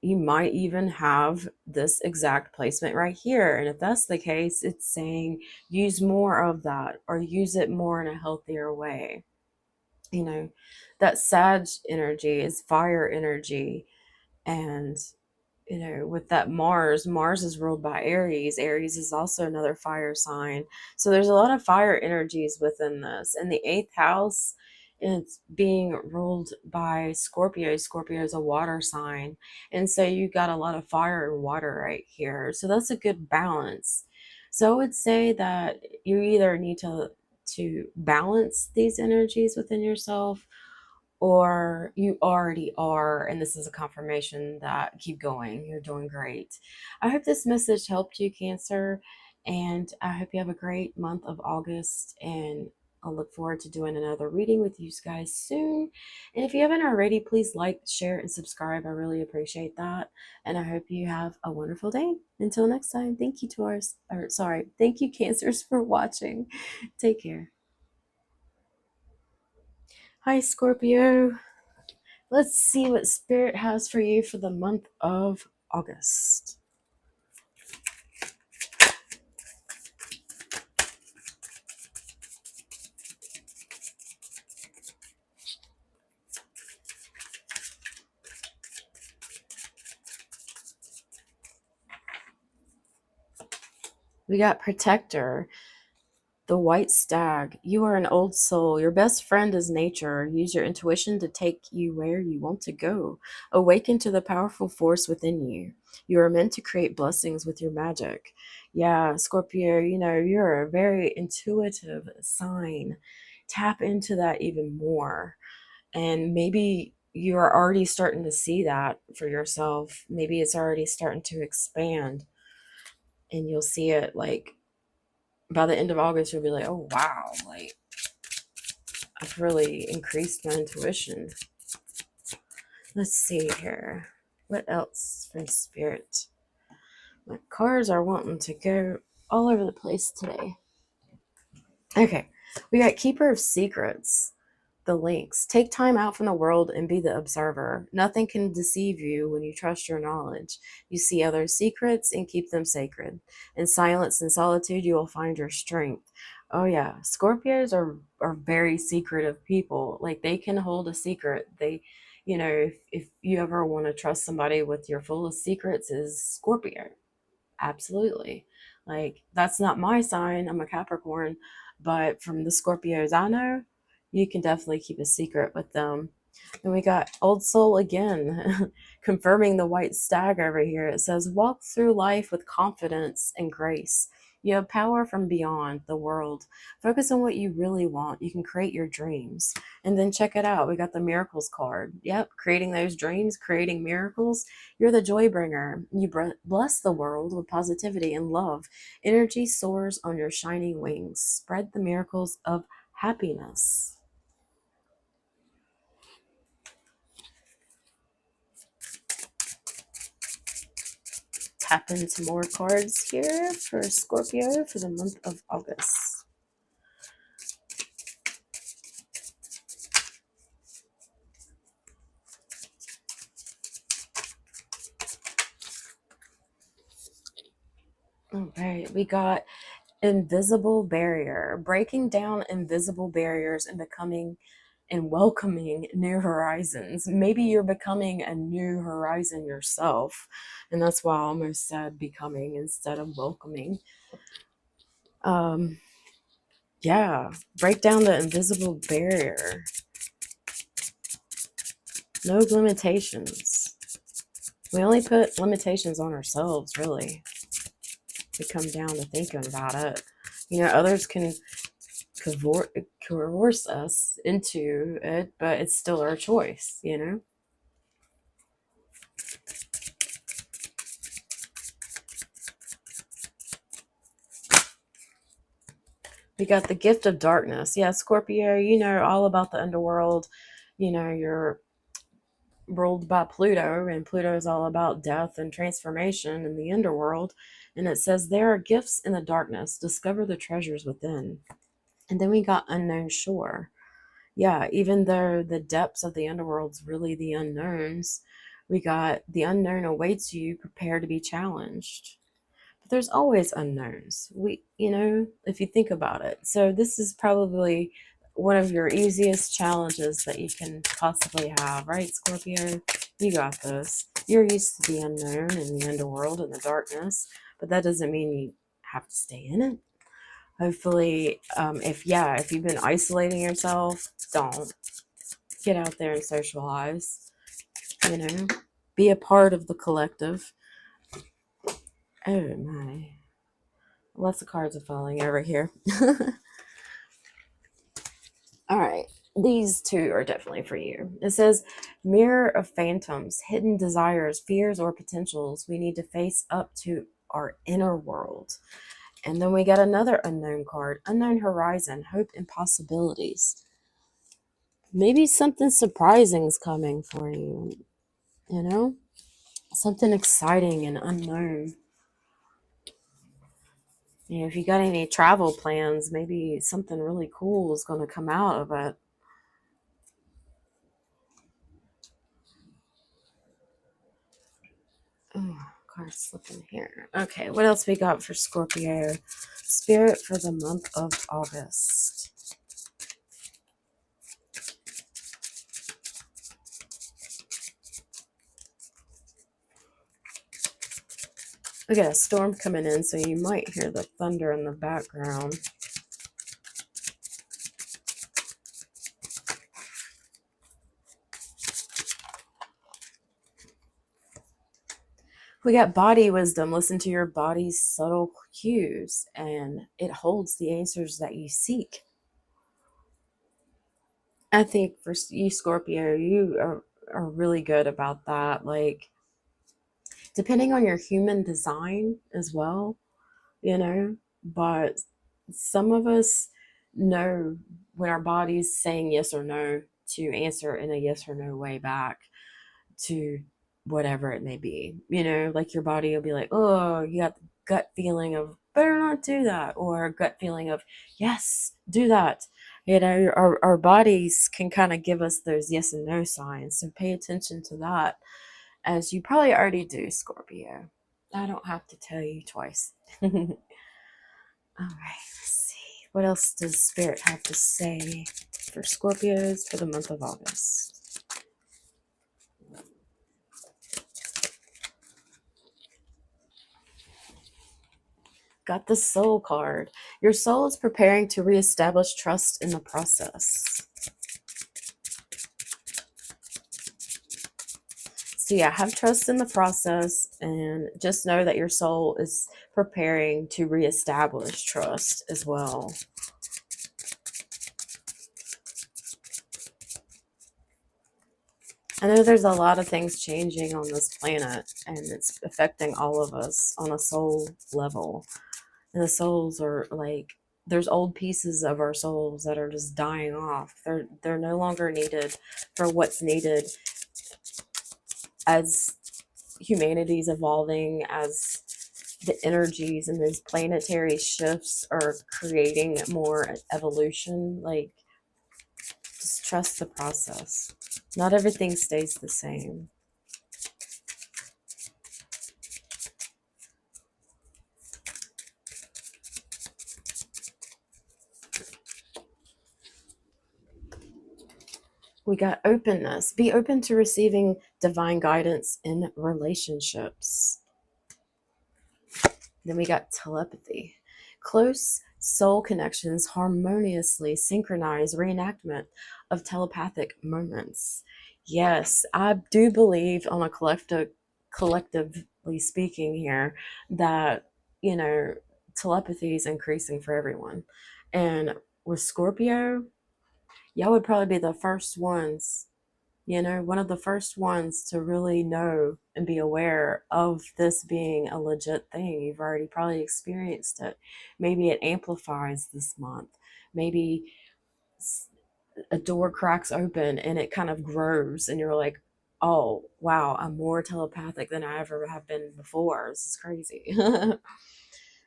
S1: You might even have this exact placement right here. And if that's the case, it's saying use more of that or use it more in a healthier way. That Sag energy is fire energy. And with that Mars is ruled by Aries. Aries is also another fire sign. So there's a lot of fire energies within this. And the 8th house, it's being ruled by Scorpio. Scorpio is a water sign. And so you got a lot of fire and water right here. So that's a good balance. So I would say that you either need to balance these energies within yourself, or you already are, and this is a confirmation that keep going, you're doing great. I hope this message helped you, Cancer, and I hope you have a great month of August, and I'll look forward to doing another reading with you guys soon. And if you haven't already, please like, share, and subscribe. I really appreciate that, and I hope you have a wonderful day. Until next time, thank you, thank you, Cancers, for watching. Take care. Hi, Scorpio. Let's see what Spirit has for you for the month of August. We got Protector. The white stag. You are an old soul. Your best friend is nature. Use your intuition to take you where you want to go. Awaken to the powerful force within you. You are meant to create blessings with your magic. Yeah, Scorpio, you're a very intuitive sign. Tap into that even more. And maybe you're already starting to see that for yourself. Maybe it's already starting to expand, and you'll see it like by the end of August, you'll be like, oh, wow, like I've really increased my intuition. Let's see here. What else from Spirit? My cards are wanting to go all over the place today. Okay, we got Keeper of Secrets. The links. Take time out from the world and be the observer. Nothing can deceive you when you trust your knowledge. You see others' secrets and keep them sacred. In silence and solitude, you will find your strength. Oh yeah, Scorpios are very secretive people. Like they can hold a secret. If you ever want to trust somebody with your fullest secrets, is Scorpio. Absolutely. Like, that's not my sign. I'm a Capricorn. But from the Scorpios I know, you can definitely keep a secret with them. And we got Old Soul again, confirming the white stag over here. It says, walk through life with confidence and grace. You have power from beyond the world. Focus on what you really want. You can create your dreams. And then check it out. We got the miracles card. Yep, creating those dreams, creating miracles. You're the joy bringer. You bless the world with positivity and love. Energy soars on your shining wings. Spread the miracles of happiness. Tap into more cards here for Scorpio for the month of August. All right, we got invisible barrier, breaking down invisible barriers and becoming and welcoming new horizons. Maybe you're becoming a new horizon yourself, and that's why I almost said becoming instead of welcoming. Yeah, break down the invisible barrier. No limitations. We only put limitations on ourselves, really. We come down to thinking about it. Others can coerce us into it, but it's still our choice. We got the gift of darkness. Yeah, Scorpio, all about the underworld. You're ruled by Pluto, and Pluto is all about death and transformation in the underworld. And it says, there are gifts in the darkness. Discover the treasures within. And then we got unknown shore. Yeah, even though the depths of the underworld's really the unknowns, we got the unknown awaits you, prepare to be challenged. But there's always unknowns. If you think about it. So this is probably one of your easiest challenges that you can possibly have, right, Scorpio? You got this. You're used to the unknown and the underworld and the darkness, but that doesn't mean you have to stay in it. Hopefully, if you've been isolating yourself, don't get out there and socialize. Be a part of the collective. Oh my. Lots of cards are falling over here. All right. These two are definitely for you. It says, mirror of phantoms, hidden desires, fears, or potentials. We need to face up to our inner world. And then we got another unknown card, unknown horizon, hope and possibilities. Maybe something surprising is coming for you, something exciting and unknown. If you got any travel plans, maybe something really cool is going to come out of it. Oh, card slipping here. Okay, what else we got for Scorpio? Spirit for the month of August. We got a storm coming in, so you might hear the thunder in the background. We got body wisdom. Listen to your body's subtle cues, and it holds the answers that you seek. I think for you, Scorpio, you are really good about that. Like, depending on your human design as well, you know, but some of us know when our body's saying yes or no to answer in a yes or no way back to whatever it may be. You know, like your body will be like, oh, you got the gut feeling of better not do that, or gut feeling of yes, do that. You know, our bodies can kind of give us those yes and no signs. So pay attention to that, as you probably already do, Scorpio. I don't have to tell you twice. All right, let's see. What else does Spirit have to say for Scorpios for the month of August? Got the Soul card. Your soul is preparing to reestablish trust in the process. So yeah, have trust in the process, and just know that your soul is preparing to reestablish trust as well. I know there's a lot of things changing on this planet, and it's affecting all of us on a soul level. And the souls are like, there's old pieces of our souls that are just dying off. They're no longer needed for what's needed as humanity's evolving, as the energies and these planetary shifts are creating more evolution. Like, just trust the process. Not everything stays the same. We got openness. Be open to receiving divine guidance in relationships. Then we got telepathy. Close soul connections harmoniously synchronize reenactment of telepathic moments. Yes, I do believe on a collectively speaking here that, you know, telepathy is increasing for everyone. And with Scorpio, y'all would probably be the first ones, you know, one of the first ones to really know and be aware of this being a legit thing. You've already probably experienced it. Maybe it amplifies this month. Maybe a door cracks open and it kind of grows, and you're like, oh, wow, I'm more telepathic than I ever have been before. This is crazy.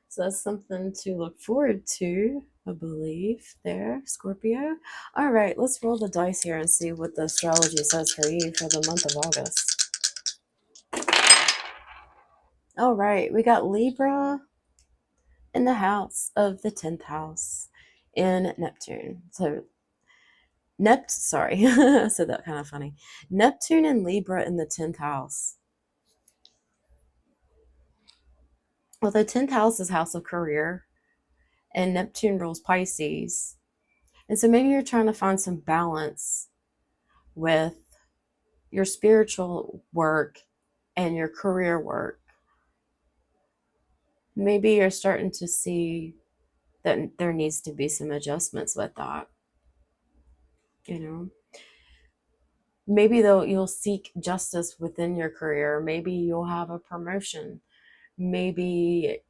S1: So that's something to look forward to, I believe, there, Scorpio. All right, let's roll the dice here and see what the astrology says for you for the month of August. All right, we got Libra in the house of the 10th house in Neptune. So, sorry, I said that kind of funny. Neptune and Libra in the 10th house. Well, the 10th house is house of career, and Neptune rules Pisces. And so maybe you're trying to find some balance with your spiritual work and your career work. Maybe you're starting to see that there needs to be some adjustments with that. You know, maybe though you'll seek justice within your career. Maybe you'll have a promotion. Maybe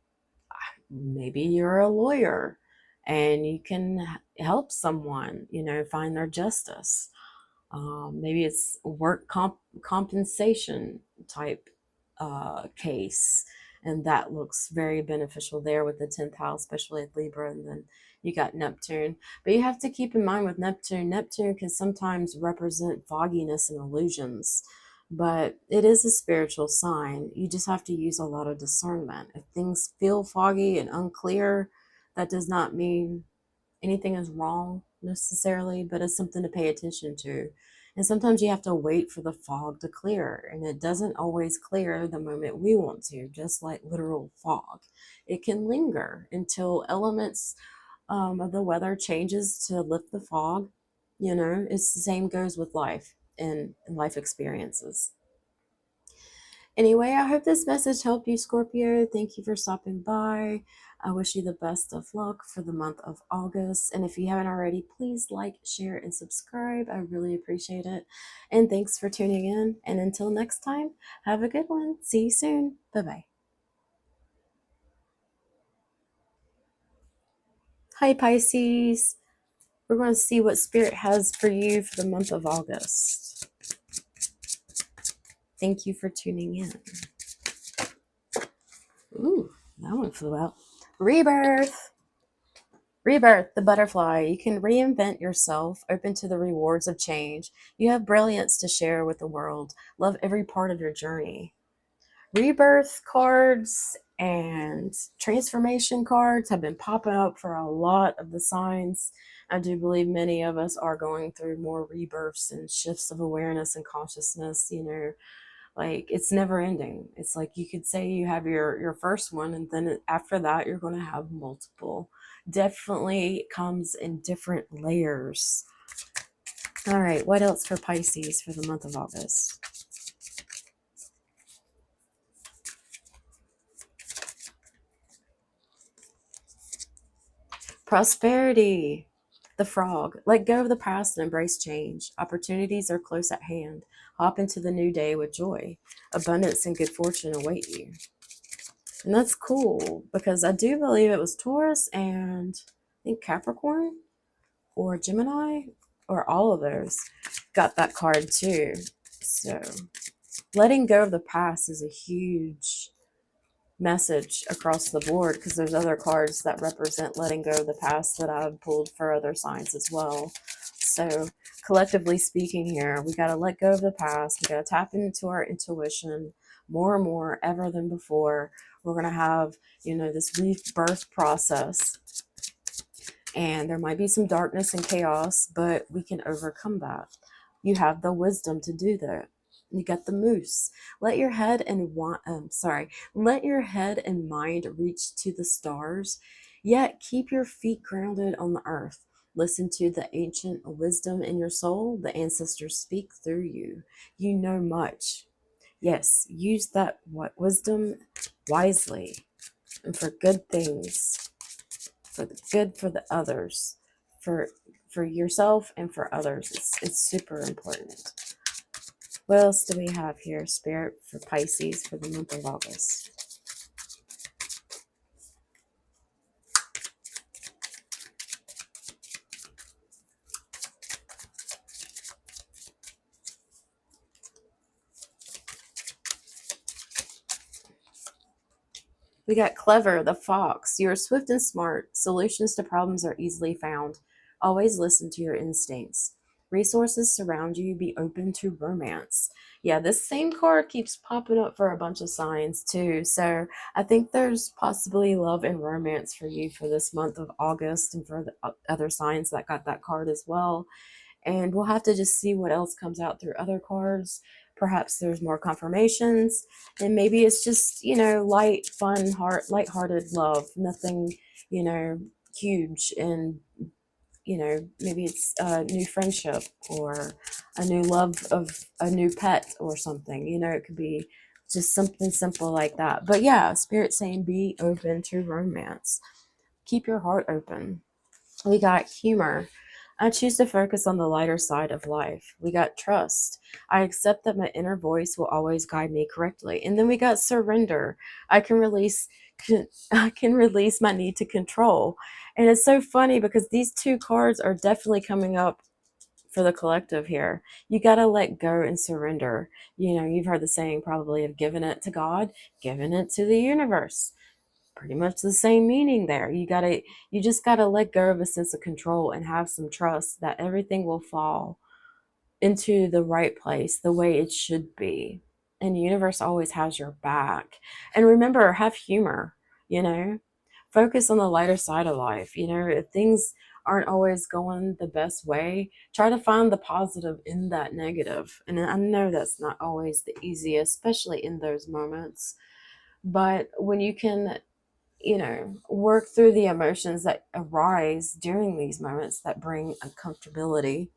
S1: you're a lawyer and you can help someone, you know, find their justice. Maybe it's work compensation type case, and that looks very beneficial there with the 10th house, especially at Libra. And then you got Neptune. But you have to keep in mind with Neptune can sometimes represent fogginess and illusions, but it is a spiritual sign. You just have to use a lot of discernment. If things feel foggy and unclear, that does not mean anything is wrong necessarily, but it's something to pay attention to. And sometimes you have to wait for the fog to clear, and it doesn't always clear the moment we want to, just like literal fog. It can linger until elements of the weather changes to lift the fog. You know, it's the same goes with life and life experiences. Anyway, I hope this message helped you, Scorpio. Thank you for stopping by. I wish you the best of luck for the month of August. And if you haven't already, please like, share, and subscribe. I really appreciate it. And thanks for tuning in. And until next time, have a good one. See you soon. Bye bye. Hi, Pisces. We're going to see what Spirit has for you for the month of August. Thank you for tuning in. Ooh, that one flew out. Rebirth. Rebirth, the butterfly. You can reinvent yourself, open to the rewards of change. You have brilliance to share with the world. Love every part of your journey. Rebirth cards and transformation cards have been popping up for a lot of the signs. I do believe many of us are going through more rebirths and shifts of awareness and consciousness, like it's never ending. It's like you could say you have your first one, and then after that you're going to have multiple. Definitely comes in different layers. All right, what else for Pisces for the month of August? Prosperity. The frog. Let go of the past and embrace change. Opportunities are close at hand. Hop into the new day with joy. Abundance and good fortune await you. And that's cool because I do believe it was Taurus and I think Capricorn or Gemini or all of those got that card too. So letting go of the past is a huge message across the board because there's other cards that represent letting go of the past that I've pulled for other signs as well. So collectively speaking here, we got to let go of the past. We got to tap into our intuition more and more ever than before. We're going to have, this rebirth process, and there might be some darkness and chaos, but we can overcome that. You have the wisdom to do that. You got the moose. Let your head and let your head and mind reach to the stars, yet keep your feet grounded on the earth. Listen to the ancient wisdom in your soul. The ancestors speak through you. You know much. Yes, use that wisdom wisely and for good things, for the good for the others, for yourself and for others. It's super important. What else do we have here, Spirit, for Pisces for the month of August? We got Clever, the fox. You are swift and smart. Solutions to problems are easily found. Always listen to your instincts. Resources surround you. Be open to romance. Yeah, this same card keeps popping up for a bunch of signs too. So I think there's possibly love and romance for you for this month of August and for the other signs that got that card as well. And we'll have to just see what else comes out through other cards. Perhaps there's more confirmations, and maybe it's just, light, fun, light-hearted love, nothing, huge. And maybe it's a new friendship or a new love of a new pet or something. It could be just something simple like that. But yeah, Spirit saying be open to romance. Keep your heart open. We got humor. I choose to focus on the lighter side of life. We got trust. I accept that my inner voice will always guide me correctly. And then we got surrender. I can release I can release my need to control. And it's so funny because these two cards are definitely coming up for the collective here. You got to let go and surrender. You've heard the saying probably of giving it to God, giving it to the universe. Pretty much the same meaning there. You just gotta let go of a sense of control and have some trust that everything will fall into the right place the way it should be. And the universe always has your back. And remember, have humor, you know focus on the lighter side of life. If things aren't always going the best way, try to find the positive in that negative. And I know that's not always the easiest, especially in those moments. But when you can work through the emotions that arise during these moments that bring uncomfortability,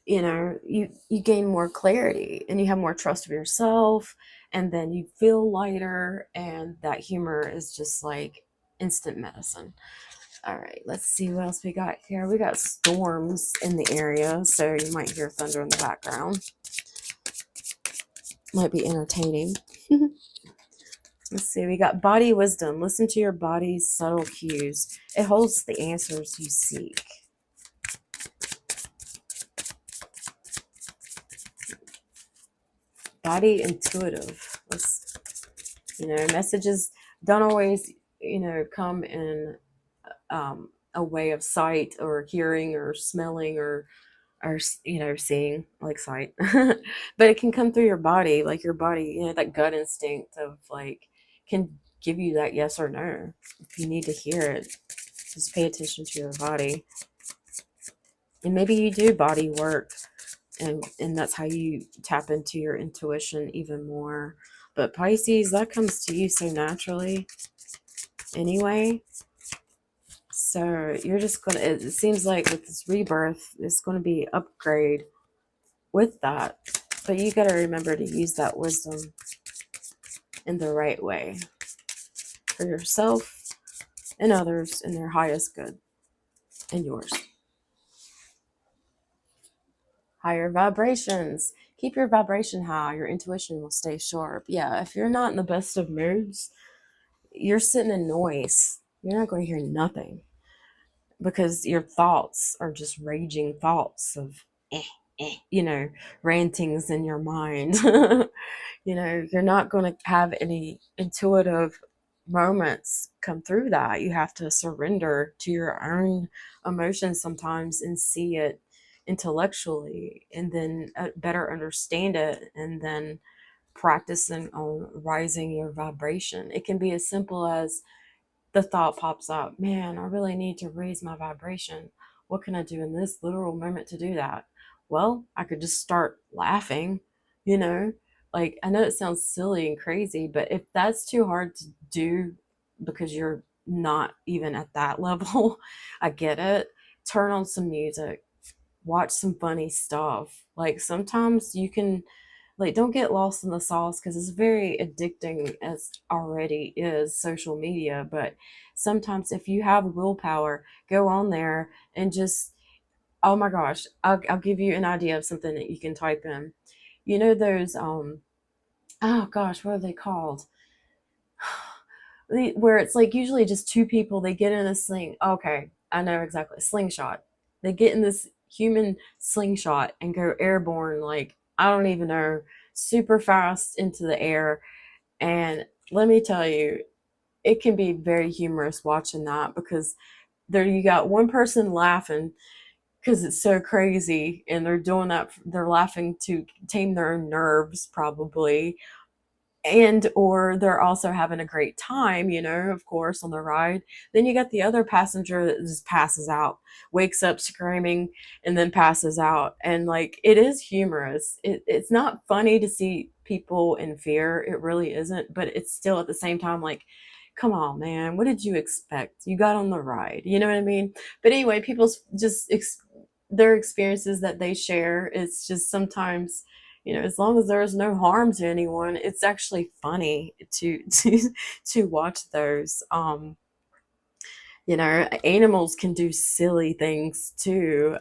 S1: you gain more clarity and you have more trust of yourself, and then you feel lighter, and that humor is just like instant medicine. All right, let's see what else we got here. We got storms in the area, so you might hear thunder in the background. Might be entertaining. Let's see, we got body wisdom. Listen to your body's subtle cues. It holds the answers you seek. Body intuitive. Messages don't always, come in a way of sight or hearing or smelling or seeing, like sight. But it can come through your body, like your body, that gut instinct of like can give you that yes or no. If you need to hear it, just pay attention to your body. And maybe you do body work, and that's how you tap into your intuition even more. But Pisces, that comes to you so naturally anyway. So you're just gonna, it seems like with this rebirth, it's going to be upgrade with that. But you got to remember to use that wisdom in the right way for yourself and others in their highest good and yours. Higher vibrations. Keep your vibration high. Your intuition will stay sharp. Yeah, if you're not in the best of moods, you're sitting in noise. You're not going to hear nothing because your thoughts are just raging thoughts of rantings in your mind. You're not going to have any intuitive moments come through that. You have to surrender to your own emotions sometimes and see it intellectually, and then better understand it, and then practicing on rising your vibration. It can be as simple as the thought pops up, man, I really need to raise my vibration. What can I do in this literal moment to do that? Well, I could just start laughing, you know? Like, I know it sounds silly and crazy, but if that's too hard to do because you're not even at that level, I get it. Turn on some music, watch some funny stuff. Like, sometimes you can, like, don't get lost in the sauce because it's very addicting as already is social media. But sometimes if you have willpower, go on there and just, oh my gosh, I'll give you an idea of something that you can type in. Those oh gosh, what are they called? Where it's like usually just two people, they get in a sling. Okay, I know exactly. Slingshot. They get in this human slingshot and go airborne, like, I don't even know, super fast into the air. And let me tell you, it can be very humorous watching that, because there you got one person laughing because it's so crazy, and they're doing that, they're laughing to tame their own nerves probably, and or they're also having a great time, of course, on the ride. Then you got the other passenger that just passes out, wakes up screaming, and then passes out. And like, it is humorous. It's not funny to see people in fear, it really isn't, but it's still at the same time like, come on, man, what did you expect? You got on the ride, you know what I mean? But anyway, people's just their experiences that they share, it's just sometimes, as long as there's no harm to anyone, it's actually funny to watch those. Animals can do silly things too.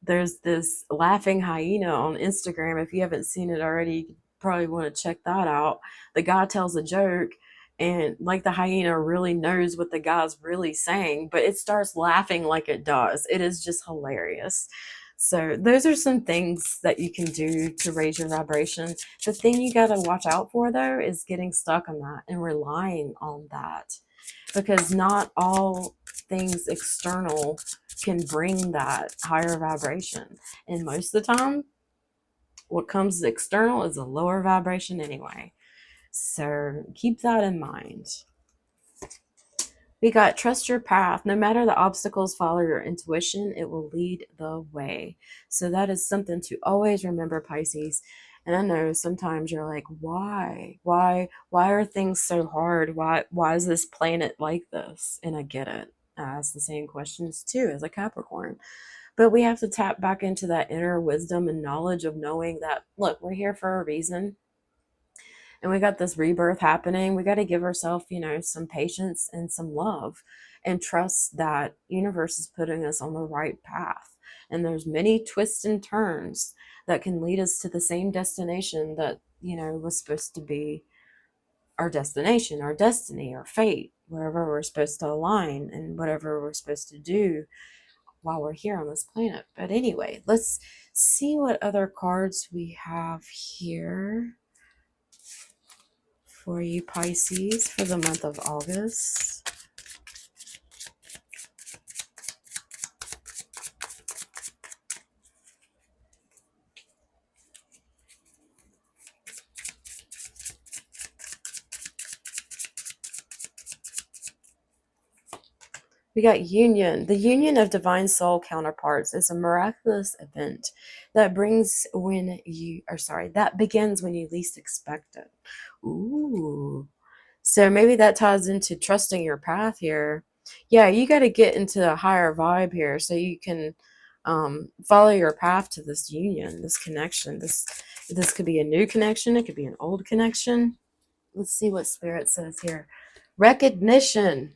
S1: There's this laughing hyena on Instagram. If you haven't seen it already, you probably want to check that out. The guy tells a joke, and like, the hyena really knows what the guy's really saying, but it starts laughing like it does. It is just hilarious. So those are some things that you can do to raise your vibration. The thing you got to watch out for, though, is getting stuck on that and relying on that, because not all things external can bring that higher vibration. And most of the time, what comes external is a lower vibration anyway. So keep that in mind. We got trust your path. No matter the obstacles, follow your intuition. It will lead the way. So that is something to always remember, Pisces. And I know sometimes you're like, why are things so hard? Why is this planet like this? And I get it. I ask the same questions too as a Capricorn. But we have to tap back into that inner wisdom and knowledge of knowing that, look, we're here for a reason and we got this rebirth happening. We got to give ourselves, some patience and some love and trust that universe is putting us on the right path. And there's many twists and turns that can lead us to the same destination that, was supposed to be our destination, our destiny, our fate, wherever we're supposed to align and whatever we're supposed to do while we're here on this planet. But anyway, let's see what other cards we have here for you Pisces for the month of August. We got union. The union of divine soul counterparts is a miraculous event that that begins when you least expect it. Ooh. So maybe that ties into trusting your path here. Yeah, you got to get into a higher vibe here so you can follow your path to this union, this connection. This could be a new connection. It could be an old connection. Let's see what Spirit says here. Recognition.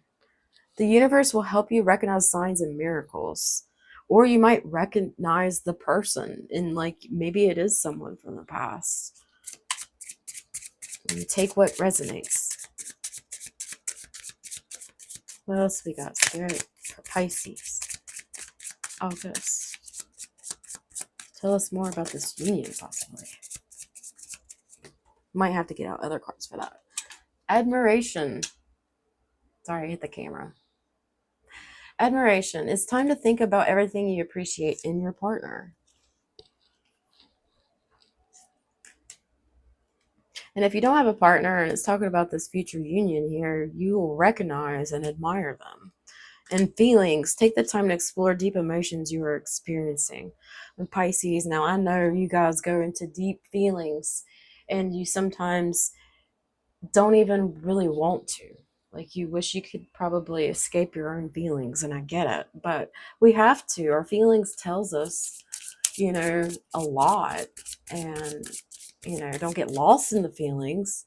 S1: The universe will help you recognize signs and miracles. Or you might recognize the person and maybe it is someone from the past. And you take what resonates. What else we got, Spirit? For Pisces. August. Tell us more about this union, possibly. Might have to get out other cards for that. Admiration. Sorry, I hit the camera. Admiration. It's time to think about everything you appreciate in your partner. And if you don't have a partner and it's talking about this future union here, you will recognize and admire them. And feelings, take the time to explore deep emotions you are experiencing. And Pisces, now I know you guys go into deep feelings and you sometimes don't even really want to. You wish you could probably escape your own feelings, and I get it. But we have to. Our feelings tells us, a lot. And, don't get lost in the feelings.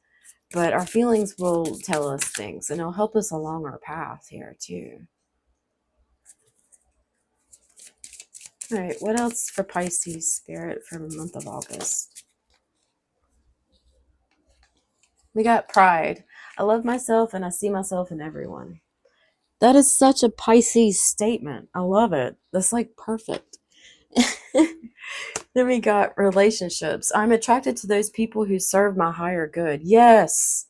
S1: But our feelings will tell us things, and it'll help us along our path here, too. All right, what else for Pisces Spirit for the month of August? We got pride. I love myself and I see myself in everyone. That is such a Pisces statement. I love it. That's perfect. Then we got relationships. I'm attracted to those people who serve my higher good. Yes.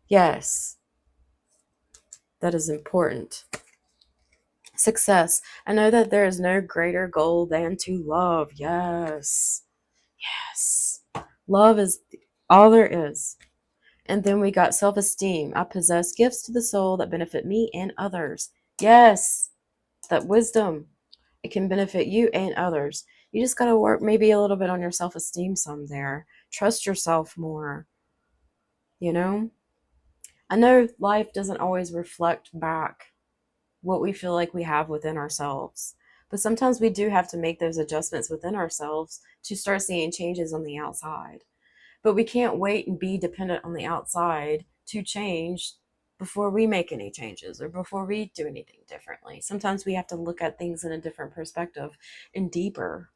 S1: Yes. That is important. Success. I know that there is no greater goal than to love. Yes. Yes. Love is all there is. And then we got self-esteem. I possess gifts to the soul that benefit me and others. Yes. That wisdom. It can benefit you and others. You just got to work maybe a little bit on your self-esteem some there. Trust yourself more. I know life doesn't always reflect back what we feel like we have within ourselves. But sometimes we do have to make those adjustments within ourselves to start seeing changes on the outside. But we can't wait and be dependent on the outside to change before we make any changes or before we do anything differently. Sometimes we have to look at things in a different perspective and deeper.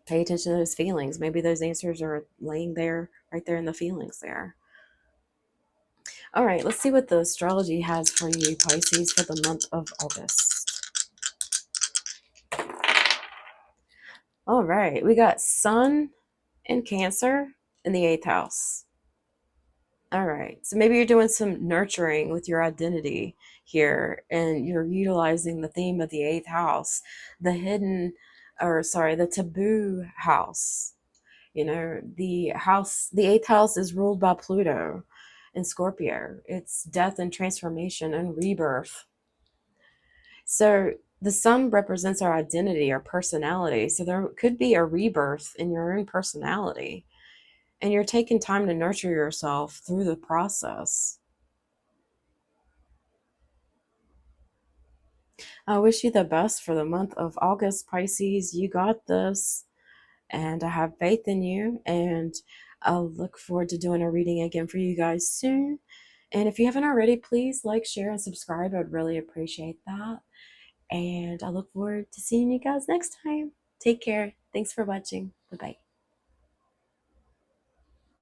S1: Pay attention to those feelings. Maybe those answers are laying there, right there in the feelings there. All right, let's see what the astrology has for you, Pisces, for the month of August. All right, we got Sun and Cancer in the 8th house. All right, so maybe you're doing some nurturing with your identity here, and you're utilizing the theme of the 8th house, the taboo house. The 8th house is ruled by Pluto in Scorpio. It's death and transformation and rebirth. So the sun represents our identity, our personality. So there could be a rebirth in your own personality. And you're taking time to nurture yourself through the process. I wish you the best for the month of August, Pisces. You got this, and I have faith in you. And I'll look forward to doing a reading again for you guys soon. And if you haven't already, please like, share, and subscribe. I'd really appreciate that. And I look forward to seeing you guys next time. Take care. Thanks for watching. Bye bye.